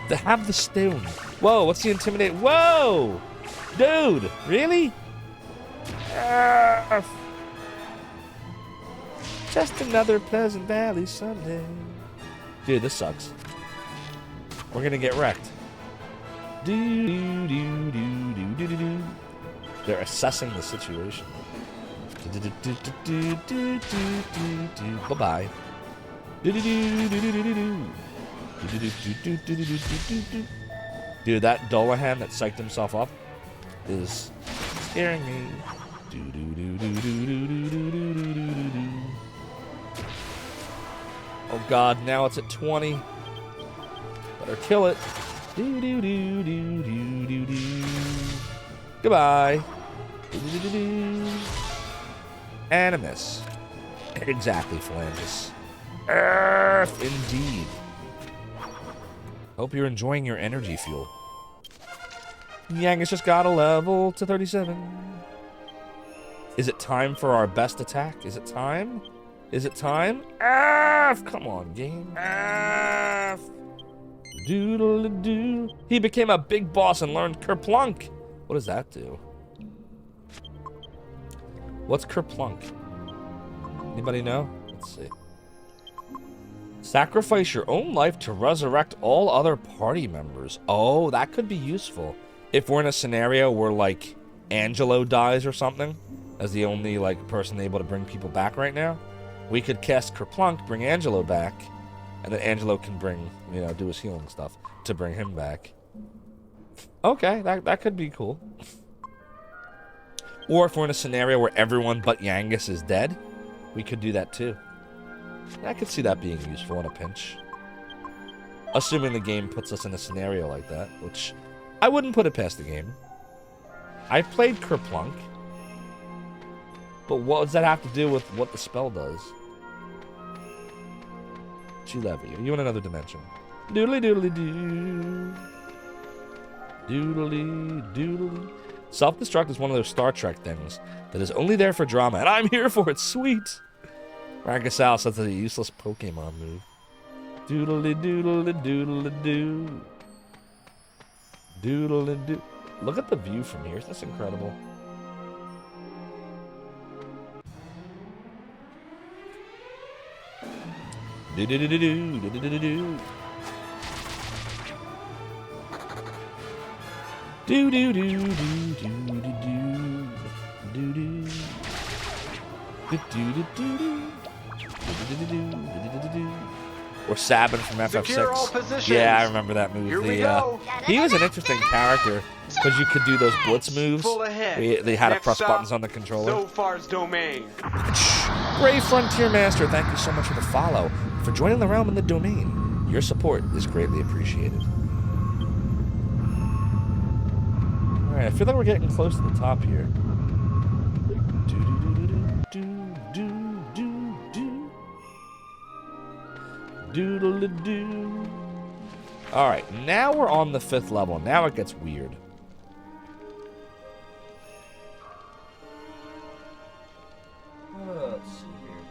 To have the stone. Whoa, what's the intimidate? Whoa! Dude, really? Just another Pleasant Valley Sunday. Dude, this sucks. We're gonna get wrecked. Do-do-do-do-do-do-do-do. They're assessing the situation. Bye-bye. Dude, that Dullahan that psyched himself up is scaring me. Oh god, now it's at 20. Better kill it. Goodbye. And a miss. Exactly, Phalanges. Earth, indeed. Hope you're enjoying your energy fuel. Yang has just got a level to 37. Is it time for our best attack? Is it time? Is it time? Come on, game. Doodle-doo. He became a big boss and learned Kerplunk. What does that do? What's Kerplunk? Anybody know? Let's see. Sacrifice your own life to resurrect all other party members. Oh, that could be useful. If we're in a scenario where, like, Angelo dies or something, as the only, like, person able to bring people back right now, we could cast Kerplunk, bring Angelo back, and then Angelo can bring, you know, do his healing stuff to bring him back. Okay, that could be cool. Or if we're in a scenario where everyone but Yangus is dead, we could do that too. I could see that being useful in a pinch. Assuming the game puts us in a scenario like that, which I wouldn't put it past the game. I've played Kerplunk, but what does that have to do with what the spell does? G-Levy, are you in another dimension? Doodly doodly doo. Doodly doodly. Self-destruct is one of those Star Trek things that is only there for drama, and I'm here for it. Sweet. Ragasal says it's a useless Pokemon move. Doodly doodly doodly doo. Doodly doo. Look at the view from here. Isn't this incredible? Do do do do do do do do do. Do do do do do do do do do do. Or Sabin from FF6. Yeah, I remember that move. He was an interesting character because you could do those blitz moves. They had to press buttons on the controller. Zophar's domain. Brave Frontier Master, thank you so much for the follow, for joining the realm in the domain. Your support is greatly appreciated. Alright, I feel like we're getting close to the top here. Doodle-a-doo. Alright, now we're on the 5th level. Now it gets weird. Let's see here.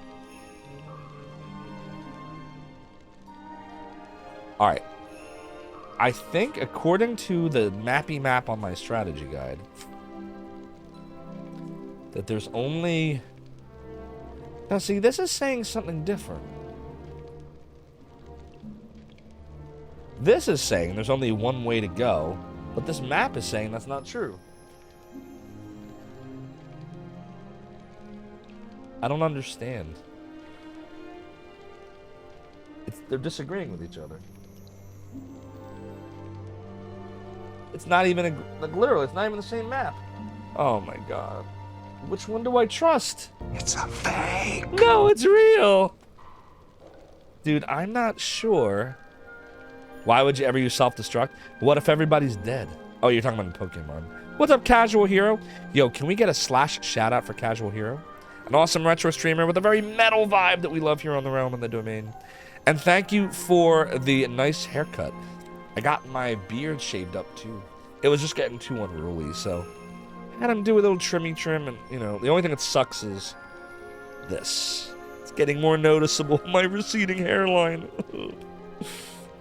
Alright. I think, according to the mappy map on my strategy guide, that there's only... Now see, this is saying something different. This is saying there's only one way to go, but this map is saying that's not true. I don't understand. They're disagreeing with each other. It's not even like literally, it's not even the same map. Oh my god. Which one do I trust? It's a fake. No, it's real. Dude, I'm not sure. Why would you ever use self-destruct? What if everybody's dead? Oh, you're talking about Pokemon. What's up, Casual Hero? Yo, can we get a / shout out for Casual Hero? An awesome retro streamer with a very metal vibe that we love here on the realm and the domain. And thank you for the nice haircut. I got my beard shaved up too. It was just getting too unruly, so I had him do a little trimmy trim, and you know, the only thing that sucks is this. It's getting more noticeable, my receding hairline.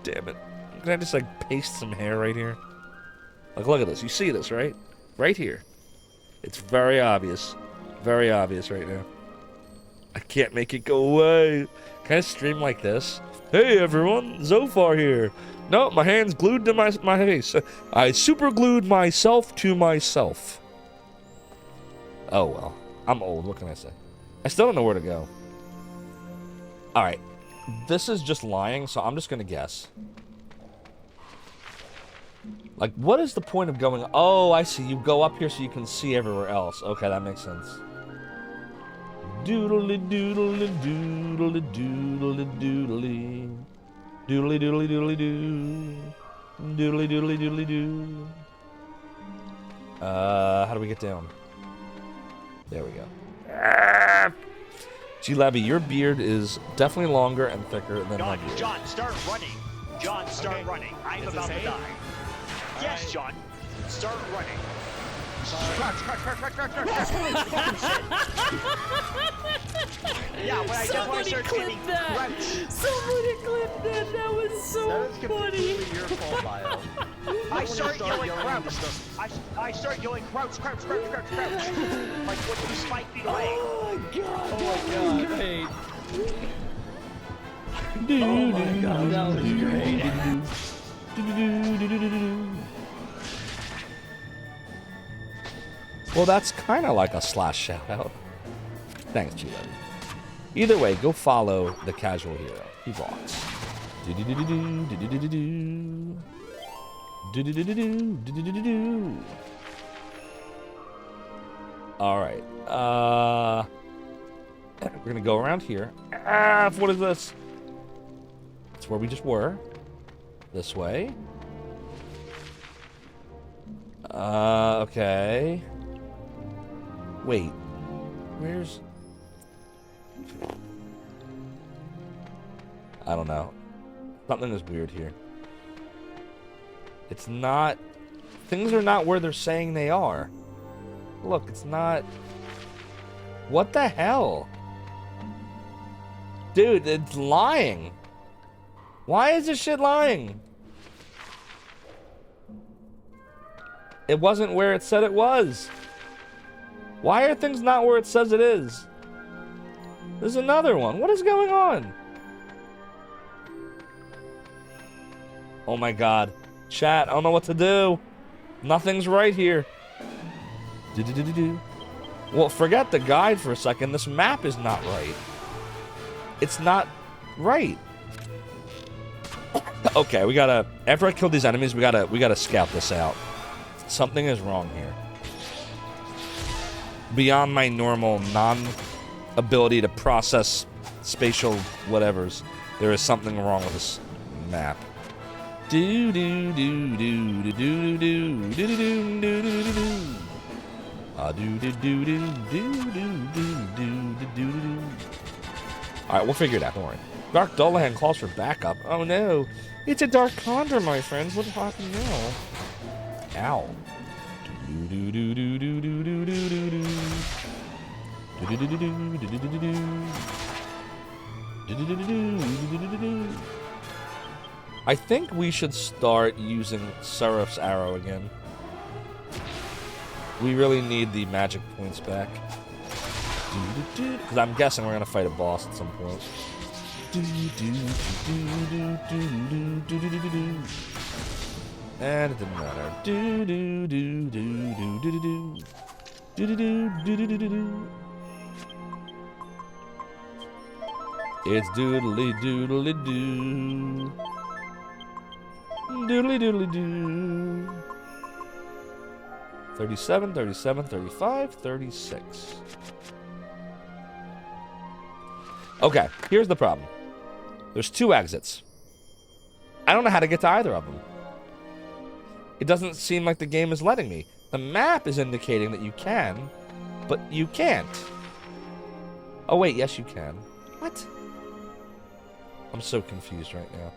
Damn it. Can I just like paste some hair right here? Like, look at this. You see this, right? Right here. It's very obvious. Very obvious right now. I can't make it go away. Can I stream like this? Hey everyone, Zophar here. No, my hand's glued to my face. I super glued myself to myself. Oh well. I'm old, what can I say? I still don't know where to go. Alright. This is just lying, so I'm just gonna guess. Like, what is the point of going... Oh, I see. You go up here so you can see everywhere else. Okay, that makes sense. Doodly doodly doodly doodly doodly. Doodly doodly doodly doo. Doodly doodly doodly doo. How do we get down? There we go. Gee, Labby, your beard is definitely longer and thicker than my beard. John, start running. John, start running. I'm about to die. Yes, John. Start running. Yeah, when I just want to start clip getting that. crouch. Somebody clip that. That was so That is funny. completely your fault, Bio. I start yelling crouch. I start yelling crouch. Like when you 5 feet away. Oh my god. Oh my god. Great. Oh my god, that was great. Well, that's kind of like a slash shout out. Thanks, G Levy. Either way, go follow the casual hero. He rocks. Alright. We're gonna go around here. What is this? It's where we just were. This way. Okay. Wait. Where's... I don't know. Something is weird here. It's not... Things are not where they're saying they are. Look, it's not... What the hell? Dude, it's lying. Why is this shit lying? It wasn't where it said it was. Why are things not where it says it is? There's another one. What is going on? Oh my god. Chat, I don't know what to do. Nothing's right here. Well, forget the guide for a second. This map is not right. It's not right. Okay, we gotta... After I kill these enemies, we gotta scout this out. Something is wrong here. Beyond my normal non-ability to process spatial whatevers, there is something wrong with this map. Do do do do do do do do do do do do do do. Do do do do do do do do do. All right, we'll figure it out. Don't worry. Dark Dullahan calls for backup. Oh no, it's a Dark Condor, my friends. What happened now? Ow. Do do do do do do do do do. Do do do do do do do do do. Do do do do do do do. I think we should start using Seraph's arrow again. We really need the magic points back. Because I'm guessing we're gonna fight a boss at some point. And it didn't matter. Do do do do do do do do do do do do do do. It's doodly doodly doo. Doodly doodly doo. 37, 37, 35, 36. Okay, here's the problem. There's 2 exits. I don't know how to get to either of them. It doesn't seem like the game is letting me. The map is indicating that you can, but you can't. Oh wait, yes you can. What? I'm so confused right now.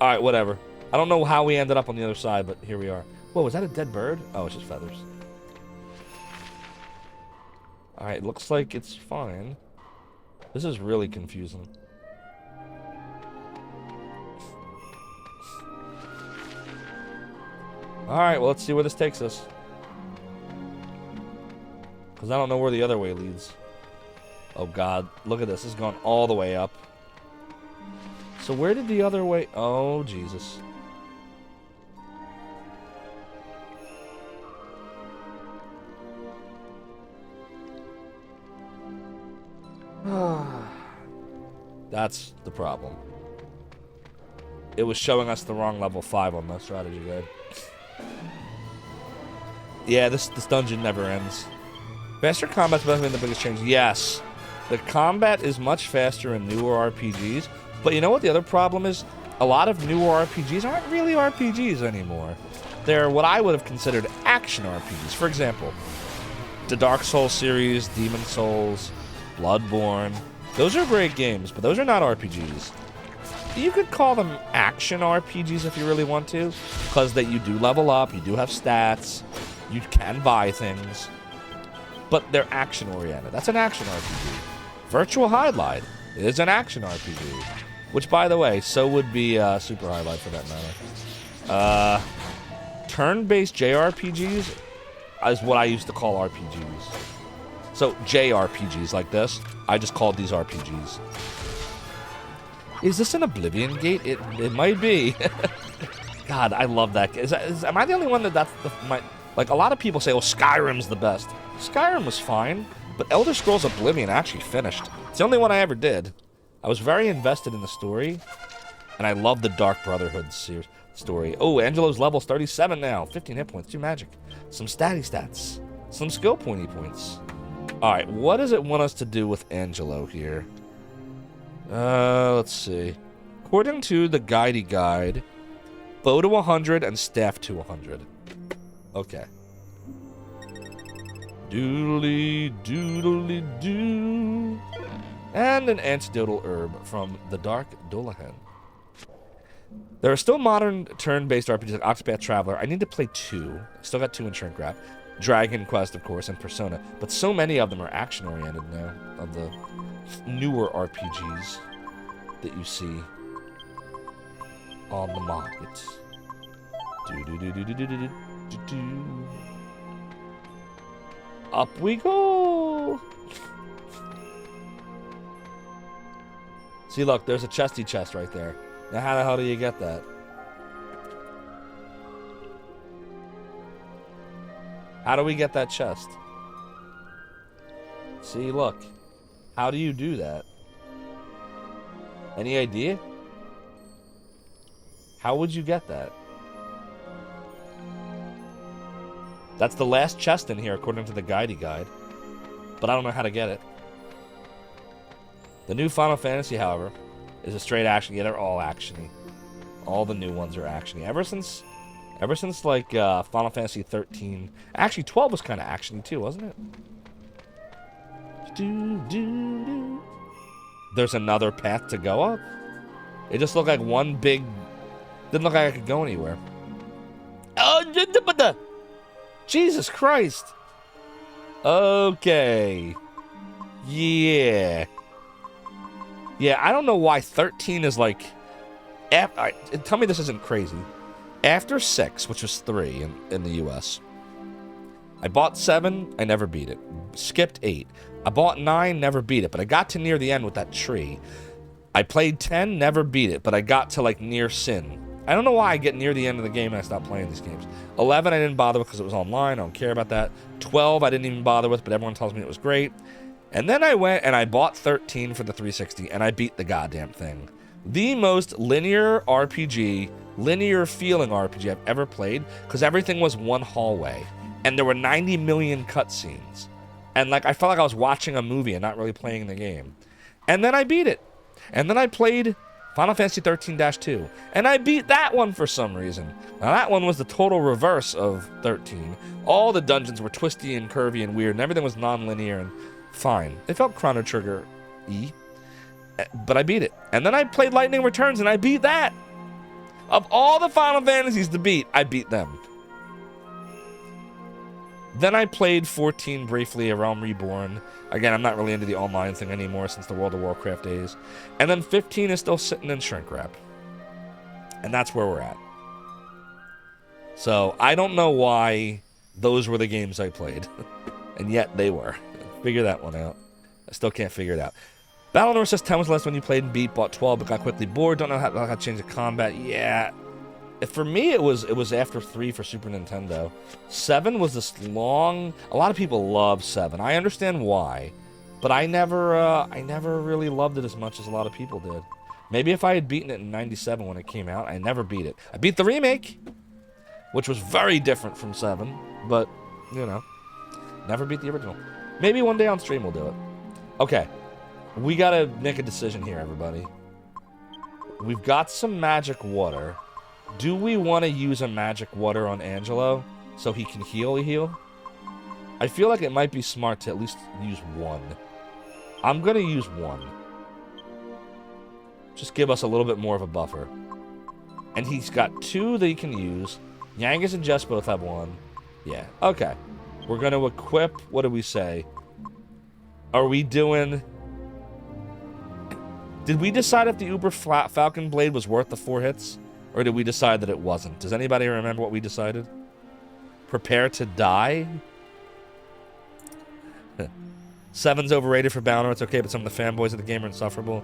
Alright, whatever. I don't know how we ended up on the other side, but here we are. Whoa, was that a dead bird? Oh, it's just feathers. Alright, looks like it's fine. This is really confusing. Alright, well, let's see where this takes us. Because I don't know where the other way leads. Oh god, look at this. This is going all the way up. So where did the other way... Oh, Jesus. That's the problem. It was showing us the wrong level 5 on the strategy guide. Yeah, this dungeon never ends. Faster combat's definitely the biggest change. Yes. The combat is much faster in newer RPGs. But you know what the other problem is? A lot of newer RPGs aren't really RPGs anymore. They're what I would have considered action RPGs. For example, the Dark Souls series, Demon Souls, Bloodborne. Those are great games, but those are not RPGs. You could call them action RPGs if you really want to, because that you do level up, you do have stats, you can buy things, but they're action-oriented. That's an action RPG. Virtual Highlight is an action RPG. Which, by the way, so would be Super Highlight for that matter. Turn-based JRPGs is what I used to call RPGs. So, JRPGs like this, I just called these RPGs. Is this an Oblivion Gate? It might be. God, I love that. Am I the only one that's like, a lot of people say, well, Skyrim's the best. Skyrim was fine, but Elder Scrolls Oblivion actually finished. It's the only one I ever did. I was very invested in the story, and I love the Dark Brotherhood story. Oh, Angelo's level's 37 now. 15 hit points, 2 magic. Some statty stats. Some skill pointy points. Alright, what does it want us to do with Angelo here? Let's see. According to the Guidey Guide, bow to 100 and staff to 100. Okay. Doodly doodly doo. And an antidotal herb from the Dark Dullahan. There are still modern turn-based RPGs like Octopath Traveler. I need to play 2. I still got 2 in Shrink Wrap. Dragon Quest, of course, and Persona. But so many of them are action-oriented now, of the newer RPGs that you see on the market. Up we go! See, look, there's a chesty chest right there. Now, how the hell do you get that? How do we get that chest? See, look. How do you do that? Any idea? How would you get that? That's the last chest in here, according to the Guidey Guide. But I don't know how to get it. The new Final Fantasy, however, is a straight action. Yeah, they're all actiony. All the new ones are actiony. Ever since like Final Fantasy 13. Actually, 12 was kind of actiony too, wasn't it? There's another path to go up. It just looked like one big. Didn't look like I could go anywhere. Oh, Jesus Christ. Okay. Yeah. Yeah, I don't know why 13 is like... tell me this isn't crazy. After 6, which was 3 in the US, I bought 7, I never beat it. Skipped 8. I bought 9, never beat it, but I got to near the end with that tree. I played 10, never beat it, but I got to like near Sin. I don't know why I get near the end of the game and I stop playing these games. 11, I didn't bother with because it was online. I don't care about that. 12, I didn't even bother with, but everyone tells me it was great. And then I went and I bought 13 for the 360, and I beat the goddamn thing. The most linear RPG, linear feeling RPG I've ever played, because everything was one hallway, and there were 90 million cutscenes. And like I felt like I was watching a movie and not really playing the game. And then I beat it. And then I played Final Fantasy 13-2, and I beat that one for some reason. Now that one was the total reverse of 13. All the dungeons were twisty and curvy and weird, and everything was non-linear and fine. It felt Chrono Trigger-y, but I beat it. And then I played Lightning Returns, and I beat that. Of all the Final Fantasies to beat, I beat them. Then I played 14 briefly, A Realm Reborn. Again, I'm not really into the online thing anymore since the World of Warcraft days. And then 15 is still sitting in shrink wrap. And that's where we're at. So, I don't know why those were the games I played. And yet, they were. Figure that one out. I still can't figure it out. Battlenor says 10 was the last one you played and beat. Bought 12 but got quickly bored. Don't know how to change the combat. Yeah. For me, it was after 3 for Super Nintendo. 7 was this long... A lot of people love 7. I understand why. But I never really loved it as much as a lot of people did. Maybe if I had beaten it in 97 when it came out, I never beat it. I beat the remake, which was very different from 7. But, you know, never beat the original. Maybe one day on stream we'll do it. Okay. We gotta make a decision here, everybody. We've got some magic water. Do we want to use a magic water on Angelo so he can heal? I feel like it might be smart to at least use one. I'm going to use one. Just give us a little bit more of a buffer. And he's got 2 that he can use. Yangus and Jess both have 1. Yeah, okay. We're going to equip, what do we say? Are we doing Did we decide if the Uber Falcon Blade was worth the 4 hits? Or did we decide that it wasn't? Does anybody remember what we decided? Prepare to die? 7's overrated for Bowner. It's okay, but some of the fanboys of the game are insufferable.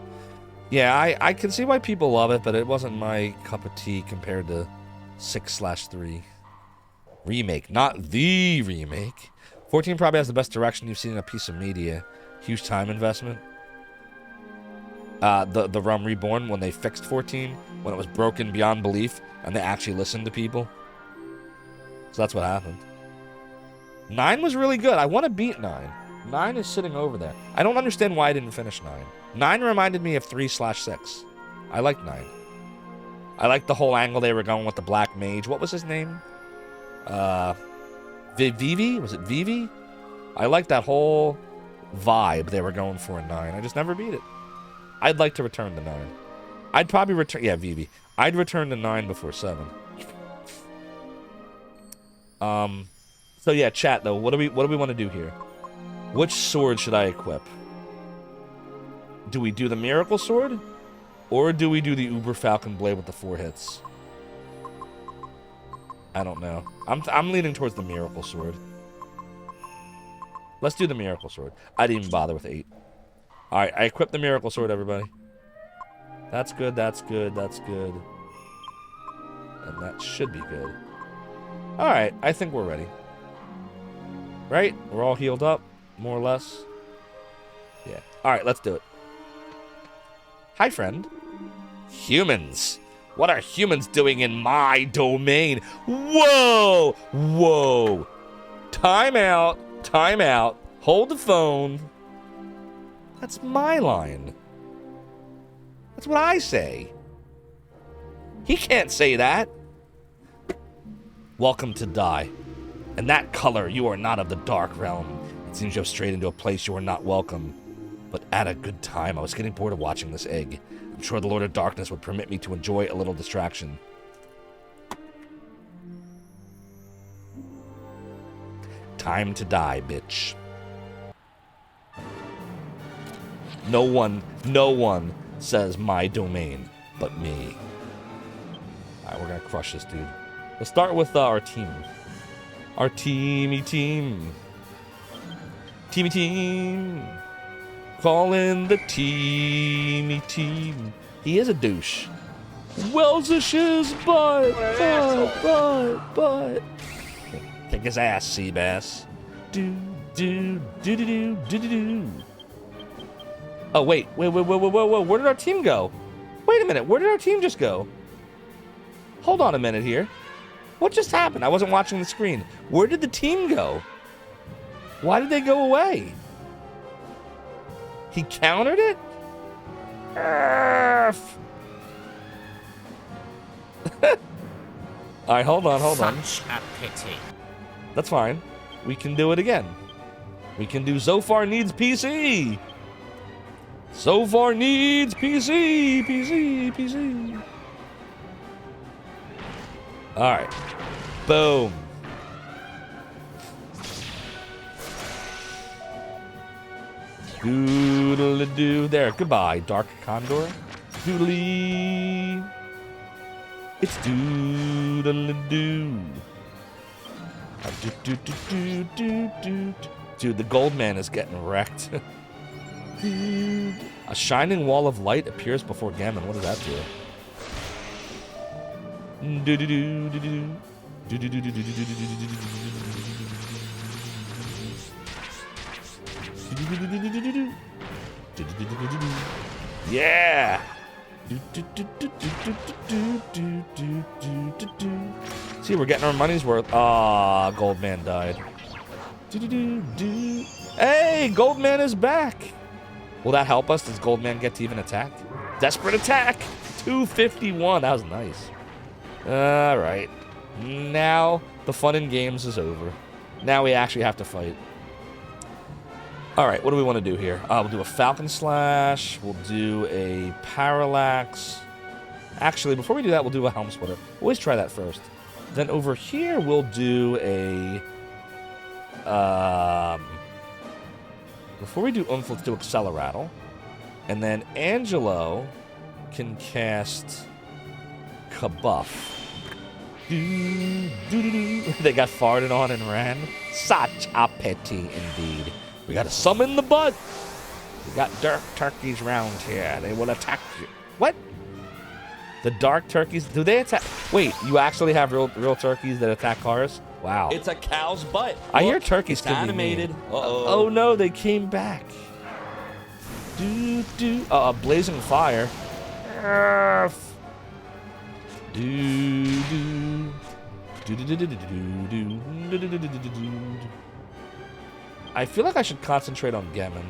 Yeah, I can see why people love it, but it wasn't my cup of tea compared to 6/3. Remake, not the remake. 14 probably has the best direction you've seen in a piece of media. Huge time investment. The Realm Reborn, when they fixed 14, when it was broken beyond belief, and they actually listened to people. So that's what happened. 9 was really good. I want to beat 9. 9 is sitting over there. I don't understand why I didn't finish 9. 9 reminded me of 3/6. I like 9. I like the whole angle they were going with the Black Mage. What was his name? Vivi? Was it Vivi? I like that whole vibe they were going for in 9. I just never beat it. I'd like to return to 9. I'd probably return... Yeah, Vivi. I'd return to 9 before 7. So yeah, chat though. What do we want to do here? Which sword should I equip? Do we do the Miracle Sword? Or do we do the Uber Falcon Blade with the 4 hits? I don't know. I'm leaning towards the Miracle Sword. Let's do the Miracle Sword. I didn't even bother with 8. Alright, I equipped the Miracle Sword, everybody. That's good, that's good, that's good. And that should be good. Alright, I think we're ready. Right? We're all healed up, more or less. Yeah. Alright, let's do it. Hi, friend. Humans. What are humans doing in my domain? Whoa! Whoa! Time out. Time out. Hold the phone. That's my line. That's what I say. He can't say that. Welcome to die. And that color, you are not of the dark realm. It seems you have strayed into a place you are not welcome. But at a good time, I was getting bored of watching this egg. I'm sure the Lord of Darkness would permit me to enjoy a little distraction. Time to die, bitch. No one says my domain but me. Alright, we're gonna crush this dude. Let's start with our team. Our teamy team. Teamy team. Call in the teamy team. He is a douche. Wellsish's butt. Butt. Kick his ass, Seabass. Do. Oh, wait. Where did our team go? Wait a minute. Where did our team just go? Hold on a minute here. What just happened? I wasn't watching the screen. Where did the team go? Why did they go away? He countered it? Alright, hold on. Such a pity. That's fine. We can do it again. We can do Zophar needs PC. Zophar needs PC. Alright. Boom. Doodle-doo. There. Goodbye, Dark Condor. Doodly. It's doodle-doo. Dude, the gold man is getting wrecked. Dude. A shining wall of light appears before Gammon. What does that do? Yeah. See, we're getting our money's worth. Ah, Goldman died. Hey, Goldman is back. Will that help us? Does Goldman get to even attack? Desperate attack. 251. That was nice. All right. Now the fun in games is over. Now we actually have to fight. All right, what do we want to do here? We'll do a Falcon Slash. We'll do a Parallax. Actually, before we do that, we'll do a Helm Splitter. Always try that first. Then over here, we'll do a... before we do Oomph, let's do Acceleratle. And then Angelo can cast Kabuff. They got farted on and ran. Such a pity indeed. We gotta summon the butt. We got dark turkeys round here. They will attack you. What? The dark turkeys? Do they attack? Wait, you actually have real turkeys that attack cars? Wow. It's a cow's butt. I hear Look, turkeys it's can be animated. mean. Uh-oh. Oh no, they came back. Blazing fire. I feel like I should concentrate on Gammon.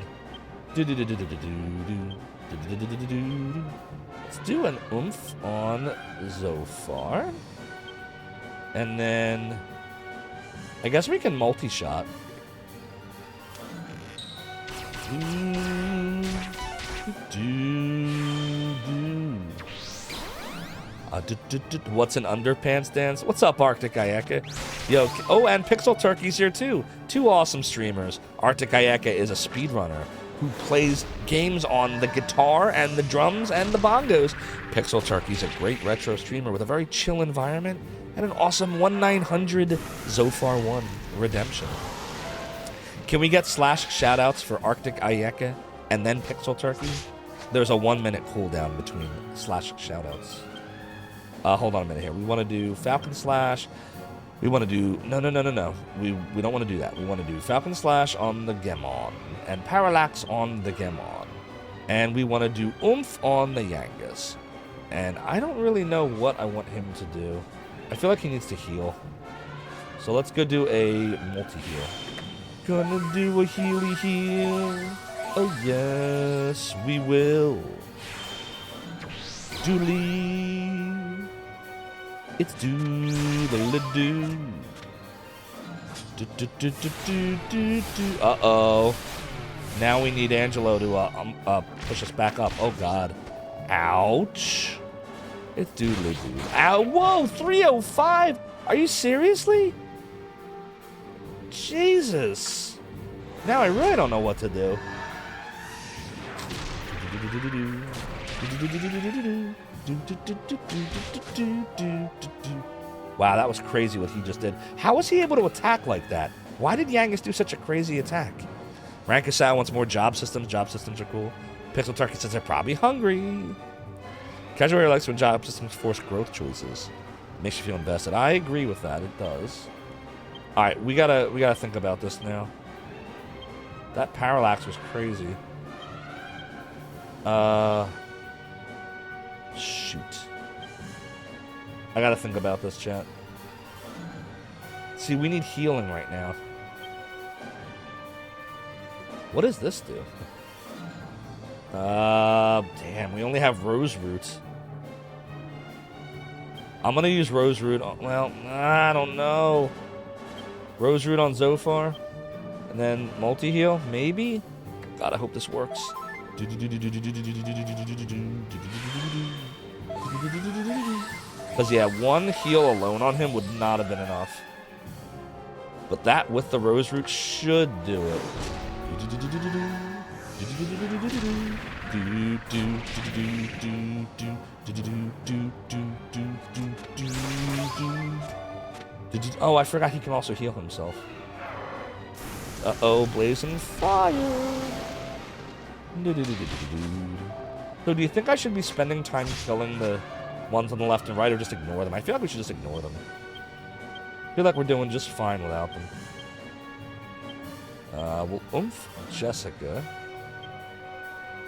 Let's do an oomph on Zophar. And then I guess we can multi-shot. What's an underpants dance? What's up, Arctic Ayeka? Yo, oh, and Pixel Turkey's here too. Two awesome streamers. Arctic Ayeka is a speedrunner who plays games on the guitar and the drums and the bongos. Pixel Turkey's a great retro streamer with a very chill environment and an awesome 1-900 Zophar 1 redemption. Can we get slash shoutouts for Arctic Ayeka and then Pixel Turkey? There's a 1-minute cooldown between slash shoutouts. Hold on a minute here. We want to do Falcon Slash. We want to do... No. We don't want to do that. We want to do Falcon Slash on the Gemon and Parallax on the Gemon. And we want to do Oomph on the Yangus. And I don't really know what I want him to do. I feel like he needs to heal. So let's go do a multi-heal. Gonna do a healy heal. Oh yes, we will. Dooley. It's doodle-a-doo. Uh-oh. Now we need Angelo to push us back up. Oh, God. Ouch. It's doodle-a-doo. Ow, whoa, 305? Are you seriously? Jesus. Now I really don't know what to do. Wow, that was crazy what he just did. How was he able to attack like that? Why did Yangus do such a crazy attack? Rankasai wants more job systems. Job systems are cool. Pixel Turkey says they're probably hungry. Casual Warrior likes when job systems force growth choices. Makes you feel invested. I agree with that. It does. All right, we gotta think about this now. That parallax was crazy. Shoot. I gotta think about this, chat. See, we need healing right now. What does this do? Damn, we only have Rose Roots. I'm gonna use Rose Root on, well, I don't know. Rose Root on Zophar. And then multi-heal, maybe? God, I hope this works. Because, yeah, one heal alone on him would not have been enough. But that with the Rose Root should do it. Oh, I forgot he can also heal himself. Uh-oh, blazing fire. So do you think I should be spending time killing the ones on the left and right, or just ignore them? I feel like we should just ignore them. I feel like we're doing just fine without them. We'll oomph Jessica.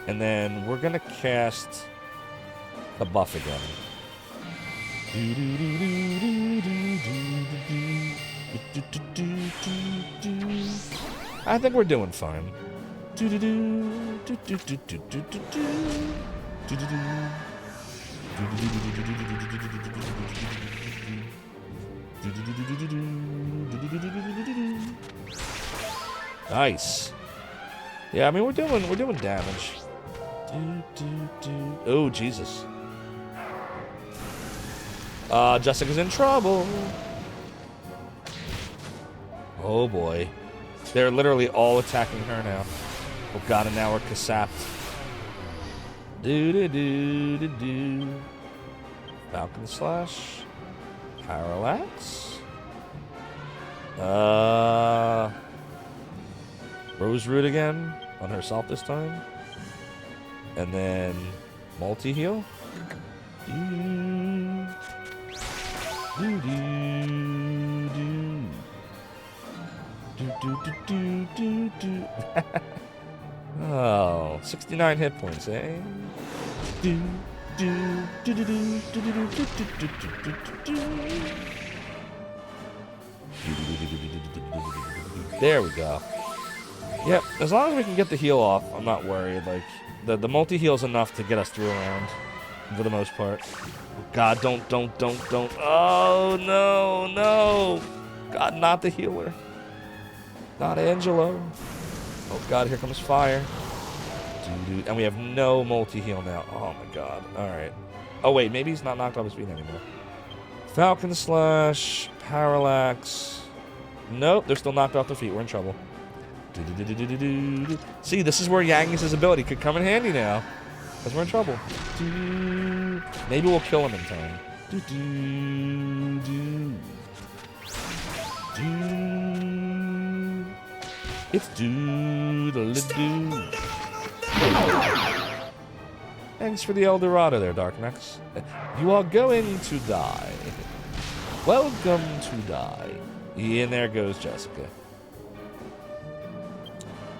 And then we're gonna cast a buff again. I think we're doing fine. Nice. Yeah, I mean we're doing damage. Oh Jesus. Jessica's in trouble. Oh boy. They're literally all attacking her now. Oh god, and now we're casapped. Do. Falcon Slash. Parallax. Rose Root again on herself this time. And then multi-heal. Oh, 69 hit points, eh? There we go. Yep, as long as we can get the heal off, I'm not worried. Like, the multi-heal's enough to get us through a round, for the most part. God, don't. Oh, no. God, not the healer. Not Angelo. Oh, God, here comes fire. And we have no multi-heal now. Oh, my God. All right. Oh, wait, maybe he's not knocked off his feet anymore. Falcon Slash, Parallax. Nope, they're still knocked off their feet. We're in trouble. See, this is where Yangus' ability could come in handy now. Because we're in trouble. Maybe we'll kill him in time. It's doodle-doo. Thanks for the El Dorado there, Darknex. You are going to die. Welcome to die. And there goes Jessica.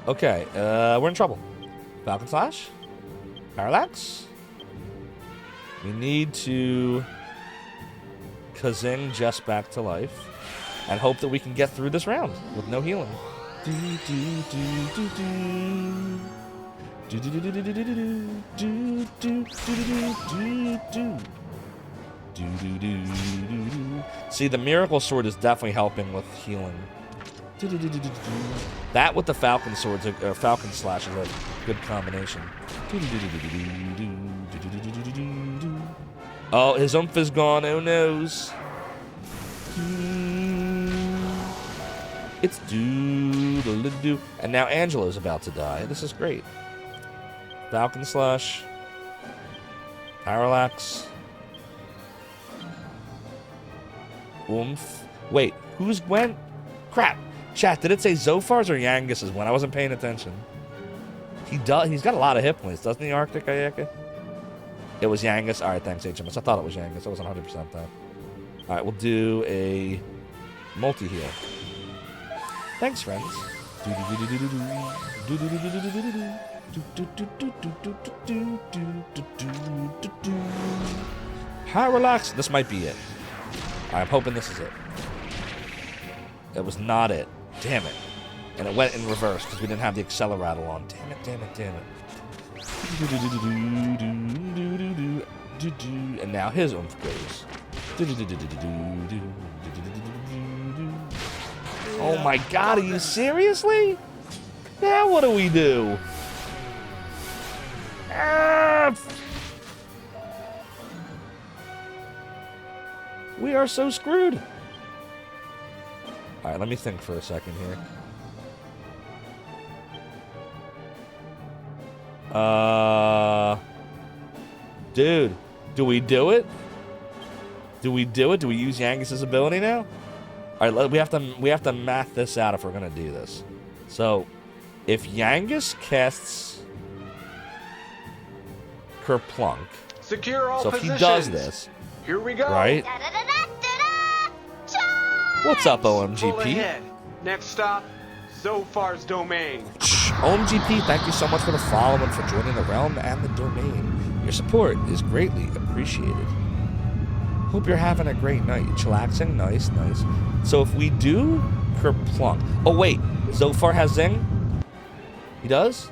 Okay, we're in trouble. Falcon Slash. Parallax. We need to Kazing Jess back to life and hope that we can get through this round with no healing. See, the Miracle Sword is definitely helping with healing. That with the Falcon Swords or Falcon Slash is a good combination. Oh, his oomph is gone. Oh, noes. It's doodle-doo. And now Angelo's about to die. This is great. Falcon Slash. Parallax. Oomph. Wait, who's Gwen? Crap. Chat, did it say Zophar's or Yangus's Gwen? I wasn't paying attention. He's got a lot of hit points, doesn't he, Arctic Ayaka? It was Yangus. Alright, thanks, HMS. I thought it was Yangus. I wasn't 100% though. Alright, we'll do a multi-heal. Thanks, friends. Parallax. This might be it. I'm hoping this is it. It was not it. Damn it. And it went in reverse because we didn't have the accelerator on. Damn it. And now his oomph goes. Oh my God, are you seriously? Now what do we do? We are so screwed. Alright, let me think for a second here. Dude, do we do it? Do we do it? Do we use Yangus's ability now? All right, we have to math this out if we're gonna do this. So, if Yangus casts Kerplunk, secure all positions. So if he does this, here we go. Right? What's up, OMGP? Next stop, Zophar's domain. OMGP, thank you so much for the follow and for joining the realm and the domain. Your support is greatly appreciated. Hope you're having a great night. Chillaxing, nice. So if we do Kerplunk. Oh wait, Zophar has Zing? He does?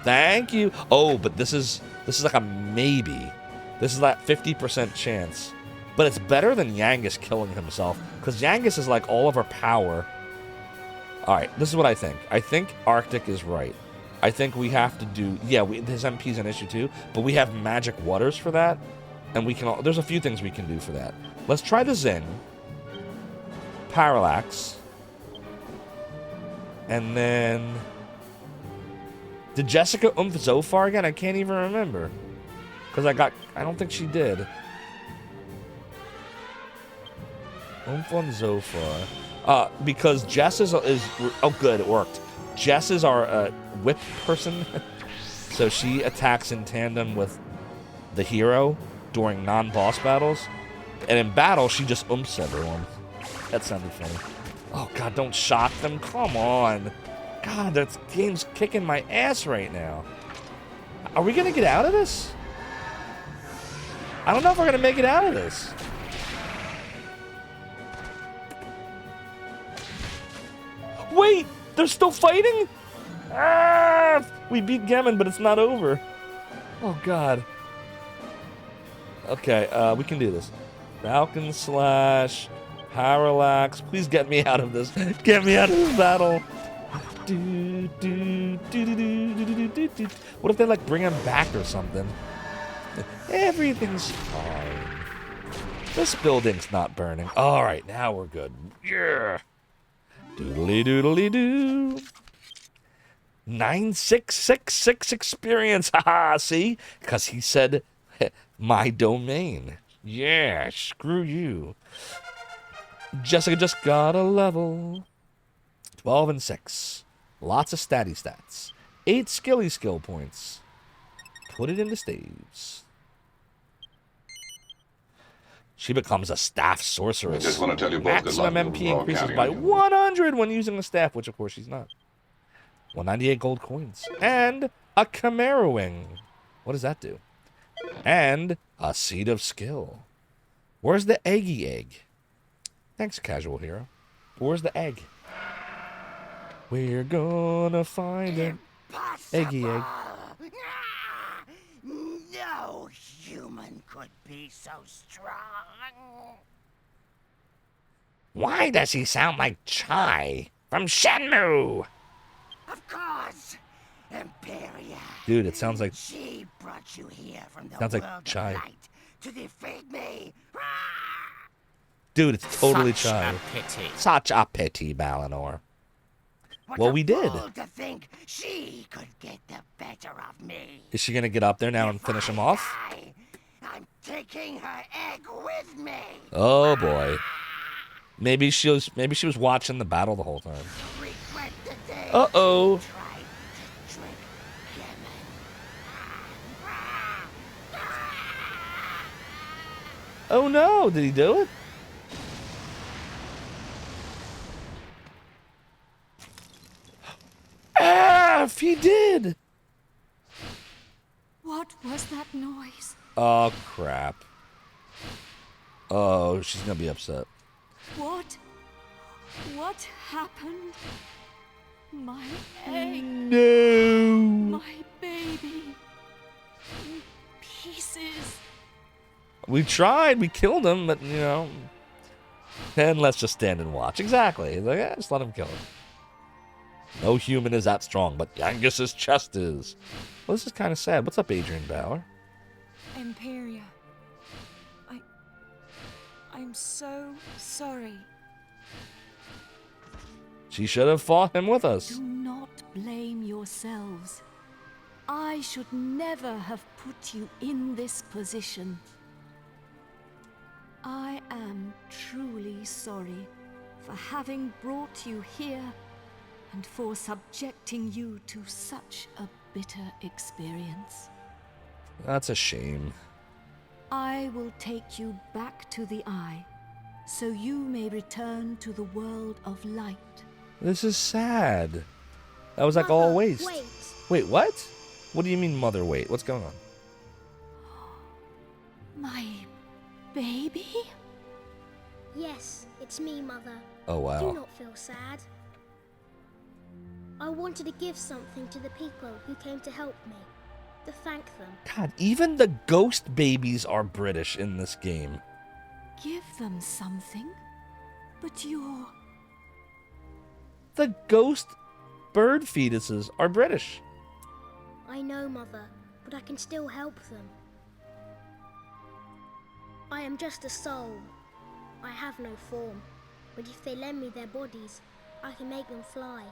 Thank you. Oh, but this is like a maybe. This is that 50% chance. But it's better than Yangus killing himself. Because Yangus is like all of our power. Alright, this is what I think. I think Arctic is right. I think we have to do... Yeah, his MP's an issue too. But we have magic waters for that. And we can... There's a few things we can do for that. Let's try the Zing. Parallax. And then... Did Jessica Zophar again? I can't even remember. Because I don't think she did. On Zophar. Because Jess is, oh good, it worked. Jess is our whip person. So she attacks in tandem with the hero during non-boss battles. And in battle, she just everyone. That sounded funny. Oh god, don't shock them. Come on. God, that game's kicking my ass right now. Are we gonna get out of this? I don't know if we're gonna make it out of this. Wait, they're still fighting? Ah, we beat Gemin, but it's not over. Oh god. Okay, we can do this. Falcon Slash, Parallax. Please get me out of this. Get me out of this battle. What if they like bring him back or something? Everything's fine. This building's not burning. All right, now we're good. Yeah. Doodly doodly doo. 9666 experience. Haha, see? Because he said my domain. Yeah, screw you. Jessica just got a level. 12 and 6. Lots of statty stats. 8 skilly skill points. Put it into staves. She becomes a staff sorceress. I just want to tell you both Maximum MP increases by 100 when using a staff, which of course she's not. 198 gold coins. And a Chimera Wing. What does that do? And a Seed of Skill. Where's the eggy egg? Thanks, casual hero. Where's the egg? We're gonna find it. Eggy egg. No human could be so strong. Why does he sound like Chai from Shenmue? Of course, Imperia. Dude, it sounds like. She brought you here from the Sounds like world Chai. of light to defeat me. Dude, it's totally Such Chai. a pity. Such a pity, Balinor. What Well, a we did. fool to think she could get the better of me. Is she gonna get up there now and finish him off? I'm taking her egg with me. Oh boy. Maybe she was watching the battle the whole time. Regret the day Uh-oh. she tried to trick Oh no, did he do it? Ah, if he did. What was that noise? Oh crap. Oh, she's gonna be upset. What? What happened? My egg. No. My baby. In pieces. We tried, we killed him, but you know. And let's just stand and watch. Exactly. He's like, yeah, just let him kill him. No human is that strong, but Yangus's chest is. Well, this is kind of sad. What's up, Adrian Bauer? Imperia. I'm so sorry. She should have fought him with us. Do not blame yourselves. I should never have put you in this position. I am truly sorry for having brought you here and for subjecting you to such a bitter experience. That's a shame. I will take you back to the Eye, so you may return to the world of light. This is sad. That was like all waste. Wait. Wait, what? What do you mean, mother, wait? What's going on? My baby? Yes, it's me, Mother. Oh, wow. Do not feel sad. I wanted to give something to the people who came to help me, to thank them. God, even the ghost babies are British in this game. Give them something? But you're... The ghost bird fetuses are British. I know, Mother, but I can still help them. I am just a soul. I have no form, but if they lend me their bodies, I can make them fly.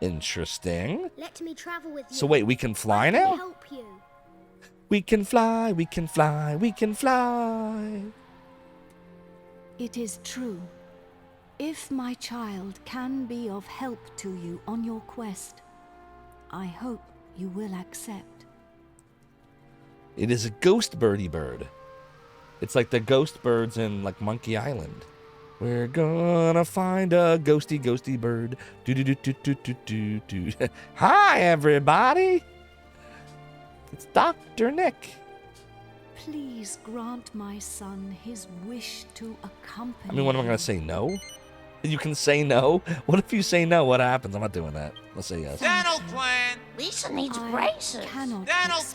Interesting. Let me travel with you. So wait, we can fly I can now? help you. We can fly, we can fly, we can fly. It is true. If my child can be of help to you on your quest, I hope you will accept. It is a ghost birdie bird. It's like the ghost birds in like Monkey Island. We're gonna find a ghosty bird. Do do do do do do do do. Hi everybody. It's Dr. Nick. Please grant my son his wish to accompany I mean, what am I gonna say? No? You can say no? What if you say no? What happens? I'm not doing that. Let's say yes. Dental plan. Lisa needs braces. Dental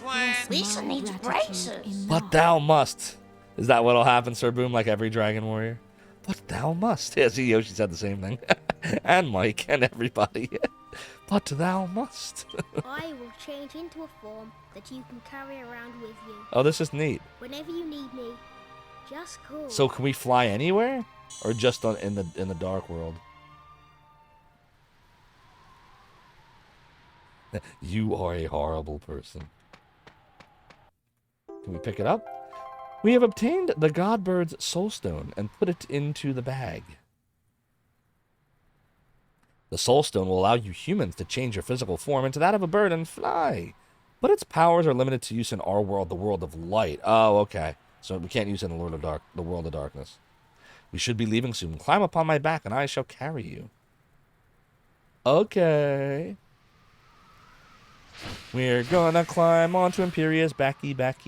plan. Lisa needs braces. But thou must. Is that what'll happen, Sir Boom, like every Dragon Warrior? But thou must. Yeah, see, Yoshi said the same thing. And Mike and everybody. But thou must. I will change into a form that you can carry around with you. Oh, this is neat. Whenever you need me, just call. So can we fly anywhere? Or just in the dark world? You are a horrible person. Can we pick it up? We have obtained the Godbird's soul stone and put it into the bag. The soul stone will allow you humans to change your physical form into that of a bird and fly. But its powers are limited to use in our world, the world of light. Oh, okay. So we can't use it in the world of darkness. We should be leaving soon. Climb upon my back and I shall carry you. Okay. We're gonna climb onto Imperia's backy back.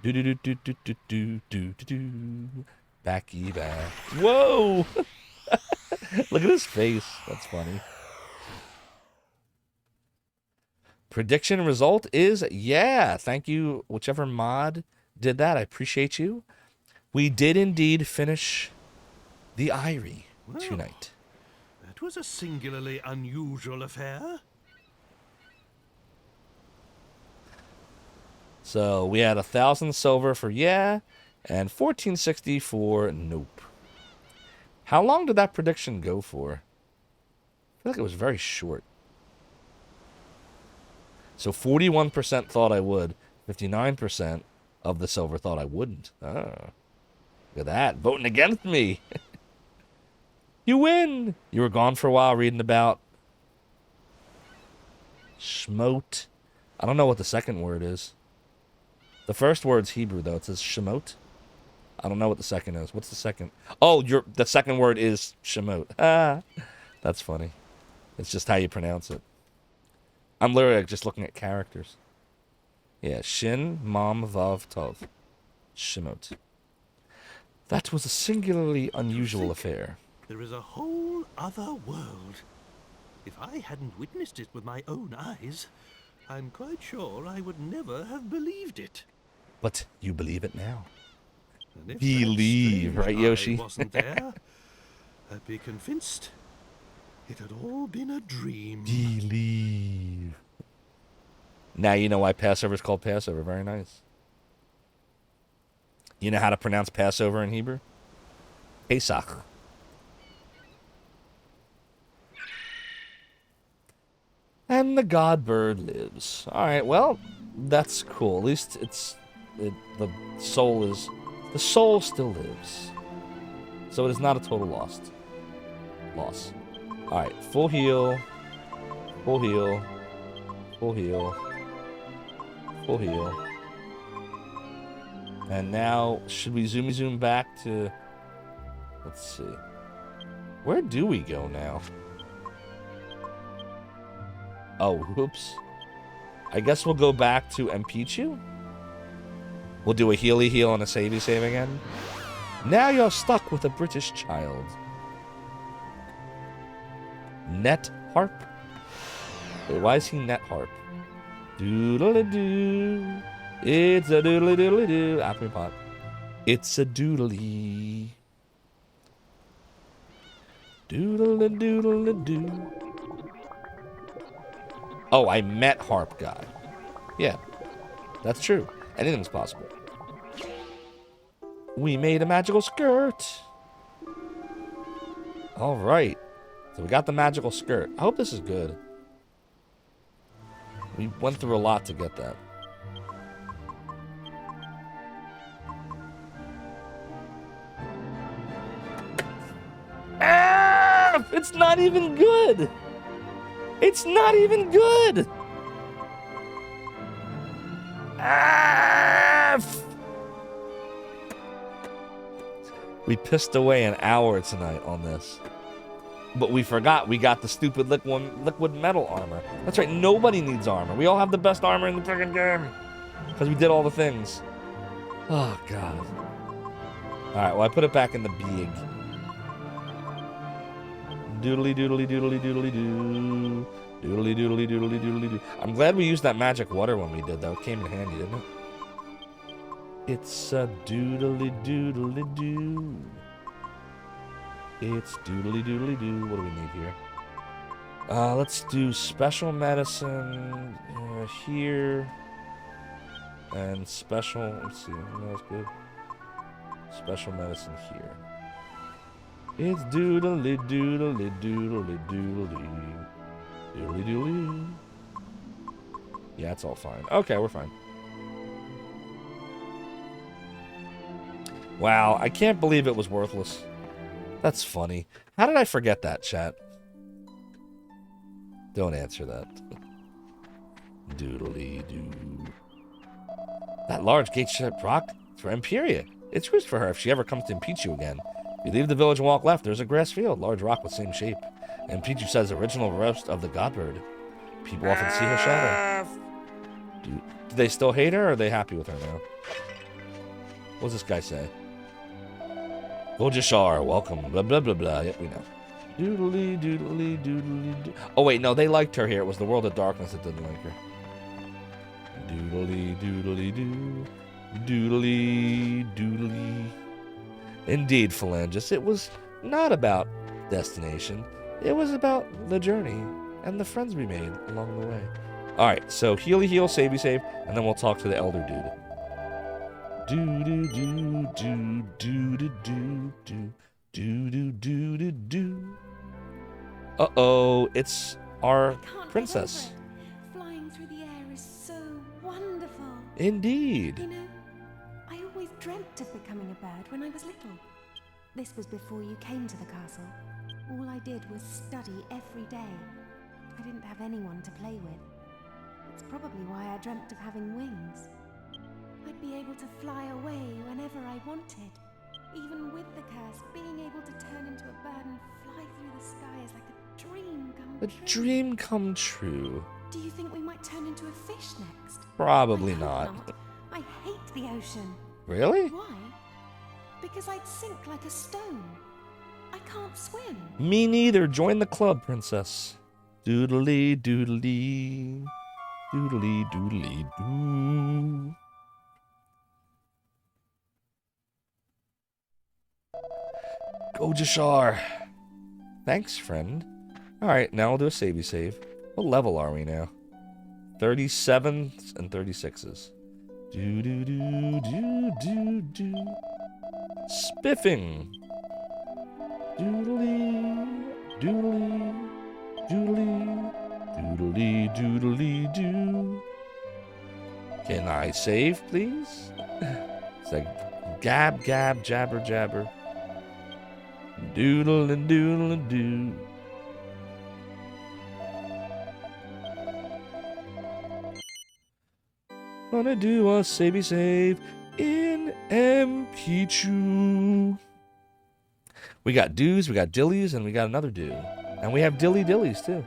Do do do do do do do do do. Backy back. Whoa! Look at his face. That's funny. Prediction result is yeah. Thank you, whichever mod did that. I appreciate you. We did indeed finish the Eyrie tonight. That was a singularly unusual affair. So we had 1,000 silver for yeah, and 1460 for nope. How long did that prediction go for? I feel like it was very short. So 41% thought I would, 59% of the silver thought I wouldn't. Oh, look at that, voting against me. You win. You were gone for a while reading about Shmote. I don't know what the second word is. The first word's Hebrew, though. It says Shemot. I don't know what the second is. What's the second? Oh, the second word is Shemot. Ah, that's funny. It's just how you pronounce it. I'm literally just looking at characters. Yeah, Shin, Mom, Vav, Tov. Shemot. That was a singularly unusual affair. There is a whole other world. If I hadn't witnessed it with my own eyes, I'm quite sure I would never have believed it. But you believe it now. And if Believe, that right, strange Yoshi? eye wasn't there, I'd be convinced it had all been a dream. Believe. Now you know why Passover is called Passover. Very nice. You know how to pronounce Passover in Hebrew? Pesach. And the god bird lives. Alright, well, that's cool. At least the soul still lives. So it is not a total loss. Alright, full heal. Full heal. Full heal. Full heal. And now, should we zoom back to... Let's see. Where do we go now? Oh, whoops. I guess we'll go back to Mpichu. We'll do a healy heal and a savey save again. Now you're stuck with a British child. Net harp? Wait, why is he net harp? Doodle-a-doo. It's a doodle-a-doodle-a-doo. Apricot. It's a doodly. Doodle-a-doodle-a-doo. Oh, I met harp guy. Yeah, that's true. Anything's possible. We made a magical skirt. All right. So we got the magical skirt. I hope this is good. We went through a lot to get that. Ah! It's not even good! It's not even good! Ah! We pissed away an hour tonight on this. But we forgot we got the stupid liquid metal armor. That's right, nobody needs armor. We all have the best armor in the freaking game. Because we did all the things. Oh, God. Alright, well, I put it back in the big. Doodly doodly doodly doodly doo. Doodly doodly doodly doodly doo. I'm glad we used that magic water when we did, though. It came in handy, didn't it? It's a doodly doodly doo. It's doodly doodly doo. What do we need here? Let's do special medicine here. And special, let's see, no, that's good. Special medicine here. It's doodly doodly doodly doodly. Doodly doodly. Yeah, it's all fine. Okay, we're fine. Wow, I can't believe it was worthless. That's funny. How did I forget that, chat? Don't answer that. Doodly doo. That large gate-shaped rock for Imperia. It's used for her if she ever comes to impeach you again. If you leave the village and walk left, there's a grass field, large rock with same shape. And Pichu says original roast of the godbird. People often see her shadow. Do they still hate her, or are they happy with her now? What does this guy say? Gojashar, welcome. Blah, blah, blah, blah. Yep, we know. Doodly, doodly, doodly, doo. Oh, wait, no, they liked her here. It was the World of Darkness that didn't like her. Doodly, doodly, doo. Doodly, doodly. Indeed, Phalangus, it was not about destination. It was about the journey and the friends we made along the way. All right, so healy heal, savey save, and then we'll talk to the elder dude. Do do do do do do do do do do do do do. Uh-oh, it's our princess. Flying through the air is so wonderful. Indeed. You know, I always dreamt of becoming a bird when I was little. This was before you came to the castle. All I did was study every day. I didn't have anyone to play with. It's probably why I dreamt of having wings. I'd be able to fly away whenever I wanted. Even with the curse, being able to turn into a bird and fly through the sky is like a dream come true. A dream come true. Do you think we might turn into a fish next? Probably I hope not. I hate the ocean. Really? Why? Because I'd sink like a stone. I can't swim. Me neither. Join the club, princess. Doodly doodly. Doodly doodly doo. Gojashar. Thanks, friend. Alright, now we'll do a savey save. What level are we now? 37s and 36s. Do do do do do do. Spiffing. Doodly doodly doodly doodly doodly doo. Can I save, please? It's like gab gab jabber jabber. Doodle and doodle and doo. Gonna do a savey save in Pichu. We got doos, we got dillies, and we got another do. And we have dilly dillies too.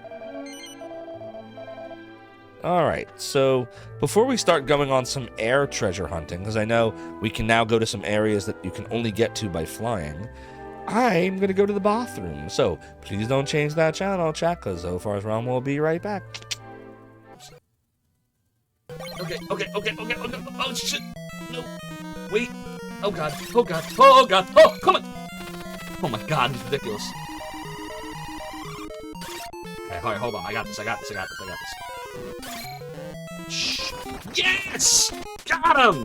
Alright, so before we start going on some air treasure hunting, because I know we can now go to some areas that you can only get to by flying, I'm going to go to the bathroom. So please don't change that channel, chat, because Zophar's Realm will be right back. Okay. Oh, shit. No. Wait. Oh, God. Oh, God. Oh, God. Oh, come on. Oh, my God. He's ridiculous. Okay, all right, hold on. I got this. Shh. Yes! Got him!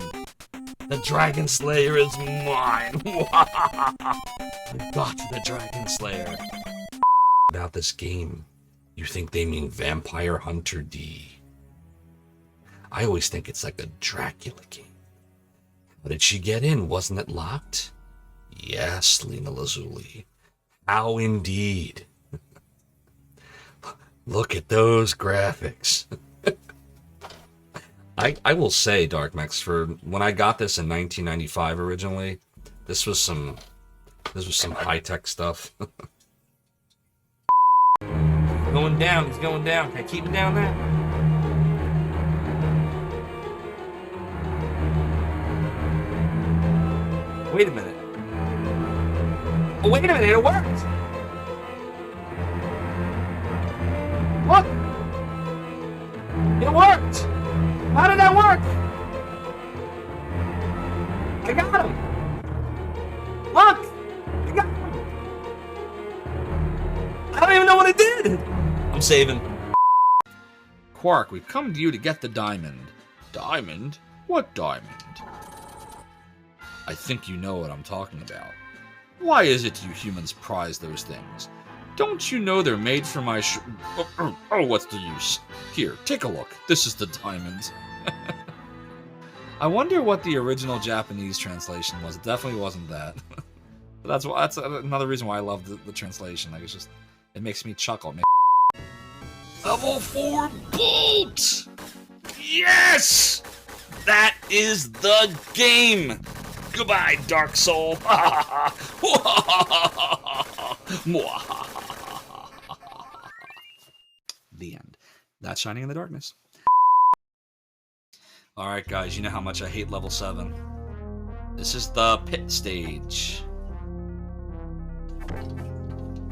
The Dragon Slayer is mine. I got the Dragon Slayer. About this game, you think they mean Vampire Hunter D. I always think it's like a Dracula game. How did she get in? Wasn't it locked? Yes, Lena Lazuli. How indeed. Look at those graphics. I will say, Darkmex, for when I got this in 1995 originally, this was some high-tech stuff. Going down, he's going down. Can I keep it down there? Wait a minute. Oh, wait a minute, it worked! Look! It worked! How did that work? I got him! Look! I got him! I don't even know what I did! I'm saving. Quark, we've come to you to get the diamond. Diamond? What diamond? I think you know what I'm talking about. Why is it you humans prize those things? Don't you know they're made for my Oh, what's the use? Here, take a look. This is the diamond. I wonder what the original Japanese translation was. It definitely wasn't that. But that's another reason why I love the translation. Like, it makes me chuckle. Level 4 bolt! Yes! That is the game! Goodbye, Dark Soul! The end. That's Shining in the Darkness. Alright, guys, you know how much I hate level 7. This is the pit stage.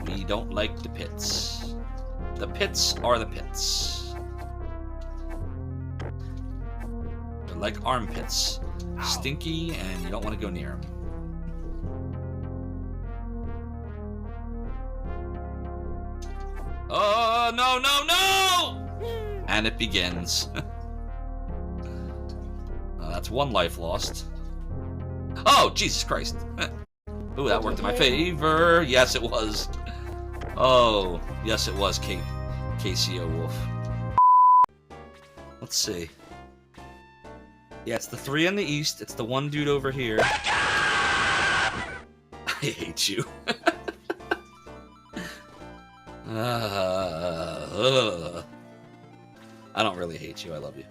We don't like the pits. The pits are the pits. They're like armpits. Stinky, and you don't want to go near them. Oh, no, no, no! And it begins. That's one life lost. Oh, Jesus Christ. Ooh, that worked in my favor. Yes, it was. Oh, yes, it was, KCO Wolf. Let's see. Yeah, it's the 3 in the east. It's the one dude over here. I hate you. I don't really hate you. I love you.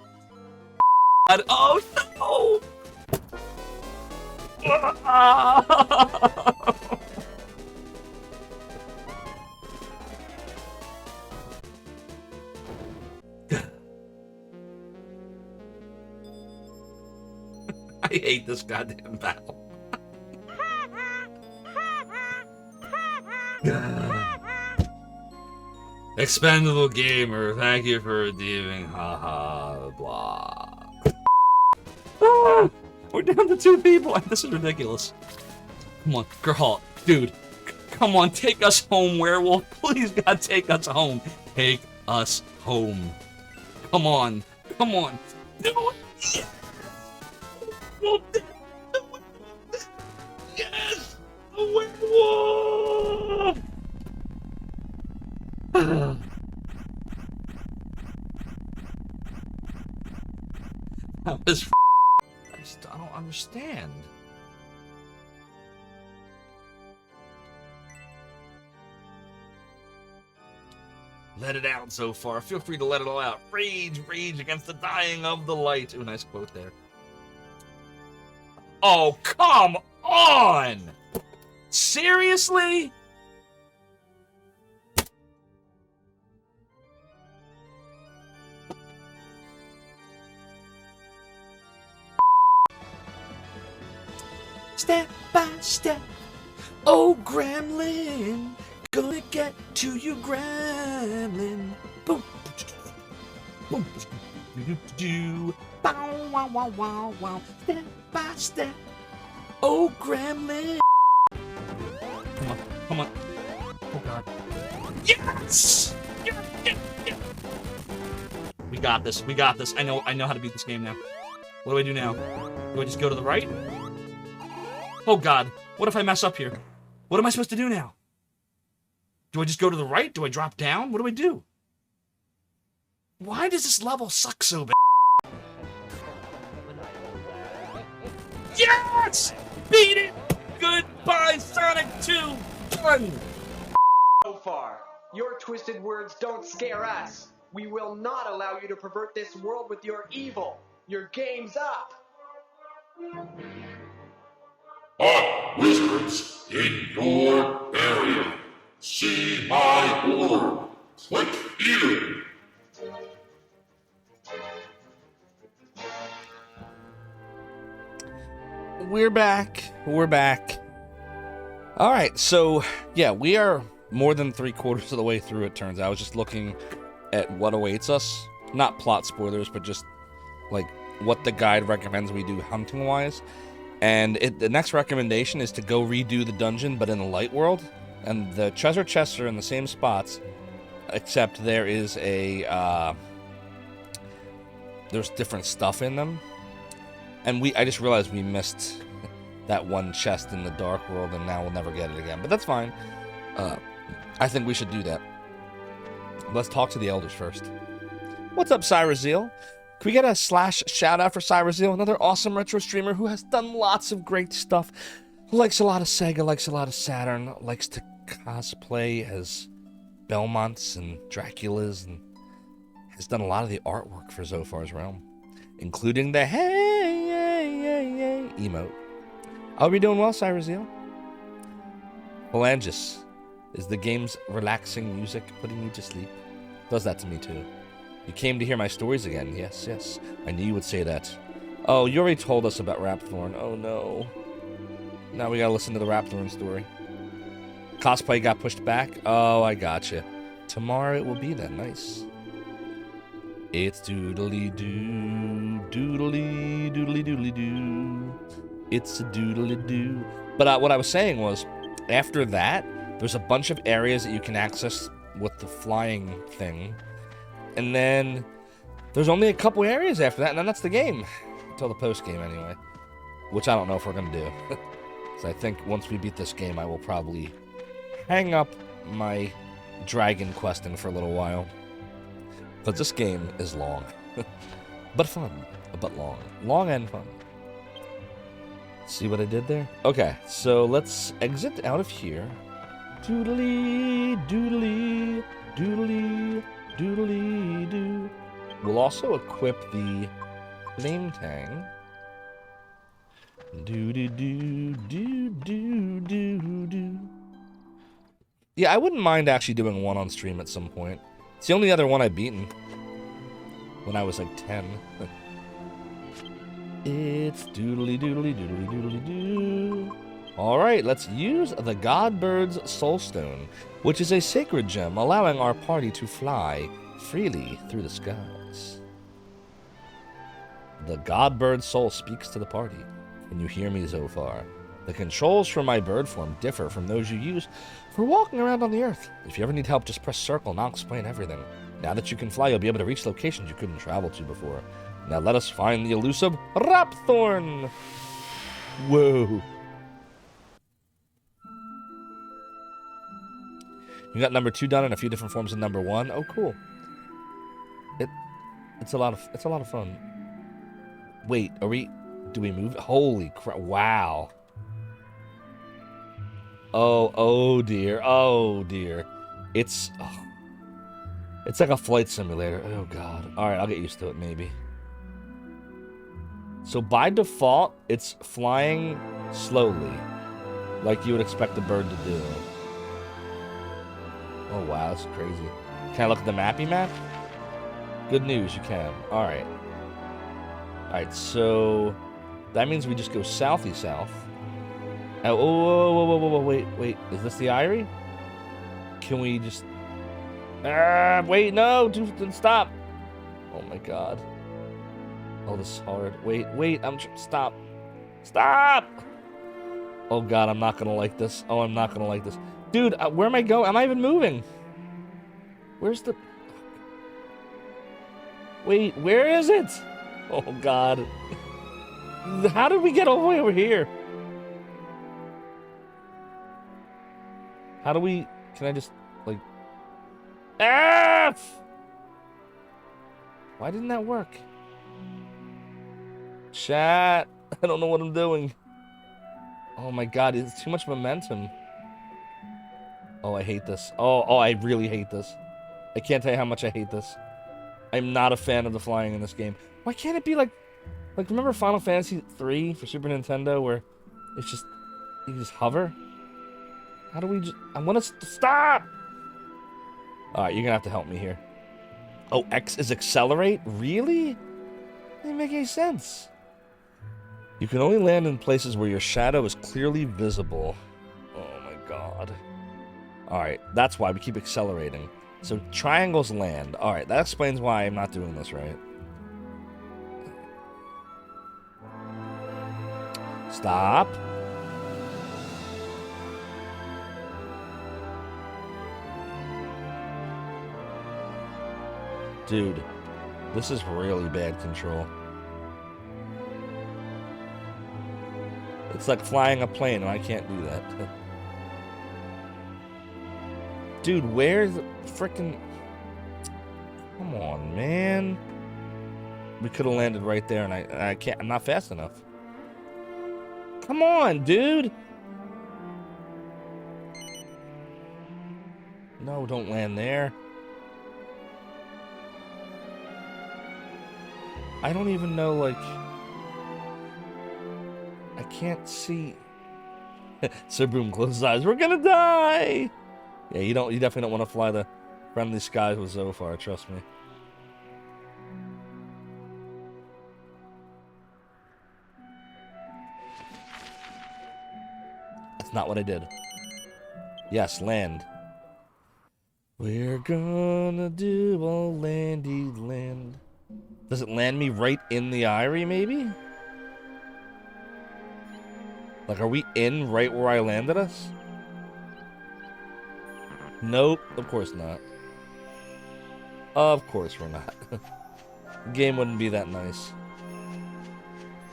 Oh, no! I hate this goddamn battle. Expendable Gamer, thank you for redeeming. Haha, blah. Ah, we're down to 2 people. This is ridiculous. Come on, Gerhalt, dude. Come on, take us home, werewolf. Please, God, take us home. Take us home. Come on. Come on. Do it. Yes! A werewolf! That was I don't understand. Let it out, Zophar. Feel free to let it all out. Rage, rage against the dying of the light. Ooh, nice quote there. Oh, come on! Seriously? Step by step, oh gremlin, gonna get to you, gremlin. Boom, boom, do, bow, wow, wow, wow, wow. Step by step, oh gremlin. Come on, come on. Oh God. Yes! Yeah. We got this. We got this. I know how to beat this game now. What do I do now? Do I just go to the right? Oh God, what if I mess up here? What am I supposed to do now? Do I just go to the right? Do I drop down? What do I do? Why does this level suck so bad? Yes! Beat it! Goodbye, Sonic 2! 1! Zophar, your twisted words don't scare us. We will not allow you to pervert this world with your evil. Your game's up. Wizards in your area. See my orb. Click here. We're back. We're back. All right, so yeah, we are more than 3/4 of the way through, it turns out. I was just looking at what awaits us. Not plot spoilers, but just like what the guide recommends we do hunting-wise. And the next recommendation is to go redo the dungeon, but in the light world. And the treasure chests are in the same spots, except there is there's different stuff in them. And I just realized we missed that one chest in the dark world, and now we'll never get it again. But that's fine. I think we should do that. Let's talk to the elders first. What's up, Cyruszeal? Can we get a / shout out for Cyruszeal, another awesome retro streamer who has done lots of great stuff. Likes a lot of Sega, likes a lot of Saturn, likes to cosplay as Belmonts and Draculas, and has done a lot of the artwork for Zophar's Realm, including the hey emote. I'll be doing well, Cyruszeal. Phalanges, is the game's relaxing music putting you to sleep? Does that to me too. You came to hear my stories again. Yes, yes. I knew you would say that. Oh, you already told us about Rapthorn. Oh no. Now we gotta listen to the Rapthorn story. Cosplay got pushed back? Oh, I gotcha. Tomorrow it will be then. Nice. It's doodly-doo, doodly, doodly, doodly-doo. It's a doodly-doo. But what I was saying was, after that, there's a bunch of areas that you can access with the flying thing. And then there's only a couple areas after that, and then that's the game. Until the post-game, anyway. Which I don't know if we're going to do. So I think once we beat this game, I will probably hang up my dragon questing for a little while. Because this game is long. But fun. But long. Long and fun. See what I did there? Okay, so let's exit out of here. Doodly, doodly, doodly, doodly, doo. We'll also equip the flame tang. Do do do do do do do. Yeah, I wouldn't mind actually doing one on stream at some point. It's the only other one I've beaten when I was like 10. It's doodly doodly doodly doodly doo. Alright, let's use the Godbird's Soulstone, which is a sacred gem allowing our party to fly freely through the skies. The Godbird Soul speaks to the party. Can you hear me, Zophar? The controls for my bird form differ from those you use for walking around on the earth. If you ever need help, just press circle and I'll explain everything. Now that you can fly, you'll be able to reach locations you couldn't travel to before. Now let us find the elusive Rapthorn! Whoa. You got number 2 done in a few different forms of number 1. Oh, cool. It's a lot of fun. Wait, do we move? Holy crap! Wow. Oh dear. Oh dear. It's like a flight simulator. Oh god. All right, I'll get used to it maybe. So by default, it's flying slowly, like you would expect a bird to do. Oh wow, that's crazy. Can I look at the mappy map? Good news, you can. Alright. Alright, so that means we just go southy south. Oh, whoa, wait. Is this the Eyrie? Can we just... wait, no! Stop! Oh my god. Oh, this is hard. Wait, stop. Stop! Oh god, I'm not gonna like this. Oh, I'm not gonna like this. Dude, where am I going? Am I even moving? Where's the... Wait, where is it? Oh god. How did we get all the way over here? How do we... Can I just, like... F! Why didn't that work? Chat. I don't know what I'm doing. Oh my god, it's too much momentum. Oh, I hate this. Oh, I really hate this. I can't tell you how much I hate this. I'm not a fan of the flying in this game. Why can't it be like remember Final Fantasy III for Super Nintendo where it's just, you just hover? How do we just, I want us to stop! Alright, you're gonna have to help me here. Oh, X is accelerate? Really? Doesn't make any sense. You can only land in places where your shadow is clearly visible. Oh my god. Alright, that's why we keep accelerating. So triangles land. Alright, that explains why I'm not doing this right. Stop. Dude, this is really bad control. It's like flying a plane, and I can't do that. Dude, where's the frickin'... Come on, man. We could have landed right there, and I can't. I'm not fast enough. Come on, dude. No, don't land there. I don't even know, like... I can't see. Sir Boom closes his eyes. We're gonna die! Yeah, you definitely don't want to fly the friendly skies with Zophar, trust me. That's not what I did. Yes, land. We're gonna do a landy land. Does it land me right in the eyrie, maybe? Like, are we in right where I landed us? Nope, of course not. Of course we're not. The game wouldn't be that nice.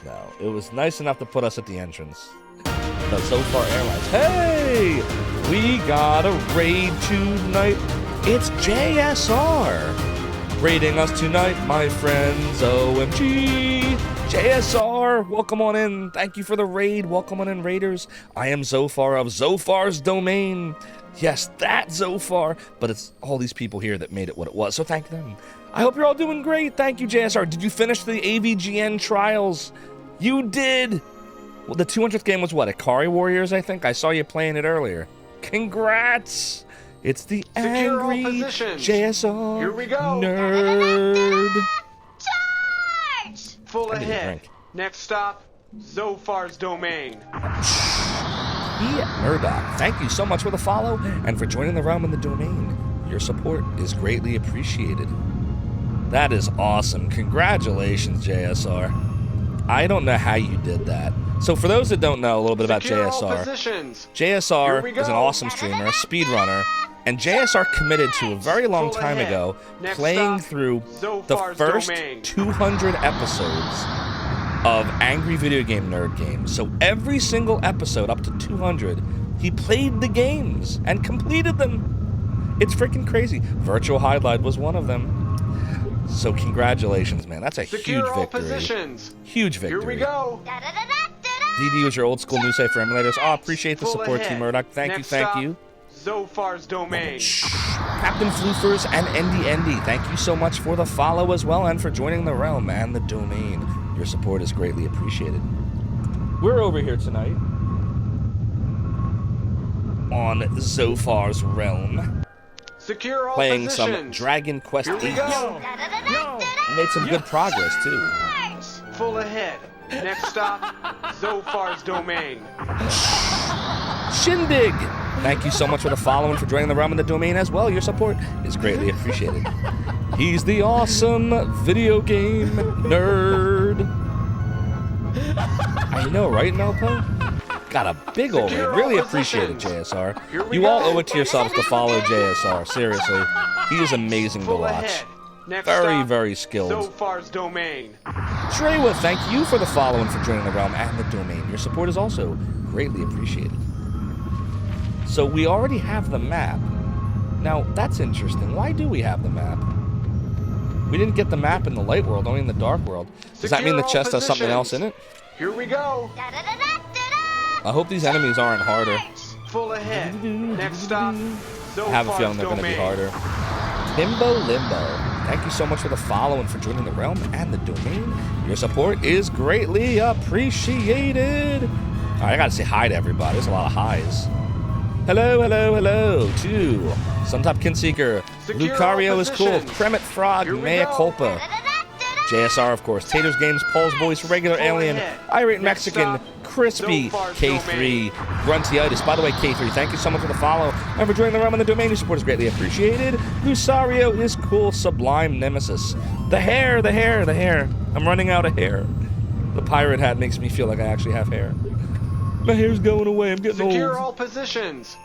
No, it was nice enough to put us at the entrance. The Zophar Airlines. Hey! We got a raid tonight. It's JSR raiding us tonight, my friends. OMG! JSR, welcome on in. Thank you for the raid. Welcome on in, raiders. I am Zophar of Zophar's Domain. Yes, that Zophar. But it's all these people here that made it what it was, so thank them. I hope you're all doing great. Thank you, JSR. Did you finish the AVGN trials? You did. Well, the 200th game was what? Ikari Warriors, I think? I saw you playing it earlier. Congrats. It's the angry JSR Here we go. nerd. Full I need a ahead. drink. Next stop, Zophar's Domain. Murdoch, thank you so much for the follow and for joining the realm in the domain. Your support is greatly appreciated. That is awesome. Congratulations, JSR. I don't know how you did that. So for those that don't know a little bit about JSR, JSR is an awesome streamer, a speedrunner, and JSR committed to a very long time ago playing through the first 200 episodes of Angry Video Game Nerd Games. So every single episode up to 200, he played the games and completed them. It's freaking crazy. Virtual Highlight was one of them. So congratulations, man. That's a huge victory. Huge victory. Here we go. DD was your old school news site for emulators. Oh, appreciate the support, Team Murdoch. Thank you. Zophar's Domain. Captain Floofers and Endy, thank you so much for the follow as well and for joining the realm and the domain. Your support is greatly appreciated. We're over here tonight on Zophar's realm, Secure all playing positions. some Dragon Quest VIII. Made some good progress too. Full ahead. Next stop, Zophar's Domain. Shindig! Thank you so much for the follow and for joining the realm and the domain as well. Your support is greatly appreciated. He's the awesome video game nerd. I know, right, Melpo? Got a big old raid. Really appreciate it, JSR. You all owe it to yourselves to follow JSR. Seriously. He is amazing to watch. Very skilled. Zophar's Domain. Trewa, thank you for the follow and for joining the realm and the domain. Your support is also greatly appreciated. So we already have the map. Now, that's interesting. Why do we have the map? We didn't get the map in the light world, only in the dark world. Does that mean the chest has something else in it? Here we go. I hope these enemies aren't harder. Full ahead. Next stop, I have a feeling they're going to be harder. Himbo Limbo, thank you so much for the follow and for joining the realm and the domain. Your support is greatly appreciated. All right, I got to say hi to everybody. There's a lot of highs. Hello, hello, hello to Suntop Kinseeker. Lucario is cool. Kremet Frog, Mea Culpa. JSR, of course. Taters Games, Paul's Voice, Regular Alien, Irate Mexican, Crispy, K3, Gruntiitis. By the way, K3, thank you so much for the follow and for joining the realm and the domain. Your support is greatly appreciated. Lucario is cool. Sublime Nemesis. The hair, the hair, the hair. I'm running out of hair. The pirate hat makes me feel like I actually have hair. My hair's going away. I'm getting old. Secure all positions.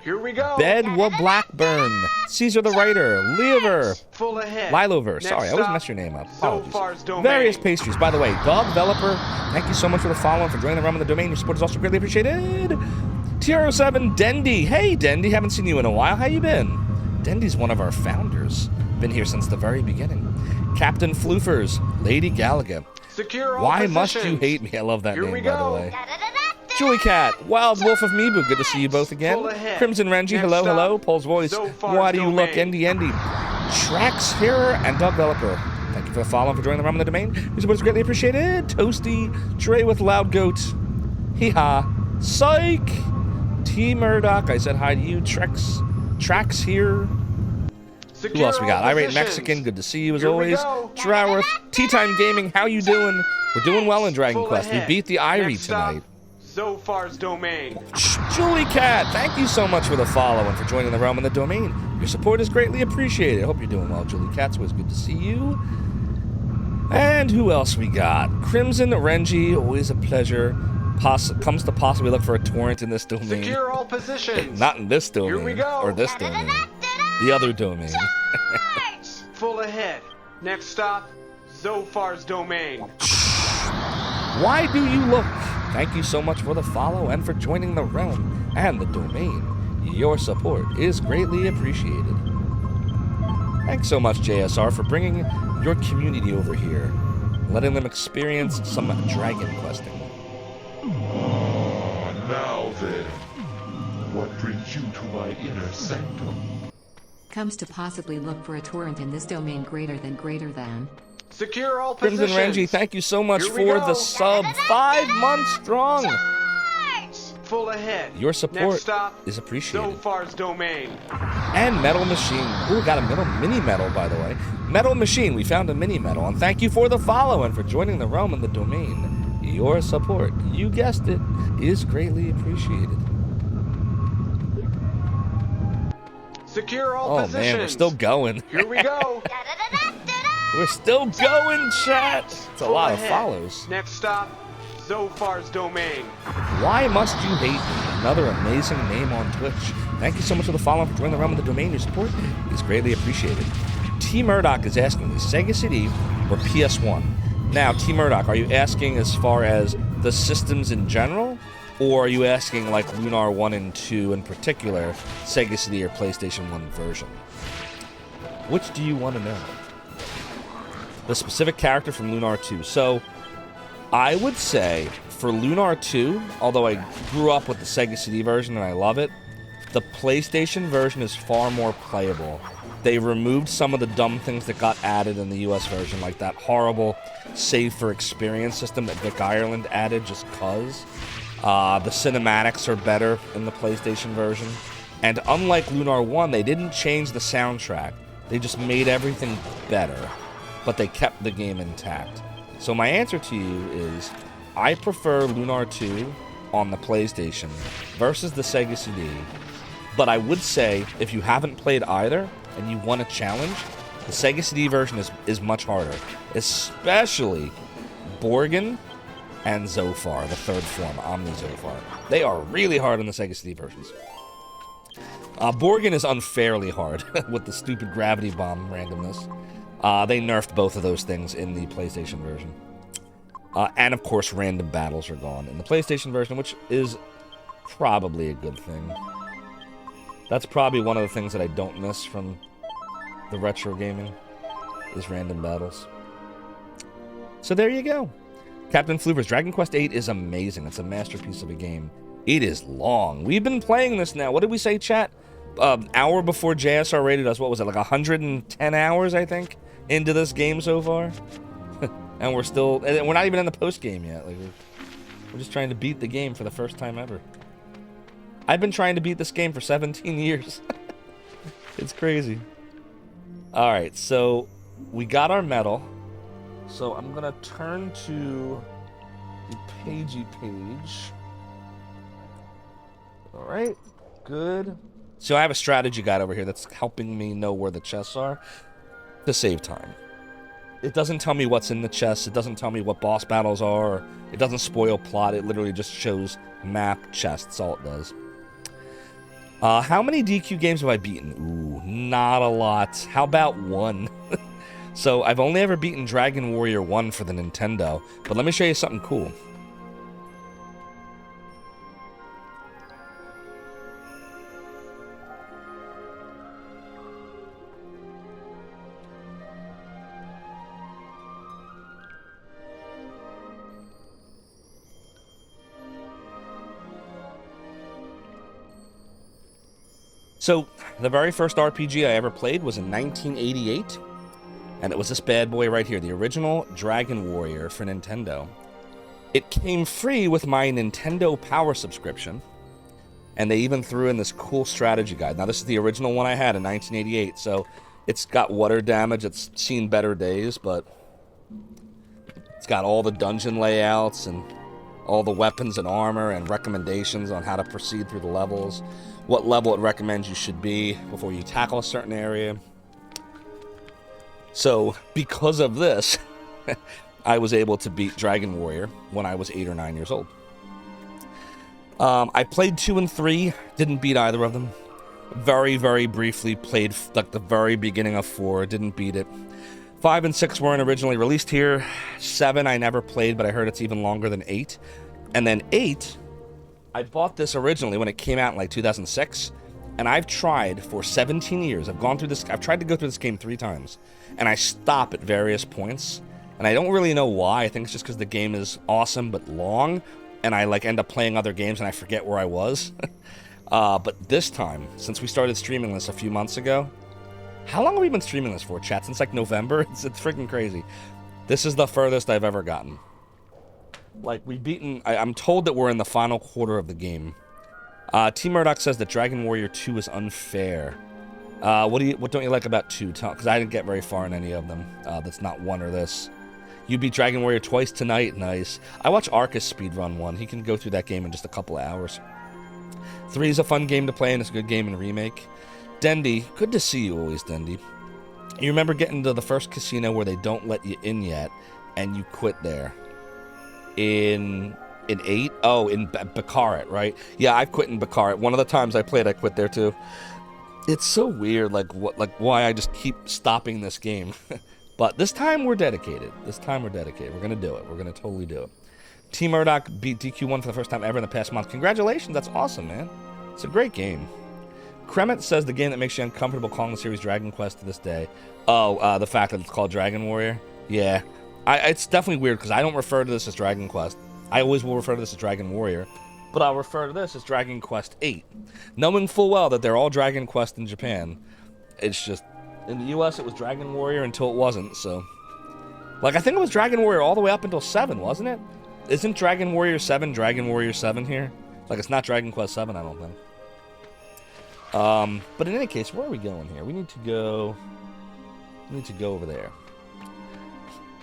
Here we go. Bedwa Blackburn, Caesar the Writer, Lever, Full ahead. Lilover. Sorry, I always mess your name up. Apologies. Various pastries. By the way, Dog Developer, thank you so much for the follow and for joining the realm of the domain. Your support is also greatly appreciated. TR07 Dendy. Hey, Dendy. Haven't seen you in a while. How you been? Dendy's one of our founders. Been here since the very beginning. Captain Floofers, Lady Gallagher. Secure all Why positions. must you hate me? I love that Here name, we by the go. way. Julie Cat, Wild Wolf of Meebu, good to see you both again. Crimson Renji, hello, hello. Paul's Voice, why do you look? Endy, Trax Hearer, and Dog Developer. Thank you for the follow and for joining the realm of the domain. Your support is greatly appreciated. Toasty, Dre with Loud Goat, Hee Ha, Psych, T Murdoch, I said hi to you. Trax here. Who else we got? Irate Mexican, good to see you as always. Droworth, Tea Time Gaming, how you doing? We're doing well in Dragon Quest. We beat the Irie tonight. Zophar's domain. Julie Cat, thank you so much for the follow and for joining the realm and the domain. Your support is greatly appreciated. I hope you're doing well, Julie Cat. It's always good to see you. And who else we got? Crimson Renji, always a pleasure. Comes to possibly look for a torrent in this domain. Secure all positions. Not in this domain. Here we go. Or this domain. The other domain. Full ahead. Next stop, Zophar's domain. Why do you look? Thank you so much for the follow and for joining the realm and the domain. Your support is greatly appreciated. Thanks so much, JSR, for bringing your community over here, letting them experience some dragon questing. Now then, what brings you to my inner sanctum? Comes to possibly look for a torrent in this domain greater than. Secure all Crimson positions. Renji, thank you so much Here we for go. the sub. 5 months strong. Full ahead. Your support Next stop, is appreciated. Zophar's domain. And Metal Machine. Ooh, got a mini metal, by the way. Metal Machine, we found a mini metal. And thank you for the follow and for joining the realm and the domain. Your support, you guessed it, is greatly appreciated. Secure all positions. Man, we're still going. Here we go. We're still going, chat. It's a Full lot ahead. of follows. Next stop, Zophar's domain. Why must you hate me? Another amazing name on Twitch. Thank you so much for the follow and for joining the realm of the domain. Your support is greatly appreciated. T Murdoch is asking me, Sega CD or PS1? Now, T Murdoch, are you asking as far as the systems in general? Or are you asking like Lunar 1 and 2 in particular, Sega CD or PlayStation 1 version? Which do you want to know? The specific character from Lunar 2. So, I would say for Lunar 2, although I grew up with the Sega CD version and I love it, the PlayStation version is far more playable. They removed some of the dumb things that got added in the US version, like that horrible save for experience system that Vic Ireland added just cause. The cinematics are better in the PlayStation version. And unlike Lunar 1, they didn't change the soundtrack. They just made everything better, but they kept the game intact. So my answer to you is, I prefer Lunar 2 on the PlayStation versus the Sega CD. But I would say, if you haven't played either, and you want a challenge, the Sega CD version is much harder. Especially Borgin and Zophar, the third form, Omni Zophar. They are really hard on the Sega CD versions. Borgin is unfairly hard with the stupid gravity bomb randomness. They nerfed both of those things in the PlayStation version. And of course, random battles are gone in the PlayStation version, which is probably a good thing. That's probably one of the things that I don't miss from the retro gaming, is random battles. So there you go. Captain Floovers, Dragon Quest VIII is amazing. It's a masterpiece of a game. It is long. We've been playing this now. What did we say, chat? Hour before JSR rated us, what was it, like 110 hours, I think, into this game so far? And we're not even in the post game yet. Like, we're just trying to beat the game for the first time ever. I've been trying to beat this game for 17 years. It's crazy. Alright, so we got our medal. So I'm gonna turn to the pagey page. Alright, good. So I have a strategy guide over here that's helping me know where the chests are to save time. It doesn't tell me what's in the chest, it doesn't tell me what boss battles are, it doesn't spoil plot, it literally just shows map chests, all it does. How many DQ games have I beaten? Ooh, not a lot. How about one? So I've only ever beaten Dragon Warrior 1 for the Nintendo, but let me show you something cool. So, the very first RPG I ever played was in 1988, and it was this bad boy right here, the original Dragon Warrior for Nintendo. It came free with my Nintendo Power subscription, and they even threw in this cool strategy guide. Now, this is the original one I had in 1988, so it's got water damage, it's seen better days, but it's got all the dungeon layouts and all the weapons and armor and recommendations on how to proceed through the levels, what level it recommends you should be before you tackle a certain area. So, because of this, I was able to beat Dragon Warrior when I was 8 or 9 years old. I played 2 and 3, didn't beat either of them. Very, very briefly played like the very beginning of 4, didn't beat it. 5 and 6 weren't originally released here. 7 I never played, but I heard it's even longer than 8. And then 8, I bought this originally when it came out in like 2006, and I've tried for 17 years. I've tried to go through this game 3 times, and I stop at various points, and I don't really know why. I think it's just because the game is awesome but long, and I like end up playing other games and I forget where I was. But this time, since we started streaming this a few months ago, how long have we been streaming this for, chat? Since like November? It's freaking crazy. This is the furthest I've ever gotten. Like, we've beaten... I'm told that we're in the final quarter of the game. T Murdoch says that Dragon Warrior 2 is unfair. What don't you like about 2? Because I didn't get very far in any of them. That's not 1 or this. You beat Dragon Warrior twice tonight? Nice. I watch Arcus speedrun 1. He can go through that game in just a couple of hours. 3 is a fun game to play, and it's a good game in remake. Dendy, good to see you always, Dendy. You remember getting to the first casino where they don't let you in yet, and you quit there? In 8? Oh, in Baccarat, right? Yeah, I've quit in Baccarat. One of the times I played, I quit there too. It's so weird, why I just keep stopping this game. But this time we're dedicated. We're gonna do it. We're gonna totally do it. T Murdoch beat DQ1 for the first time ever in the past month. Congratulations, that's awesome, man. It's a great game. Kremet says the game that makes you uncomfortable calling the series Dragon Quest to this day. Oh, the fact that it's called Dragon Warrior? Yeah. It's definitely weird because I don't refer to this as Dragon Quest. I always will refer to this as Dragon Warrior, but I'll refer to this as Dragon Quest VIII, knowing full well that they're all Dragon Quest in Japan. It's just, in the US it was Dragon Warrior until it wasn't, so... Like, I think it was Dragon Warrior all the way up until 7, wasn't it? Isn't Dragon Warrior 7 Dragon Warrior 7 here? Like, it's not Dragon Quest 7, I don't think. But in any case, where are we going here? We need to go over there.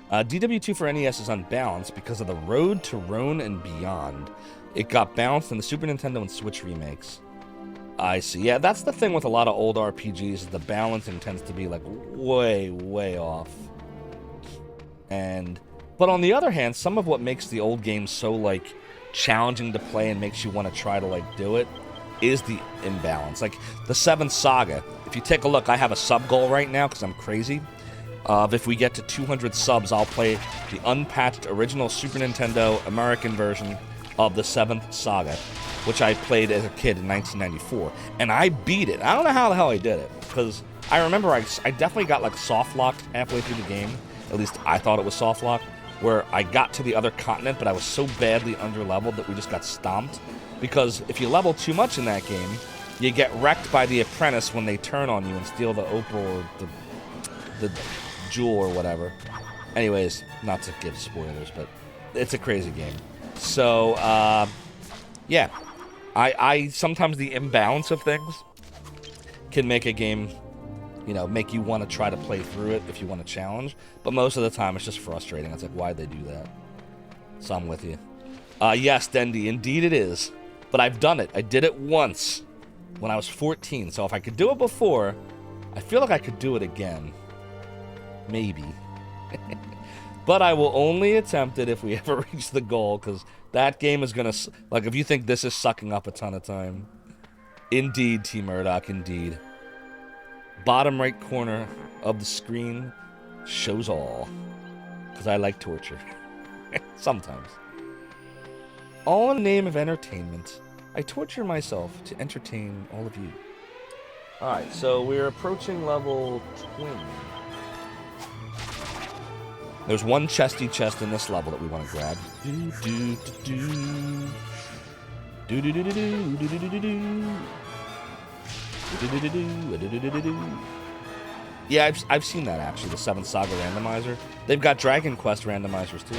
DW2 for NES is unbalanced because of the Road to Rhone and Beyond. It got balanced in the Super Nintendo and Switch remakes. I see. Yeah, that's the thing with a lot of old RPGs, is the balancing tends to be like way, way off. But on the other hand, some of what makes the old games so like challenging to play and makes you want to try to like do it is the imbalance. Like the 7th Saga, if you take a look, I have a sub goal right now because I'm crazy. If we get to 200 subs, I'll play the unpatched original Super Nintendo American version of the 7th Saga, which I played as a kid in 1994. And I beat it. I don't know how the hell I did it, because I remember I definitely got like soft locked halfway through the game. At least I thought it was soft locked. where I got to the other continent, but I was so badly underleveled that we just got stomped. Because if you level too much in that game, you get wrecked by the apprentice when they turn on you and steal the opal or the jewel or whatever. Anyways, not to give spoilers, but it's a crazy game. So, yeah. I sometimes the imbalance of things can make a game, you know, make you want to try to play through it if you want to challenge. But most of the time, it's just frustrating. It's like, why'd they do that? So I'm with you. Yes, Dendy, indeed it is. But I've done it. I did it once when I was 14. So if I could do it before, I feel like I could do it again. Maybe. But I will only attempt it if we ever reach the goal, because that game is going to... Like, if you think this is sucking up a ton of time. Indeed, T. Murdoch, indeed. Bottom right corner of the screen shows all. Because I like torture. Sometimes. All in the name of entertainment. I torture myself to entertain all of you. Alright, so we're approaching level 20. There's one chesty chest in this level that we want to grab. Yeah, I've seen that actually, the 7th Saga randomizer. They've got Dragon Quest randomizers too.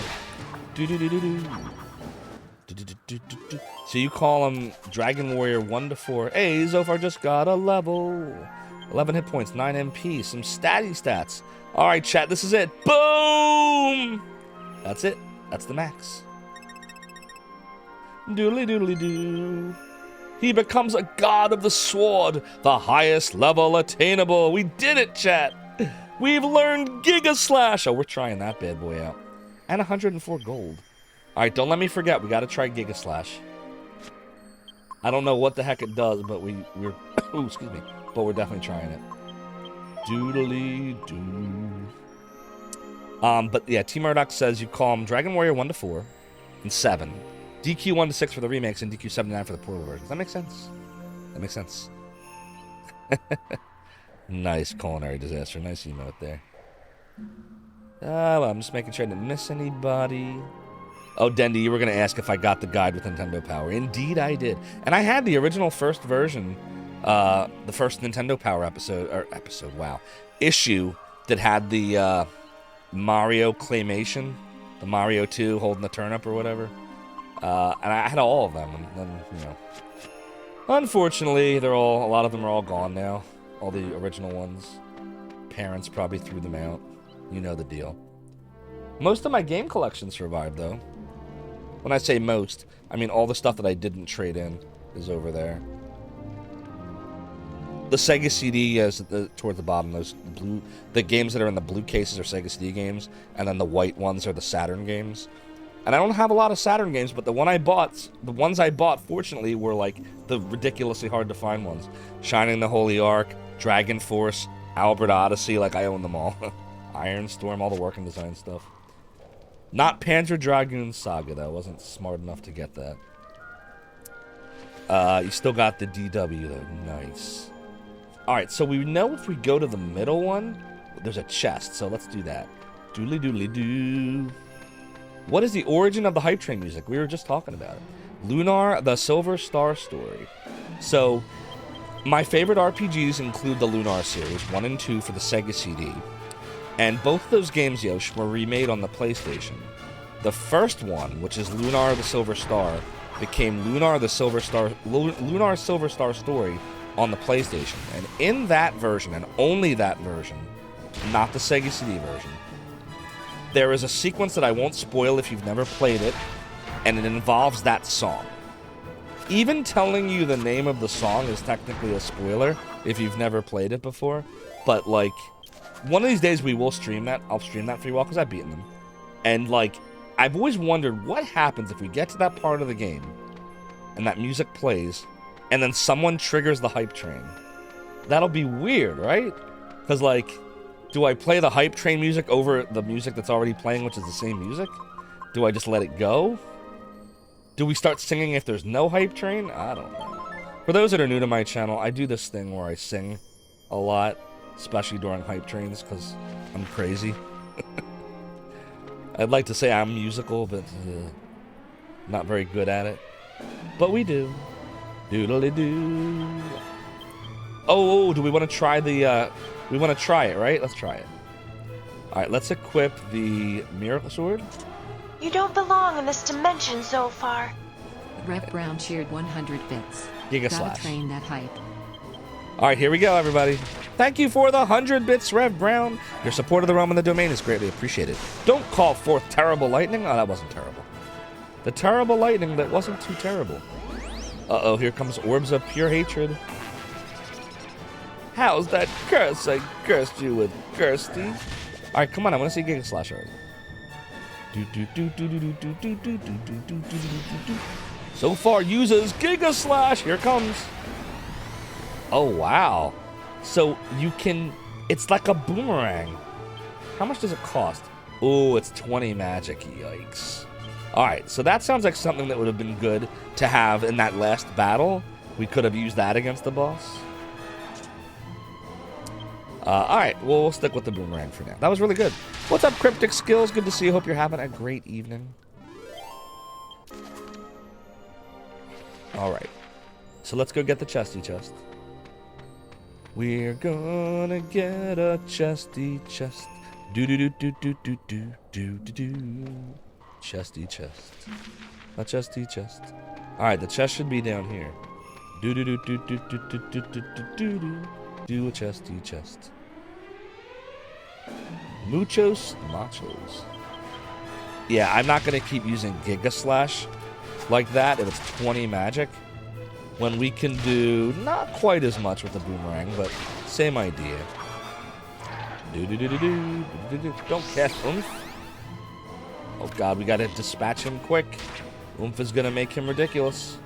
So you call him Dragon Warrior 1 to 4. Hey, Zophar just got a level. 11 hit points, 9 MP, some statty stats. Alright, chat, this is it. Boom! That's it. That's the max. Doodly doodly doo. He becomes a god of the sword, the highest level attainable. We did it, chat. We've learned Giga Slash. Oh, we're trying that bad boy out. And 104 gold. Alright, don't let me forget. We got to try Giga Slash. I don't know what the heck it does, but we're ooh, excuse me. But we're definitely trying it. Doodly doo. But yeah, T Murdoch says you call him Dragon Warrior 1 to 4 and 7. DQ 1 to 6 for the remakes and DQ 79 for the portable versions. That makes sense. That makes sense. Nice culinary disaster. Nice emote there. Well, I'm just making sure I didn't miss anybody. Oh, Dendy, you were going to ask if I got the guide with Nintendo Power. Indeed, I did. And I had the original first version, the first Nintendo Power issue that had the Mario claymation, the Mario 2 holding the turnip or whatever. And I had all of them. And then, you know, unfortunately, a lot of them are all gone now. All the original ones. Parents probably threw them out. You know the deal. Most of my game collection survived, though. When I say most, I mean all the stuff that I didn't trade in is over there. The Sega CD is towards the bottom. The games that are in the blue cases are Sega CD games, and then the white ones are the Saturn games. And I don't have a lot of Saturn games, but the ones I bought, fortunately, were like the ridiculously hard to find ones. Shining the Holy Ark, Dragon Force, Albert Odyssey, like I own them all. Iron Storm, all the working design stuff. Not Panzer Dragoon Saga, though. I wasn't smart enough to get that. You still got the DW, though. Nice. Alright, so we know if we go to the middle one, there's a chest, so let's do that. Doodly doodly doo. What is the origin of the hype train music? We were just talking about it. Lunar, the Silver Star Story. So, my favorite RPGs include the Lunar series, 1 and 2 for the Sega CD. And both of those games, Yosh, were remade on the PlayStation. The first one, which is Lunar the Silver Star, became Lunar Silver Star Story on the PlayStation. And in that version, and only that version, not the Sega CD version, there is a sequence that I won't spoil if you've never played it, and it involves that song. Even telling you the name of the song is technically a spoiler if you've never played it before, but like, one of these days we will stream that. I'll stream that for you all because I've beaten them. And like, I've always wondered what happens if we get to that part of the game and that music plays and then someone triggers the hype train. That'll be weird, right? Because like, do I play the hype train music over the music that's already playing, which is the same music? Do I just let it go? Do we start singing if there's no hype train? I don't know. For those that are new to my channel, I do this thing where I sing a lot, especially during hype trains, because I'm crazy. I'd like to say I'm musical, but not very good at it. But we do. Doodly-doo. Oh, do we want to try the... we want to try it, right? Let's try it. Alright, let's equip the Miracle Sword. You don't belong in this dimension, Zophar. Rev Brown cheered 100 bits. Giga Gotta Slash. train that hype. Alright, here we go, everybody. Thank you for the 100 bits, Rev Brown. Your support of the realm and the domain is greatly appreciated. Don't call forth terrible lightning. Oh, that wasn't terrible. The terrible lightning that wasn't too terrible. Uh-oh, here comes orbs of pure hatred. How's that curse I cursed you with, Kirsty? Alright, come on, I want to see Giga Slash already. So far uses Giga Slash. Here it comes. Oh, wow. So you can... It's like a boomerang. How much does it cost? Oh, it's 20 magic. Yikes. Alright, so that sounds like something that would have been good to have in that last battle. We could have used that against the boss. Alright, well, we'll stick with the boomerang for now. That was really good. What's up, Cryptic Skills? Good to see you. Hope you're having a great evening. Alright. So let's go get the chesty chest. We're gonna get a chesty chest. Do-do-do-do-do-do-do-do-do. Chesty chest. A chesty chest. Alright, the chest should be down here. Do-do-do-do-do-do-do-do-do-do-do. Do a chesty chest. Muchos machos. Yeah, I'm not going to keep using Giga Slash like that if it's 20 magic. When we can do not quite as much with the boomerang, but same idea. Don't cast Oomph. Oh god, we got to dispatch him quick. Oomph is going to make him ridiculous.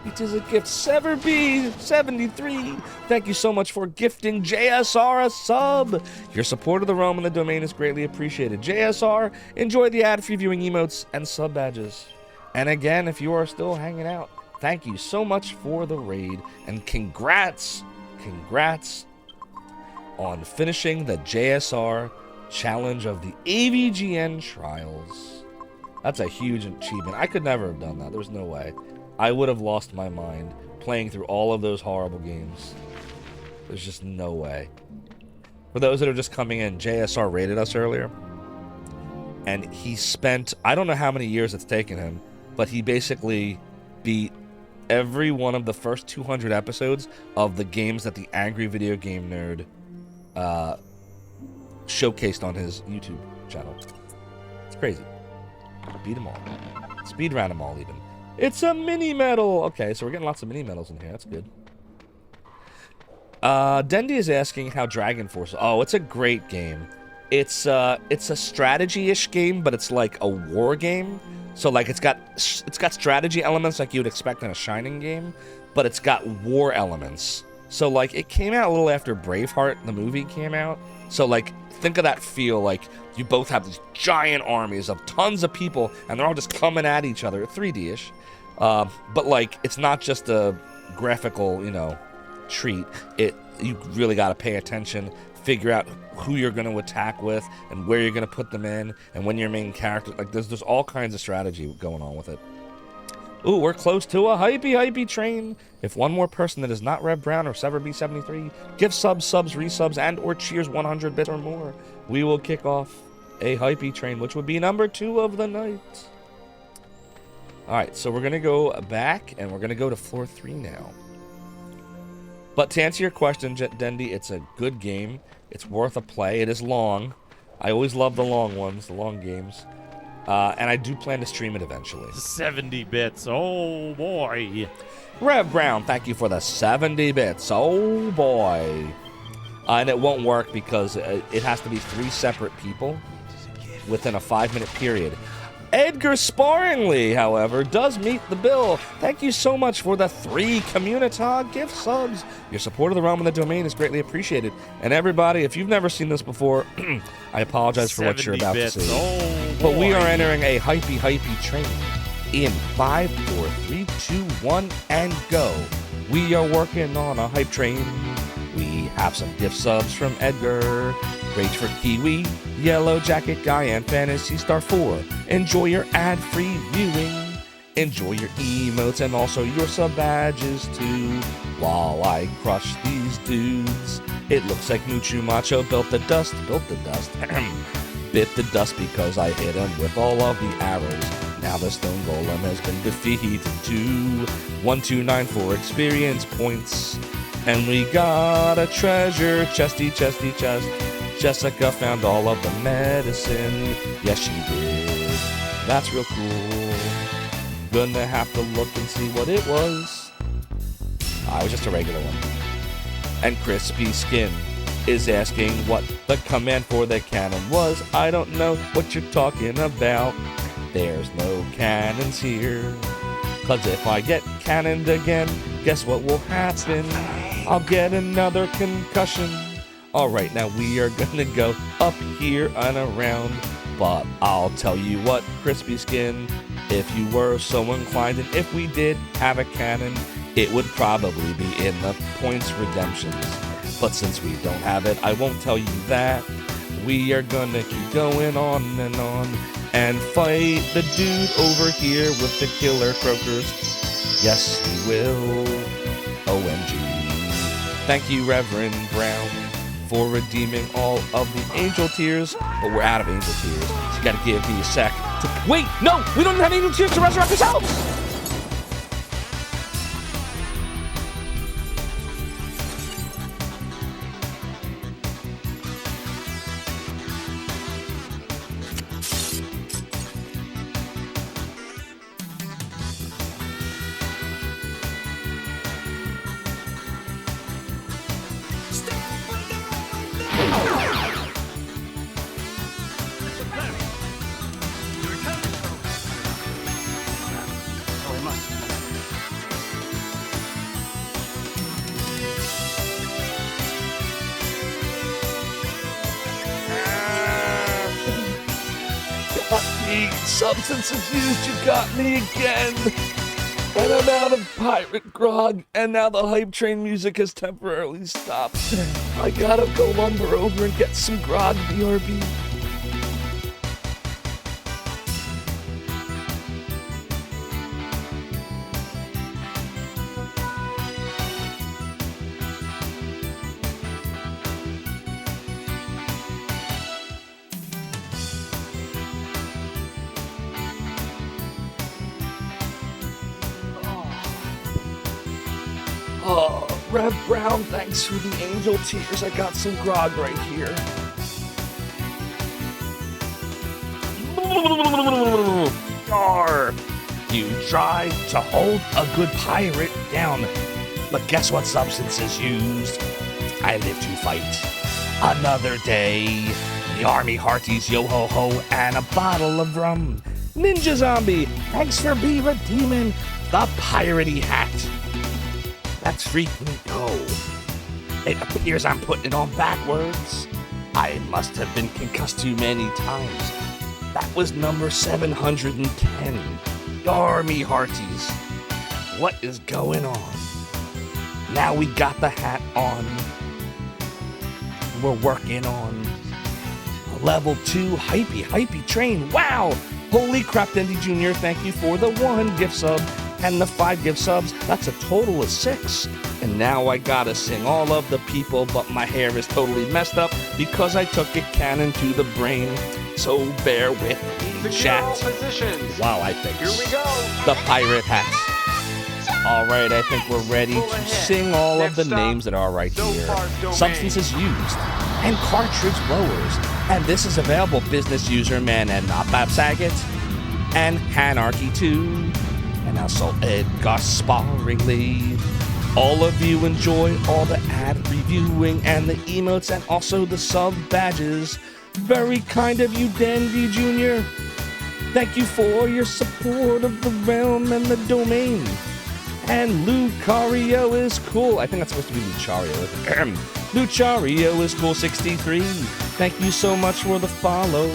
It is a gift. Severb73. Thank you so much for gifting JSR a sub. Your support of the realm and the domain is greatly appreciated. JSR, enjoy the ad-free viewing emotes and sub badges. And again, if you are still hanging out, thank you so much for the raid. And congrats on finishing the JSR challenge of the AVGN trials. That's a huge achievement. I could never have done that. There's no way. I would have lost my mind playing through all of those horrible games. There's just no way. For those that are just coming in, JSR rated us earlier. And he spent, I don't know how many years it's taken him, but he basically beat every one of the first 200 episodes of the games that the Angry Video Game Nerd showcased on his YouTube channel. It's crazy. Beat them all. Speed round them all even. It's a mini medal. Okay, so we're getting lots of mini medals in here. That's good. Dendy is asking how Dragon Force. Oh, it's a great game. It's a strategy-ish game, but it's like a war game. So like it's got strategy elements like you would expect in a Shining game, but it's got war elements. So like it came out a little after Braveheart, the movie, came out. So like think of that feel like you both have these giant armies of tons of people, and they're all just coming at each other, 3D-ish. But like it's not just a graphical, treat. You really got to pay attention, figure out who you're going to attack with, and where you're going to put them in, and when your main character. Like there's all kinds of strategy going on with it. Ooh, we're close to a hypey train. If one more person that is not Rev Brown or SeverB73 gives subs, resubs, and or cheers 100 bits or more, we will kick off a hypey train, which would be number 2 of the night. Alright, so we're going to go back, and we're going to go to floor 3 now. But to answer your question, Dendy, it's a good game. It's worth a play. It is long. I always love the long ones, the long games. And I do plan to stream it eventually. 70 bits. Oh, boy. Rev Brown, thank you for the 70 bits. Oh, boy. And it won't work because it has to be 3 separate people within a 5-minute period. Edgar Sparingly, however, does meet the bill. Thank you so much for the 3 Communita gift subs. Your support of the realm and the domain is greatly appreciated. And everybody, if you've never seen this before, I apologize for what you're about to see. Oh, but we are entering a hypey train in 5, 4, 3, 2, 1, and go. We are working on a hype train. We Have some gift subs from Edgar, Rage for Kiwi, Yellow Jacket Guy, and Fantasy Star 4. Enjoy your ad-free viewing. Enjoy your emotes and also your sub badges too. While I crush these dudes, it looks like Muchu Macho built the dust, bit the dust because I hit him with all of the arrows. Now the stone golem has been defeated to 1294 experience points. And we got a treasure chesty chest. Jessica found all of the medicine. Yes, she did. That's real cool. Gonna have to look and see what it was. It was just a regular one. And Crispy Skin is asking what the command for the cannon was. I don't know what you're talking about. There's no cannons here. Cause if I get cannoned again, guess what will happen? I'll get another concussion. Alright, now we are gonna go up here and around. But I'll tell you what, Crispy Skin, if you were so inclined and if we did have a cannon, it would probably be in the points redemptions. But since we don't have it, I won't tell you that. We are gonna keep going on and fight the dude over here with the killer croakers. Yes, we will. OMG. Thank you, Reverend Brown, for redeeming all of the angel tears. But we're out of angel tears, so you gotta give me a sec to... Wait, no! We don't have angel tears to resurrect ourselves! Substances used, you got me again. And I'm out of pirate grog, and now the hype train music has temporarily stopped. I gotta go lumber over and get some grog, BRB. Oh, Rev Brown, thanks for the angel tears. I got some grog right here. Arr! You tried to hold a good pirate down, but guess what substance is used? I live to fight another day. The army hearties, yo-ho-ho, and a bottle of rum. Ninja Zombie, thanks for redeeming the piratey hat. That's freaking go. It appears I'm putting it on backwards. I must have been concussed too many times. That was number 710. Army hearties. What is going on? Now we got the hat on. We're working on level 2 hypey train. Wow! Holy crap, Dendy Jr., thank you for the 1 gift sub. And the 5 gift subs, that's a total of 6. And now I gotta sing all of the people, but my hair is totally messed up because I took a cannon to the brain. So bear with me, chat. Wow, I think. Here we go. The pirate hats. Alright, I think we're ready to sing all of the names that are right here. Substances used, and cartridge blowers. And this is available, Business Userman and Not Bab Saget, and Hanarchy 2. And also Ed Gasparingly. All of you enjoy all the ad reviewing and the emotes and also the sub badges. Very kind of you, Dandy Jr. Thank you for your support of the realm and the domain. And Lucario is cool. I think that's supposed to be Lucario. Lucario is cool 63. Thank you so much for the follow,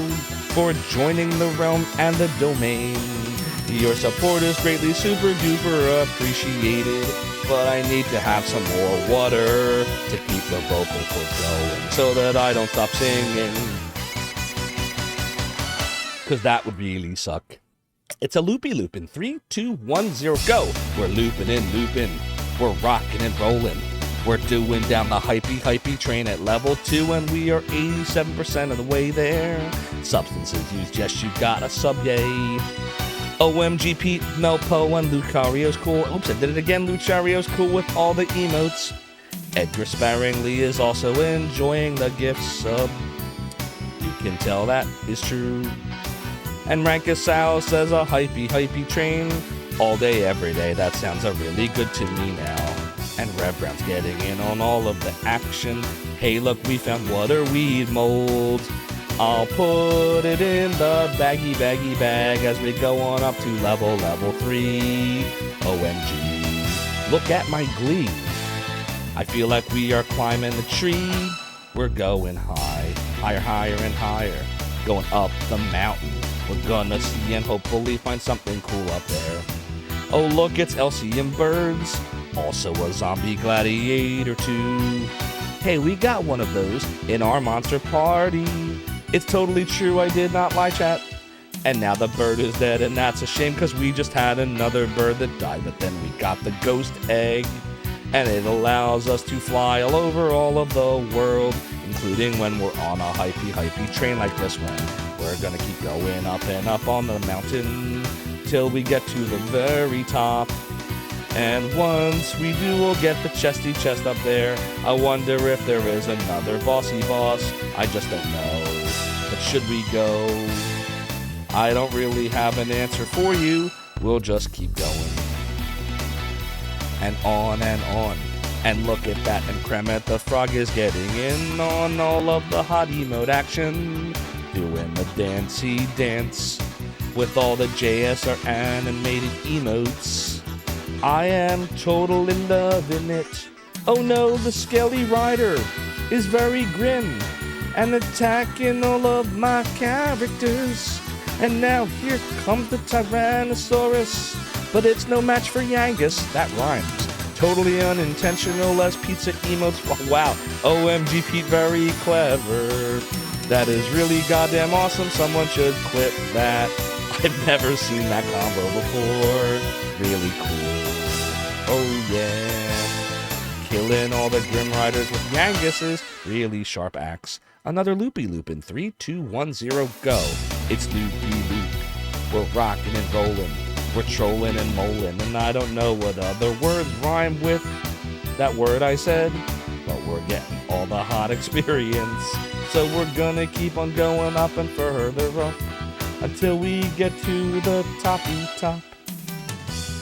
for joining the realm and the domain. Your support is greatly super duper appreciated. but I need to have some more water to keep the vocal cords going so that I don't stop singing. Because that would really suck. It's a loopy loop in 3, 2, 1, 0, go. We're looping and looping. We're rocking and rolling. We're doing down the hypey train at level 2, and we are 87% of the way there. Substances used, yes, you got a sub, yay. OMG Pete, Melpo, and Lucario's cool. Oops, I did it again. Lucario's cool with all the emotes. Edgar Sparingly is also enjoying the gift sub. You can tell that is true. And Rankus Sal says a hypey train. All day, every day, that sounds really good to me now. And Rev Brown's getting in on all of the action. Hey, look, we found water weed mold. I'll put it in the baggy bag as we go on up to level 3. OMG, look at my glee. I feel like we are climbing the tree. We're going higher and higher. Going up the mountain. We're gonna see and hopefully find something cool up there. Oh, look, it's Elsie and Birds. Also a zombie gladiator too. Hey, we got one of those in our monster party. It's totally true, I did not lie, chat. And now the bird is dead, and that's a shame, because we just had another bird that died. But then we got the ghost egg, and it allows us to fly all over all of the world, including when we're on a hypey train like this one. We're gonna keep going up and up on the mountain till we get to the very top. And once we do, we'll get the chesty chest up there. I wonder if there is another bossy boss. I just don't know. But should we go? I don't really have an answer for you. We'll just keep going. And on and on. And look at that, and Kremet the Frog is getting in on all of the hot emote action. Doing the dancey dance with all the JSR animated emotes. I am totally loving it. Oh no, the Skelly Rider is very grim and attacking all of my characters. And now here comes the Tyrannosaurus, but it's no match for Yangus. That rhymes. Totally unintentional as pizza emotes. Wow, OMG Pete, very clever. That is really goddamn awesome. Someone should clip that. I've never seen that combo before. Really cool. Oh yeah. Killing all the Grim Riders with Yangus's really sharp axe. Another loopy loop in 3, 2, 1, 0, go. It's loopy loop. We're rocking and rolling. We're trolling and moling. And I don't know what other words rhyme with that word I said, but we're getting all the hot experience. So we're gonna keep on going up and further up until we get to the toppy top.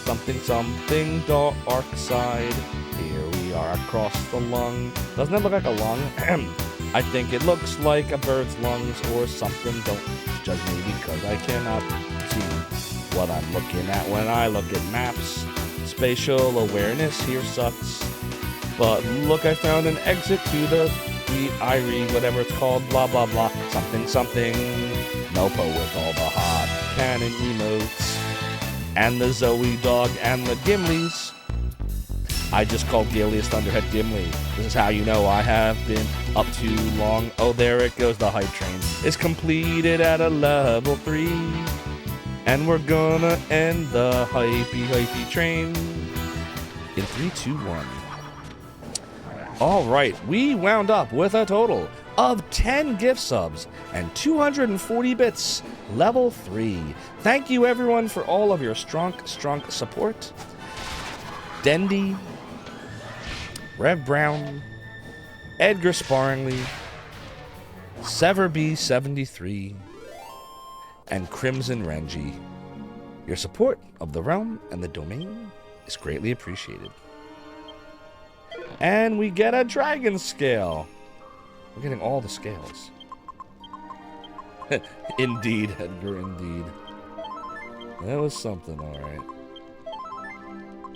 Something dark side. Here we are across the lung. Doesn't it look like a lung? I think it looks like a bird's lungs or something. Don't judge me because I cannot see what I'm looking at when I look at maps. Spatial awareness here sucks. But look, I found an exit to the Irie, whatever it's called, blah blah blah, something. Melpo with all the hot cannon emotes. And the Zoe dog and the Gimlis. I just called Gilius Thunderhead Gimli. This is how you know I have been up too long. Oh, there it goes, the hype train is completed at a level 3. And we're gonna end the hypey train in 3, 2, 1. All right, we wound up with a total of 10 gift subs and 240 bits, level 3. Thank you everyone for all of your strong support. Dendy, Rev Brown, Edgar Sparingly, Severb73, and Crimson Renji. Your support of the realm and the domain is greatly appreciated. And we get a dragon scale. We're getting all the scales. Indeed, Edgar, indeed. That was something, alright.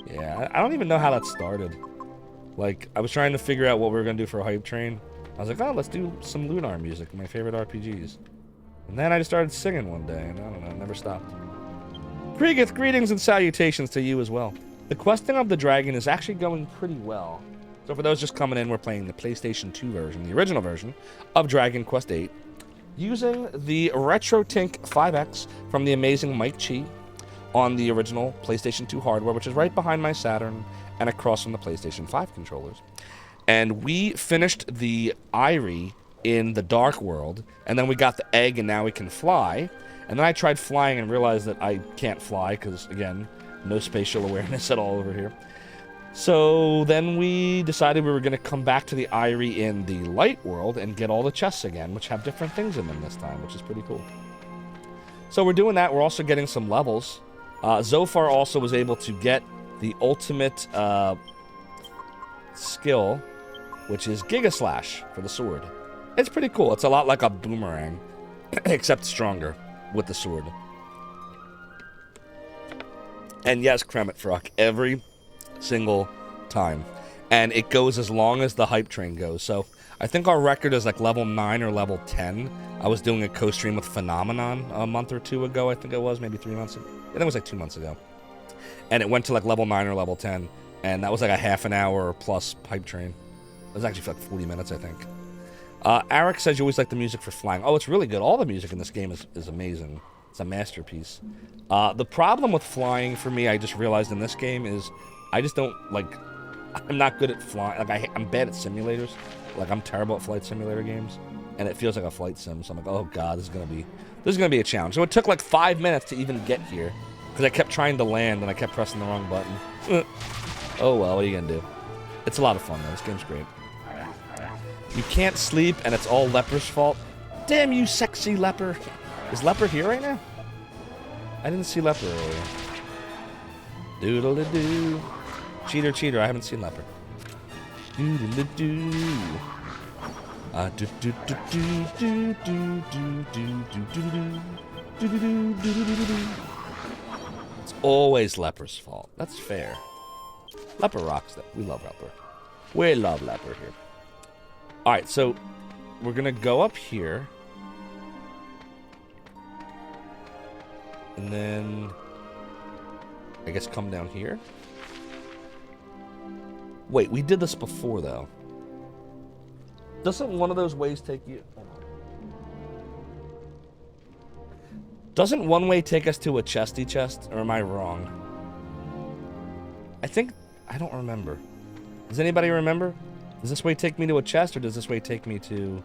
Yeah, I don't even know how that started. Like, I was trying to figure out what we were going to do for a hype train. I was like, oh, let's do some Lunar music, my favorite RPGs. And then I just started singing one day, and I don't know, it never stopped. Kriegith, greetings and salutations to you as well. The questing of the dragon is actually going pretty well. So for those just coming in, we're playing the PlayStation 2 version, the original version of Dragon Quest VIII, using the RetroTink 5X from the amazing Mike Chi on the original PlayStation 2 hardware, which is right behind my Saturn and across from the PlayStation 5 controllers. And we finished the Eyrie in the Dark World, and then we got the egg, and now we can fly. And then I tried flying and realized that I can't fly because, again, no spatial awareness at all over here. So then we decided we were going to come back to the Eyrie in the Light World and get all the chests again, which have different things in them this time, which is pretty cool. So we're doing that. We're also getting some levels. Zophar also was able to get the ultimate skill, which is Giga Slash for the sword. It's pretty cool. It's a lot like a boomerang, except stronger with the sword. And yes, Kremet Frog, every single time. And it goes as long as the hype train goes. So I think our record is like level 9 or level 10. I was doing a co-stream with Phenomenon a month or two ago, I think it was, maybe 3 months ago. I think it was like 2 months ago. And it went to like level 9 or level 10. And that was like a half an hour plus hype train. It was actually for like 40 minutes, I think. Eric says you always like the music for flying. Oh, it's really good. All the music in this game is amazing. It's a masterpiece. The problem with flying for me, I just realized in this game, is I just don't, like, I'm not good at flying. Like, I'm bad at simulators. Like, I'm terrible at flight simulator games. And it feels like a flight sim. So I'm like, oh, God, this is gonna be a challenge. So it took like 5 minutes to even get here. Because I kept trying to land and I kept pressing the wrong button. Oh, well, what are you gonna do? It's a lot of fun, though. This game's great. You can't sleep, and it's all Leper's fault. Damn you, sexy Leper. Is Leper here right now? I didn't see Leper earlier. Doodle-doo. Cheater, cheater. I haven't seen Leper. Doodle-doo. It's always Leper's fault. That's fair. Leper rocks, though. We love Leper. We love Leper here. Alright, so we're going to go up here. And then I guess come down here. Wait, we did this before, though. Doesn't one of those ways take you... Doesn't one way take us to a chesty chest? Or am I wrong? I don't remember. Does anybody remember? Does this way take me to a chest, or does this way take me to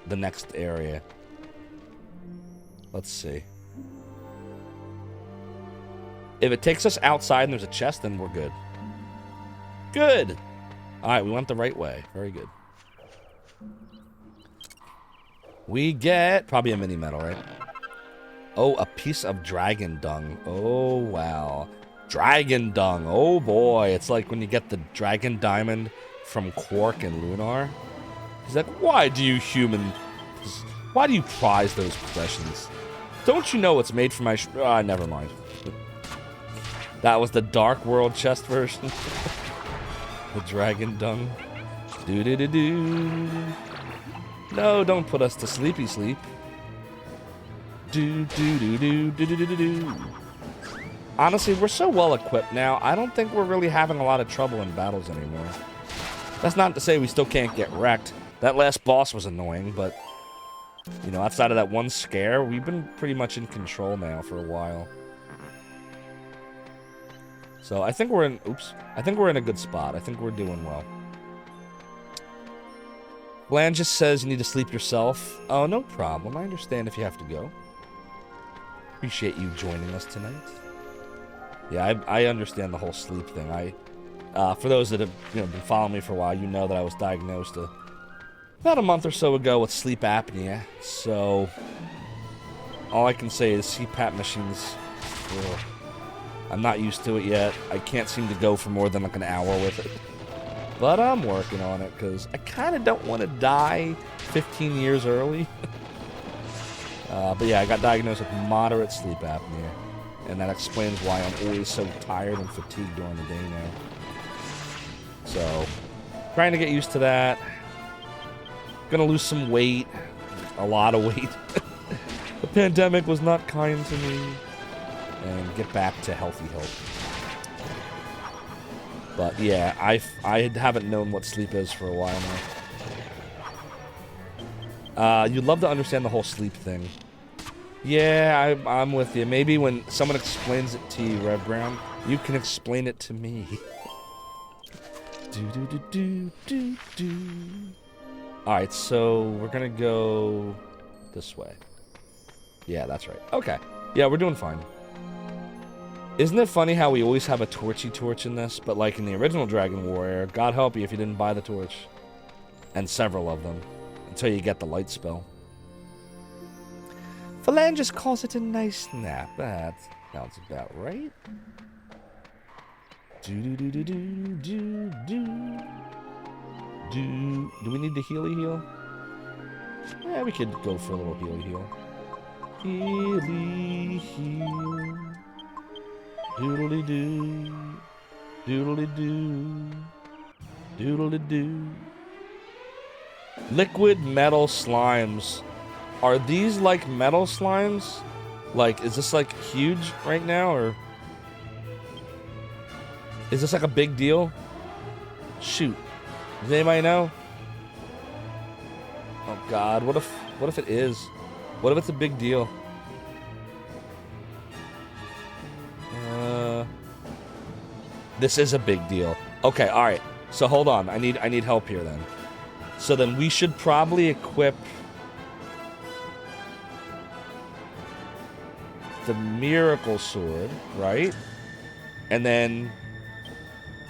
the next area? Let's see. If it takes us outside and there's a chest, then we're good. Good! Alright, we went the right way. Very good. We get probably a mini medal, right? Oh, a piece of dragon dung. Oh, wow. Dragon dung. Oh, boy. It's like when you get the dragon diamond from Quark and Lunar. He's like, why do you prize those possessions? Don't you know it's made for my... never mind. That was the Dark World chest version. The dragon dung. Do-do-do-do. No, don't put us to sleepy sleep. Do-do-do-do-do-do-do-do. Honestly, we're so well equipped now, I don't think we're really having a lot of trouble in battles anymore. That's not to say we still can't get wrecked. That last boss was annoying, but, you know, outside of that one scare, we've been pretty much in control now for a while. So I think we're in, I think we're in a good spot. I think we're doing well. Bland just says you need to sleep yourself. Oh, no problem. I understand if you have to go. Appreciate you joining us tonight. Yeah, I understand the whole sleep thing. For those that have been following me for a while, you know that I was diagnosed about a month or so ago with sleep apnea. So all I can say is CPAP machines. Ugh, I'm not used to it yet. I can't seem to go for more than like an hour with it. But I'm working on it because I kind of don't want to die 15 years early. But yeah, I got diagnosed with moderate sleep apnea. And that explains why I'm always so tired and fatigued during the day now. So, trying to get used to that. Gonna lose some weight. A lot of weight. The pandemic was not kind to me. And get back to healthy health. But yeah, I haven't known what sleep is for a while now. You'd love to understand the whole sleep thing. Yeah, I'm with you. Maybe when someone explains it to you, Rev Brown, you can explain it to me. Alright, so we're gonna go this way. Yeah, that's right. Okay. Yeah, we're doing fine. Isn't it funny how we always have a torchy torch in this, but like in the original Dragon Warrior, God help you if you didn't buy the torch. And several of them. Until you get the light spell. Phalanges calls it a nice nap. That sounds about right. Do we need the healy heal? Yeah, we could go for a little healy heal. Healy heal. Doodly doo. Doodly doo. Doodly doo. Liquid metal slimes. Are these like metal slimes? Like, is this like huge right now, or is this like a big deal? Shoot. Does anybody know? Oh God, what if it is? What if it's a big deal? This is a big deal. Okay, all right. So hold on. I need help here then. So then we should probably equip the Miracle Sword, right? And then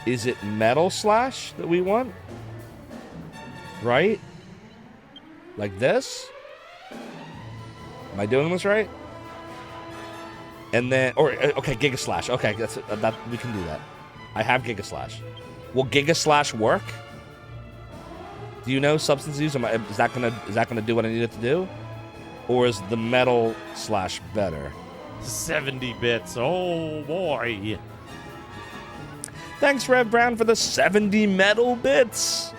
is it Metal Slash that we want? Right? Like this? Am I doing this right? And then, or okay, Giga Slash. Okay, that we can do that. I have Giga Slash. Will Giga Slash work? Do you know substance use? Is that gonna do what I need it to do? Or is the Metal Slash better? 70 bits. Oh boy. Thanks, Rev Brown, for the 70 metal bits.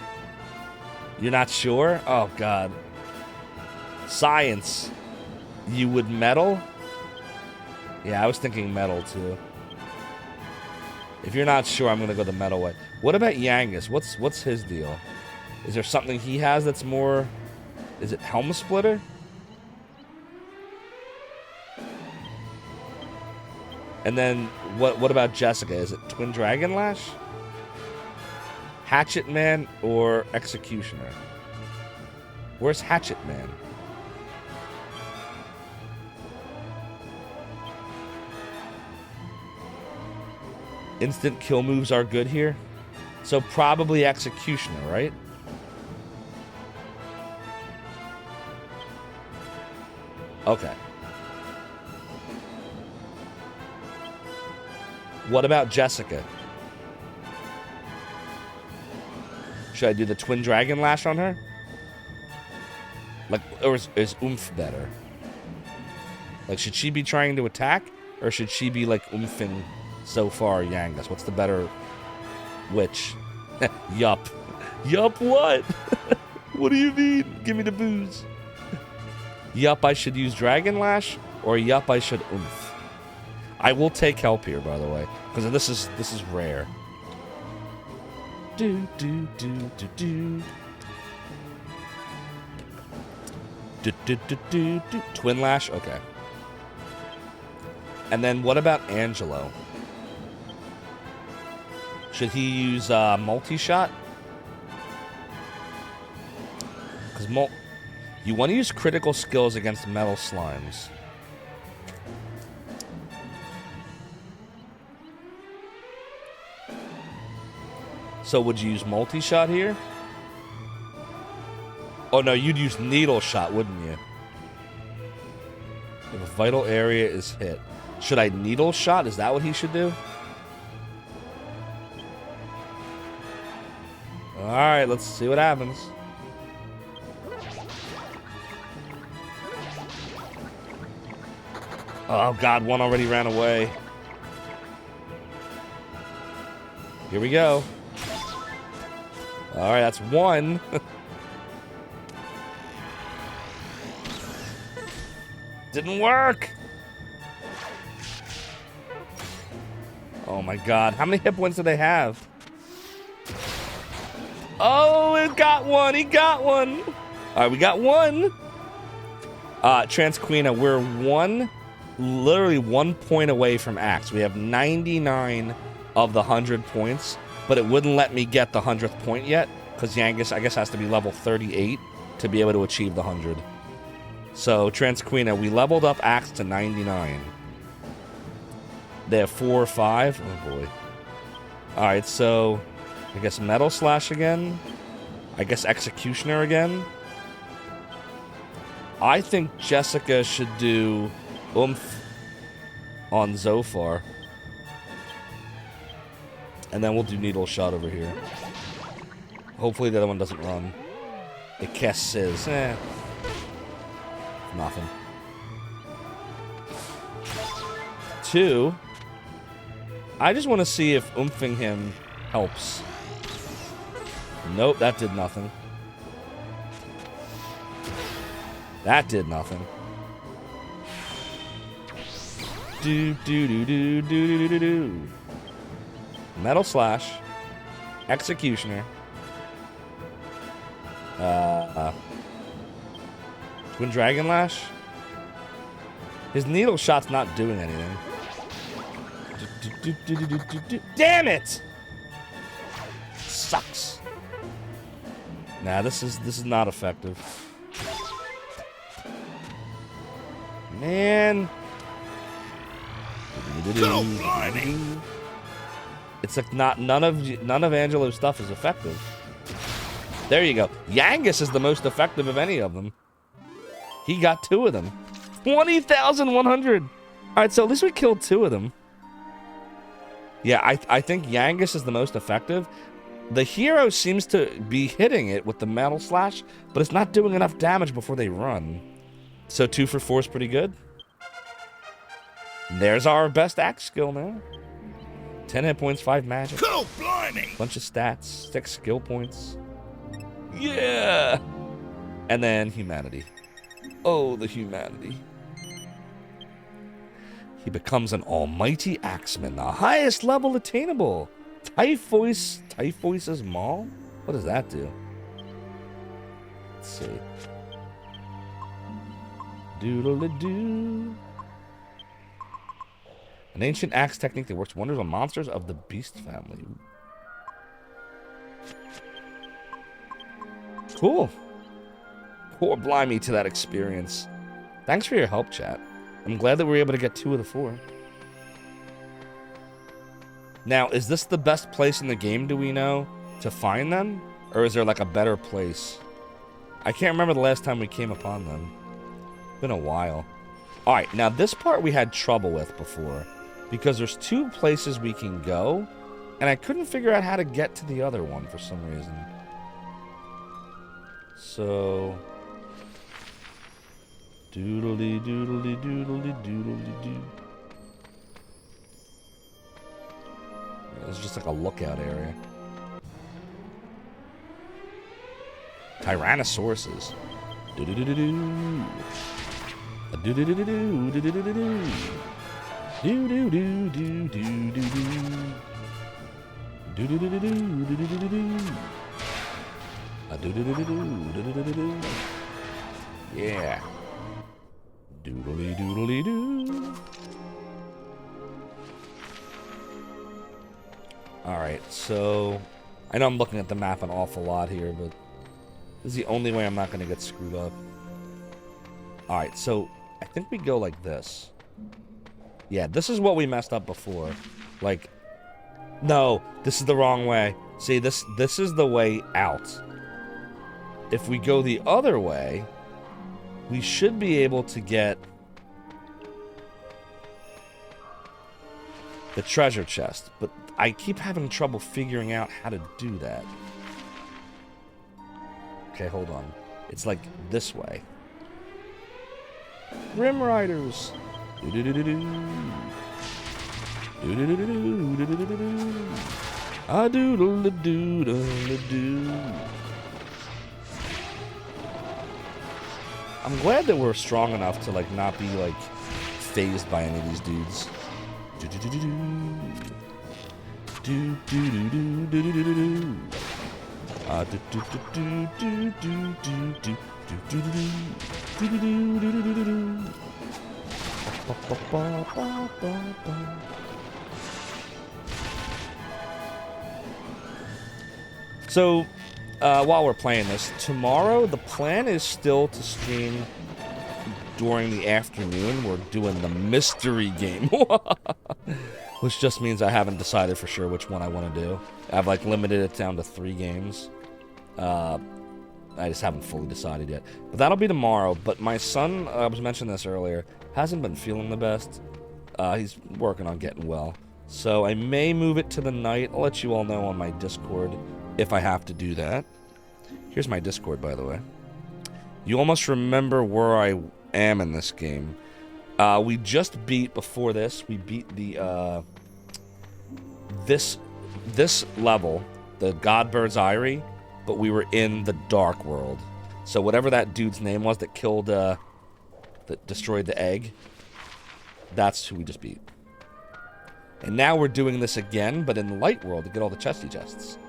You're not sure? Oh God. Science. You would metal? Yeah, I was thinking metal too. If you're not sure, I'm gonna go the metal way. What about Yangus? What's his deal? Is there something he has that's more? Is it Helm Splitter? And then what about Jessica? Is it Twin Dragon Lash? Hatchet Man or Executioner? Where's Hatchet Man? Instant kill moves are good here. So probably Executioner, right? Okay. What about Jessica? Should I do the Twin Dragon Lash on her? Like, or is Oomph better? Like, should she be trying to attack? Or should she be, like, oomphing Zophar Yangus? What's the better which? Yup. Yup what? What do you mean? Give me the booze. Yup, I should use Dragon Lash? Or yup, I should Oomph? I will take help here, by the way, because this is rare. Do. Twin Lash, okay. And then what about Angelo? Should he use multi-shot? Because you want to use critical skills against metal slimes. So would you use multi-shot here? Oh no, you'd use needle shot, wouldn't you? If a vital area is hit. Should I needle shot? Is that what he should do? Alright, let's see what happens. Oh God, one already ran away. Here we go. Alright, that's one. Didn't work. Oh my god. How many hit points do they have? Oh, it got one. He got one. All right, we got one. Transquina, we're literally 1 point away from Axe. We have 99 of the 100 points, but it wouldn't let me get the 100th point yet because Yangus, I guess, has to be level 38 to be able to achieve the 100. So, Transquina, we leveled up Axe to 99. They have 4 or 5. Oh, boy. All right, so I guess Metal Slash again. I guess Executioner again. I think Jessica should do Oomph on Zophar. And then we'll do Needle Shot over here. Hopefully the other one doesn't run. It casts Sizz. Nothing. 2. I just want to see if oomphing him helps. Nope, that did nothing. That did nothing. Do do do do do do do do. Metal Slash. Executioner. Twin Dragon Lash. His Needle Shot's not doing anything. Damn it! Sucks. Nah, this is not effective. Man. It's like none of Angelo's stuff is effective. There you go. Yangus is the most effective of any of them. He got 2 of them. 20,100. All right, so at least we killed 2 of them. Yeah, I think Yangus is the most effective. The hero seems to be hitting it with the Metal Slash, but it's not doing enough damage before they run. So 2 for 4 is pretty good. There's our best axe skill now. 10 hit points, 5 magic. Oh, blimey! Bunch of stats, 6 skill points. Yeah! And then humanity. Oh, the humanity. He becomes an almighty axeman, the highest level attainable. Typhois's Maul? What does that do? Let's see. Doodle-a-doo. An ancient axe technique that works wonders on monsters of the beast family. Cool. Poor blimey to that experience. Thanks for your help, chat. I'm glad that we were able to get 2 of the 4. Now, is this the best place in the game, do we know, to find them? Or is there like a better place? I can't remember the last time we came upon them. It's been a while. Alright, now this part we had trouble with before. Because there's 2 places we can go, and I couldn't figure out how to get to the other one for some reason. So... Doodly doodly doodly doodly doo. It's just like a lookout area. Tyrannosauruses. Do do do do do. Do do do do do do do do do. Do do do do do do do. Do do do do do do do do do. Do do do do do do do do. Yeah. Doodly doodly doo. Alright, so I know I'm looking at the map an awful lot here, but this is the only way I'm not going to get screwed up. Alright, so I think we go like this. Yeah, this is what we messed up before. Like, no, this is the wrong way. See, this is the way out. If we go the other way, we should be able to get the treasure chest, but I keep having trouble figuring out how to do that. Okay, hold on. It's like this way. Grim Riders. Do-do-do-do-do. Do-do-do-do-do. Do-do-do-do-do. A-doodle-a-doodle-a-doo. I'm glad that we're strong enough to like not be like phased by any of these dudes. do do do do do do do do do. Do do do do do do do do do do do do do do do do. Ba ba ba ba ba ba. So, while we're playing this, tomorrow the plan is still to stream during the afternoon. We're doing the mystery game, which just means I haven't decided for sure which one I want to do. I've like limited it down to 3 games. I just haven't fully decided yet. But that'll be tomorrow. But my son, I was mentioning this earlier, hasn't been feeling the best. He's working on getting well. So I may move it to the night. I'll let you all know on my Discord if I have to do that. Here's my Discord, by the way. You almost remember where I am in this game. We just beat, before this, we beat the, this level, the Godbird's Eyrie, but we were in the Dark World. So whatever that dude's name was that killed, that destroyed the egg, that's who we just beat. And now we're doing this again, but in the Light World to get all the chesty chests.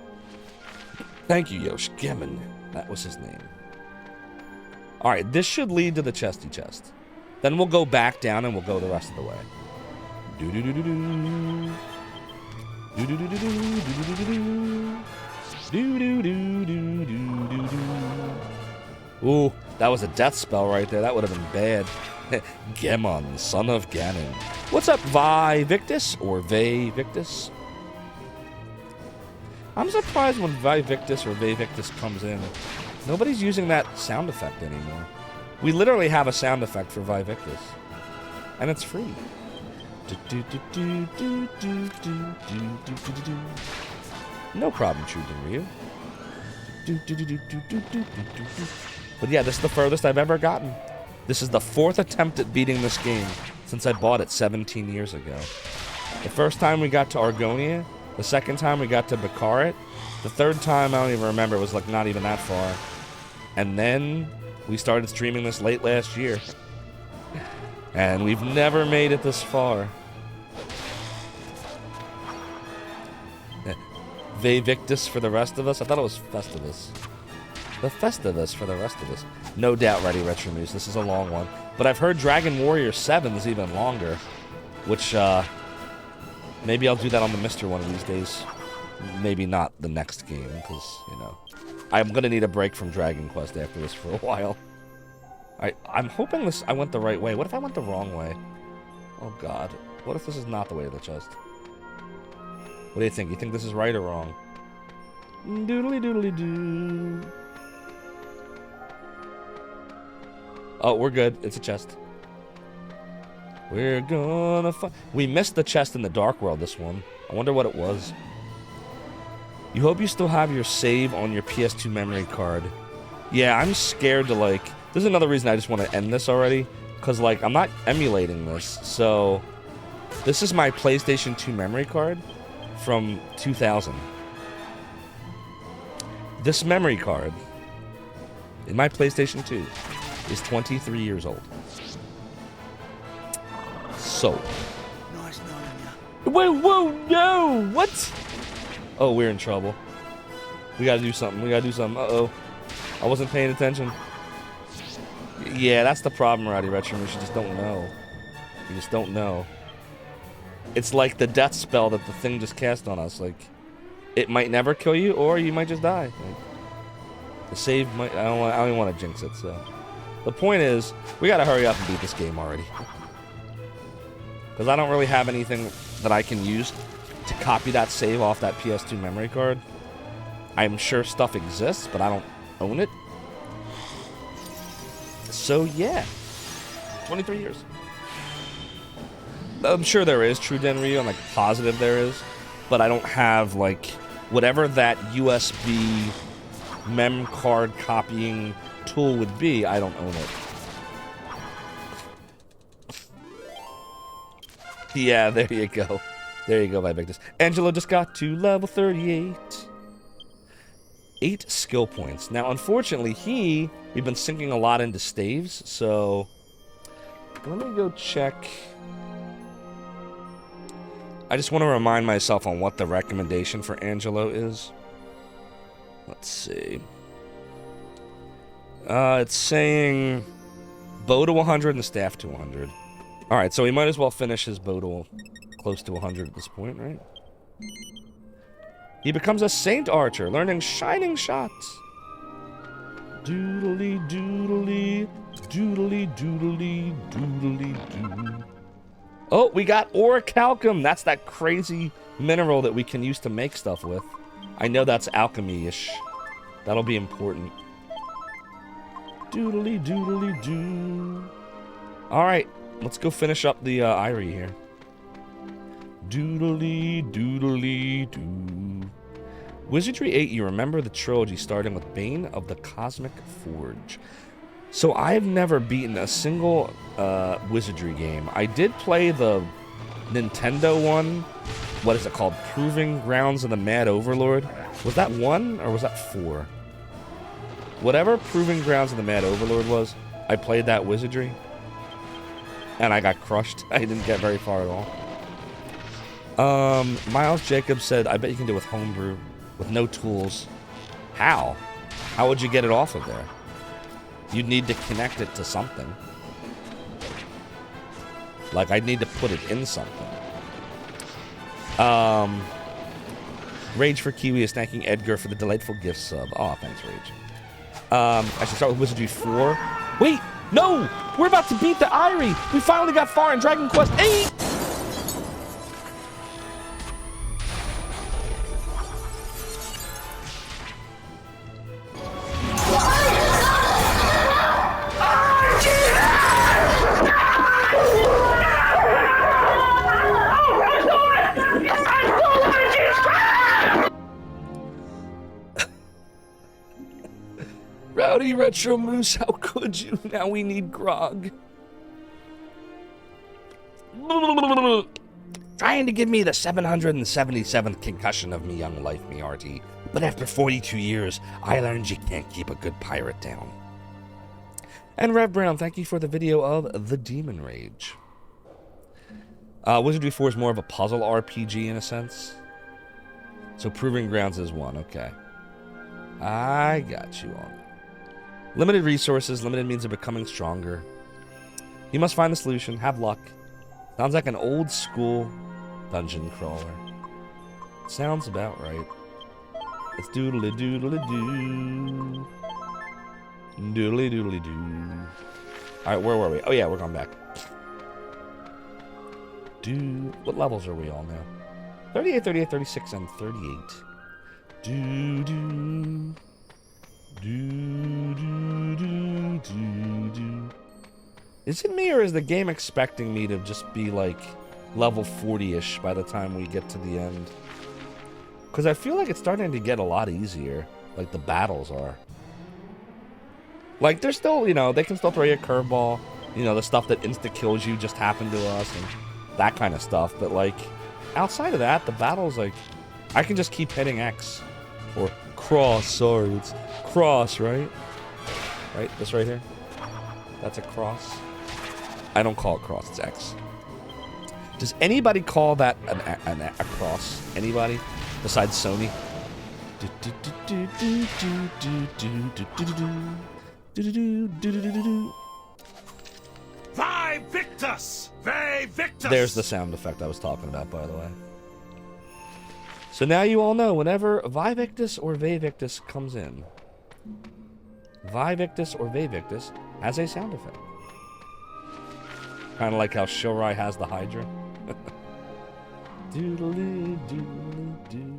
Thank you, Yosh Gemin. That was his name. Alright, this should lead to the chesty chest. Then we'll go back down and we'll go the rest of the way. Do-do-do-do-do. Do-do-do-do-do. Do-do-do-do-do. Do-do-do-do-do-do. Ooh, that was a death spell right there. That would have been bad. Gemon, son of Ganon. What's up, VIII or VIII? I'm surprised when VIII or VIII comes in. Nobody's using that sound effect anymore. We literally have a sound effect for VIII. And it's free. No problem, Truden Ryu. But yeah, this is the furthest I've ever gotten. This is the 4th attempt at beating this game since I bought it 17 years ago. The first time we got to Argonia, the second time we got to Bakarit, the third time I don't even remember, it was like not even that far. And then we started streaming this late last year. And we've never made it this far. Vivictus for the rest of us? I thought it was Festivus. The Festivus for the rest of us. No doubt, Ready Retro News. This is a long one. But I've heard Dragon Warrior 7 is even longer. Which, maybe I'll do that on the Mr. one of these days. Maybe not the next game, because, you know, I'm going to need a break from Dragon Quest after this for a while. I'm hoping I went the right way. What if I went the wrong way? Oh, God. What if this is not the way to the chest? What do you think? You think this is right or wrong? Doodly doodly doo. Oh, we're good. It's a chest. We're gonna find... We missed the chest in the Dark World, this one. I wonder what it was. You hope you still have your save on your PS2 memory card. Yeah, I'm scared to, like... This is another reason I just want to end this already. Because, like, I'm not emulating this. So, this is my PlayStation 2 memory card from 2000. This memory card in my PlayStation 2 is 23 years old. So. Nice knowing you. Whoa, no! What? Oh, we're in trouble. We gotta do something. Uh-oh. I wasn't paying attention. Yeah, that's the problem, Rowdy Retro. You just don't know. You just don't know. It's like the death spell that the thing just cast on us. Like, it might never kill you, or you might just die. Like, the save might... I don't even want to jinx it, so... The point is, we gotta hurry up and beat this game already. Because I don't really have anything that I can use to copy that save off that PS2 memory card. I'm sure stuff exists, but I don't own it. So, yeah. 23 years. I'm sure there is True Denryu. I'm, like, positive there is. But I don't have, like, whatever that USB mem card copying tool would be, I don't own it. Yeah, there you go. There you go, Vivictus. Angelo just got to level 38. 8 skill points. Now, unfortunately, we've been sinking a lot into staves, so let me go check. I just want to remind myself on what the recommendation for Angelo is. Let's see. It's saying bow to 100 and staff to 100. Alright, so he might as well finish his bow to close to 100 at this point, right? He becomes a Saint Archer, learning Shining Shots. Doodly doodly, doodly doodly, doodly doo. Oh, we got orichalcum. That's that crazy mineral that we can use to make stuff with. I know that's alchemy-ish. That'll be important. Doodly doodly doo. Alright, let's go finish up the Irie here. Doodly doodly doo. Wizardry 8, you remember the trilogy starting with Bane of the Cosmic Forge. So I've never beaten a single Wizardry game. I did play the Nintendo one. What is it called? Proving Grounds of the Mad Overlord. Was that 1 or was that 4? Whatever Proving Grounds of the Mad Overlord was, I played that Wizardry. And I got crushed. I didn't get very far at all. Miles Jacobs said, I bet you can do it with homebrew. With no tools. How? How would you get it off of there? You'd need to connect it to something. Like, I'd need to put it in something. Rage for Kiwi is thanking Edgar for the delightful gift sub. Oh, thanks, Rage. I should start with Wizardry 4. Wait! No! We're about to beat the Irie! We finally got far in Dragon Quest 8! Rowdy Retro Moose, how could you? Now we need grog. Trying to give me the 777th concussion of me young life, me arty. But after 42 years, I learned you can't keep a good pirate down. And Rev Brown, thank you for the video of The Demon Rage. Wizardry 4 is more of a puzzle RPG in a sense. So Proving Grounds is 1, okay. I got you on that. Limited resources, limited means of becoming stronger. You must find the solution, have luck. Sounds like an old school dungeon crawler. Sounds about right. It's doodly doodly doo. Doodly doodly doo. Alright, where were we? Oh yeah, we're going back. What levels are we on now? 38, 38, 36, and 38. Do do. Do, do, do, do, do. Is it me or is the game expecting me to just be like level 40-ish by the time we get to the end? Because I feel like it's starting to get a lot easier, like the battles are. Like they're still, you know, they can still throw you a curveball. You know, the stuff that insta-kills you just happened to us and that kind of stuff. But like, outside of that, the battles, like, I can just keep hitting X. Or cross, sorry, it's cross, right? Right, this right here? That's a cross. I don't call it cross, it's X. Does anybody call that a cross? Anybody? Besides Sony? VIII! VIII! There's the sound effect I was talking about, by the way. So now you all know, whenever VIII or VIII comes in, VIII or VIII has a sound effect. Kind of like how Shorai has the Hydra. Doodly doodly doo.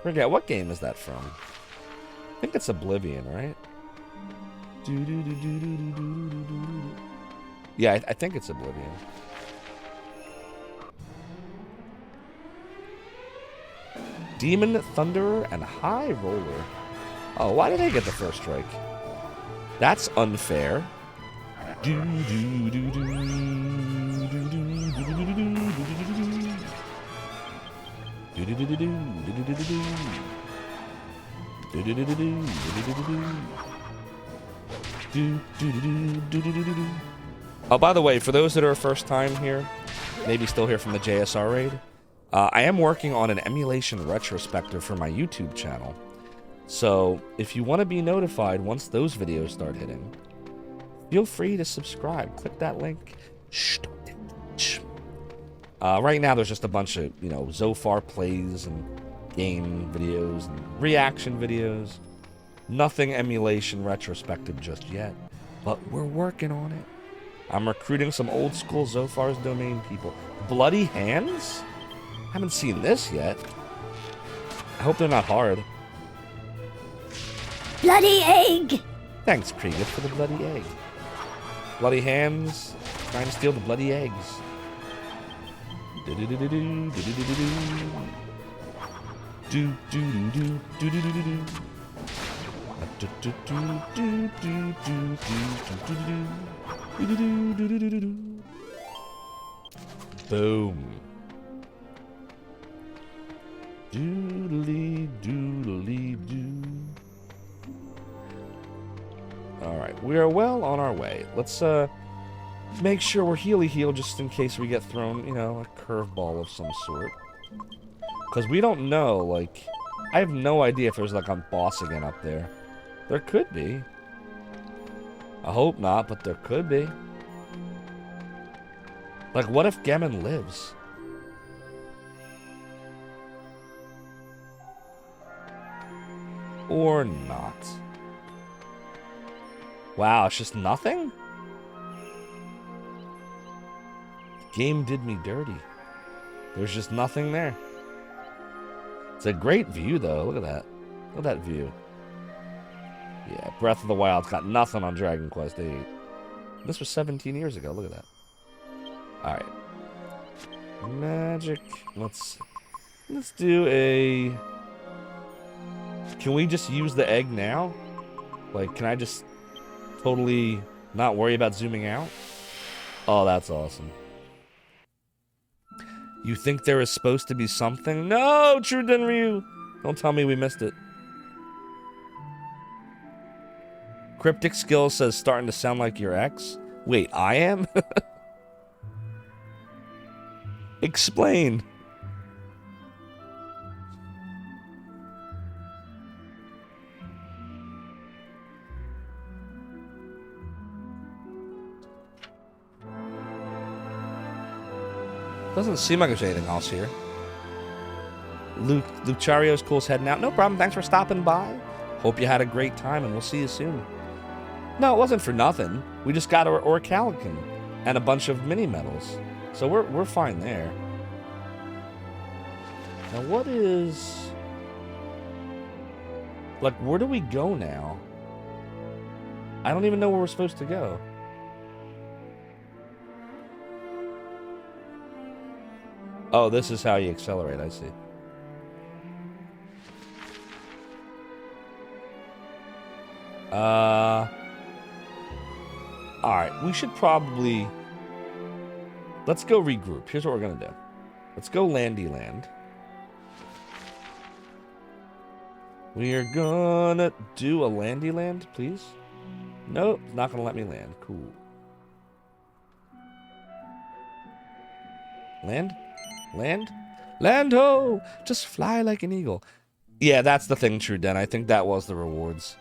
Forget, what game is that from? I think it's Oblivion, right? Yeah, I think it's Oblivion. Demon, Thunderer, and High Roller. Oh, why did they get the first strike? That's unfair. Oh, by the way, for those that are first time here, maybe still here from the JSR raid. I am working on an emulation retrospective for my YouTube channel. So if you want to be notified once those videos start hitting, feel free to subscribe. Click that link. Shh, don't touch. Right now there's just a bunch of, you know, Zophar plays and game videos and reaction videos. Nothing emulation retrospective just yet, but we're working on it. I'm recruiting some old school Zophar's Domain people. Bloody hands? Haven't seen this yet. I hope they're not hard. Bloody egg! Thanks, Kriegit, for the bloody egg. Bloody hands, trying to steal the bloody eggs. Boom. Doodly doodly doo. Alright, we are well on our way. Let's make sure we're healy-healed just in case we get thrown, you know, a curveball of some sort. Because we don't know, like, I have no idea if there's like a boss again up there. There could be. I hope not, but there could be. Like, what if Gemin lives? Or not. Wow, it's just nothing? The game did me dirty. There's just nothing there. It's a great view, though. Look at that. Look at that view. Yeah, Breath of the Wild's got nothing on Dragon Quest VIII. This was 17 years ago. Look at that. Alright. Magic. Let's do a... Can we just use the egg now? Like, can I just totally not worry about zooming out? Oh, that's awesome. You think there is supposed to be something? No, True Denryu! Don't tell me we missed it. Cryptic Skill says starting to sound like your ex. Wait, I am? Explain. Doesn't seem like there's anything else here. Luchario's cool's heading out. No problem. Thanks for stopping by. Hope you had a great time, and we'll see you soon. No, it wasn't for nothing. We just got our Orichalcum and a bunch of mini medals, so we're fine there. Now, what is like? Where do we go now? I don't even know where we're supposed to go. Oh, this is how you accelerate, I see. Alright, we should probably... Let's go regroup. Here's what we're gonna do. Let's go Landy Land. We are gonna do a Landy Land, please. Nope, not gonna let me land. Cool. Land? Land? Land ho! Just fly like an eagle. Yeah, that's the thing, True Den. I think that was the rewards.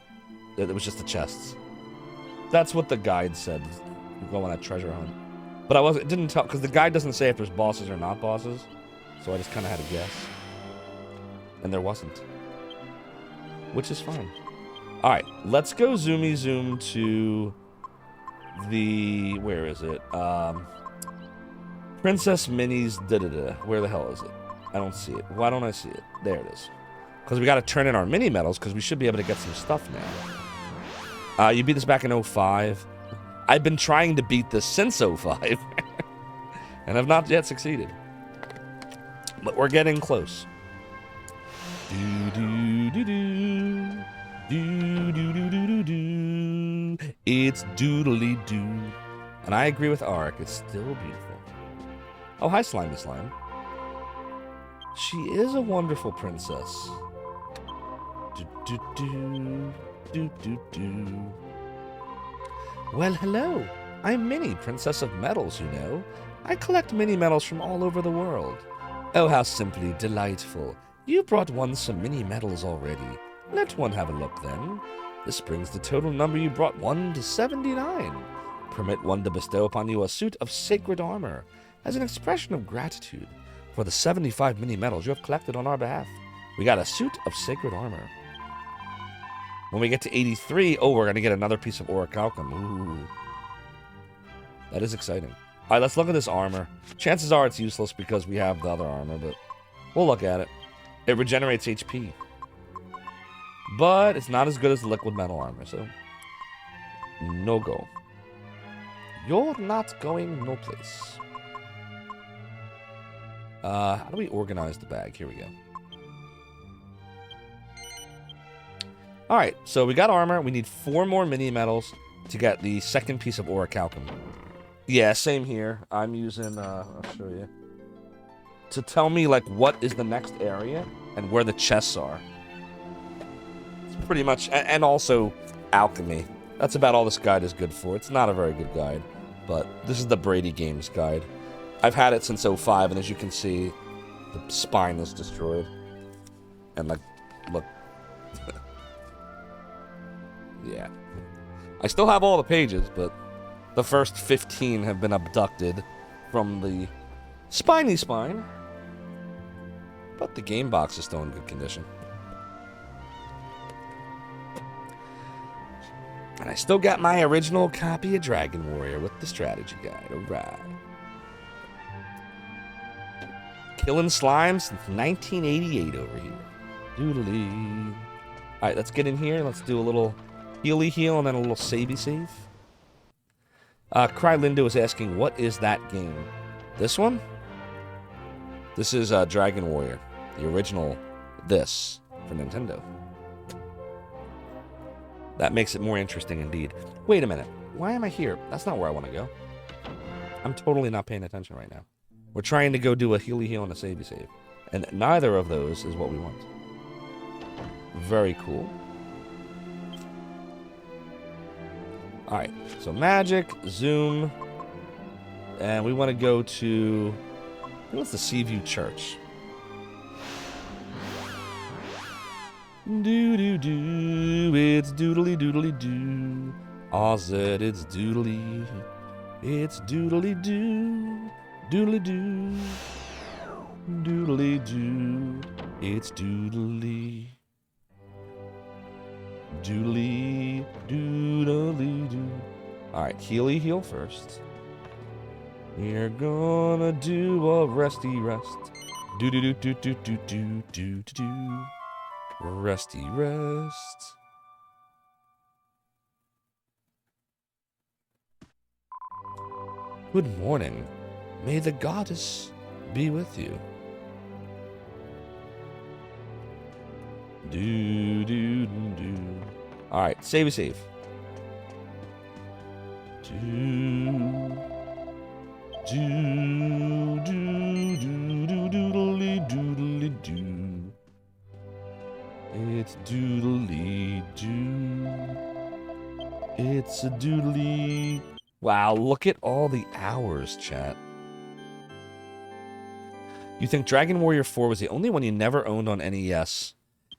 It was just the chests. That's what the guide said. You go on a treasure hunt. But it didn't tell, because the guide doesn't say if there's bosses or not bosses. So I just kind of had to guess. And there wasn't. Which is fine. Alright, let's go zoomy zoom to the... Where is it? Princess Minnie's da-da-da. Where the hell is it? I don't see it. Why don't I see it? There it is. Because we got to turn in our mini medals, because we should be able to get some stuff now. You beat this back in 05. I've been trying to beat this since 05. And I've not yet succeeded. But we're getting close. Do-do-do-do. Do-do-do-do-do. It's doodly-doo. And I agree with Arik. It's still beautiful. Oh, hi, Slimy Slime. She is a wonderful princess. Do-do-do. Do-do-do. Well, hello. I'm Minnie, Princess of Metals, you know. I collect mini-medals from all over the world. Oh, how simply delightful. You brought one some mini-medals already. Let one have a look, then. This brings the total number you brought one to 79. Permit one to bestow upon you a suit of sacred armor as an expression of gratitude for the 75 mini-medals you have collected on our behalf. We got a suit of sacred armor. When we get to 83, oh, we're going to get another piece of orichalcum. Ooh. That is exciting. All right, let's look at this armor. Chances are it's useless because we have the other armor, but we'll look at it. It regenerates HP. But it's not as good as the liquid metal armor, so no go. You're not going no place. How do we organize the bag? Here we go. Alright, so we got armor. We need 4 more mini-metals to get the second piece of orichalcum. Yeah, same here. I'm using, I'll show you. To tell me, like, what is the next area and where the chests are. It's pretty much, and also alchemy. That's about all this guide is good for. It's not a very good guide, but this is the Brady Games guide. I've had it since 05, and as you can see, the spine is destroyed. And, like, look. Yeah. I still have all the pages, but the first 15 have been abducted from the spiny spine. But the game box is still in good condition. And I still got my original copy of Dragon Warrior with the strategy guide. Alright. Killing slime since 1988 over here. Doodly. Alright, let's get in here. Let's do a little healy heal and then a little savey save. Crylindo is asking, what is that game? This one? This is Dragon Warrior. The original this for Nintendo. That makes it more interesting indeed. Wait a minute. Why am I here? That's not where I want to go. I'm totally not paying attention right now. We're trying to go do a healy heal and a savey save. And neither of those is what we want. Very cool. Alright, so magic, zoom, and we want to go to, what's the Seaview Church? Do-do-do, it's doodly-doodly-doo. Ozzy, it's doodly, it's doodly-doo, doodly-doo, doodly-doo, it's doodly. Doodly, doodly, doo. Alright, healy heal first. We're gonna do a resty rest. Do do do do do do do do do. Resty rest. Good morning. May the goddess be with you. Do do do do. All right, save a save. Do do do do do doodly doodly doo. It's doodly doo. It's a doodly. Wow, look at all the hours, chat. You think Dragon Warrior 4 was the only one you never owned on NES?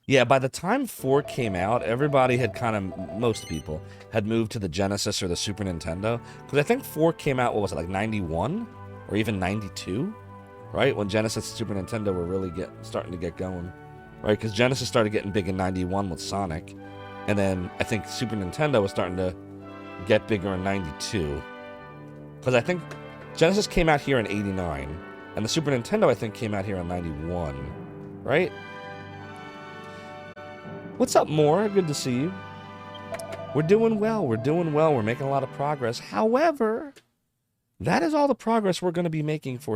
Yeah, by the time 4 came out, everybody had most people, had moved to the Genesis or the Super Nintendo. Because I think 4 came out, what was it, like 91? Or even 92? Right? When Genesis and Super Nintendo were really starting to get going. Right? Because Genesis started getting big in 91 with Sonic. And then I think Super Nintendo was starting to get bigger in 92. Because I think Genesis came out here in 89. And the Super Nintendo, I think, came out here in 91. Right? What's up, Moore? Good to see you. We're doing well. We're doing well. We're making a lot of progress. However, that is all the progress we're going to be making for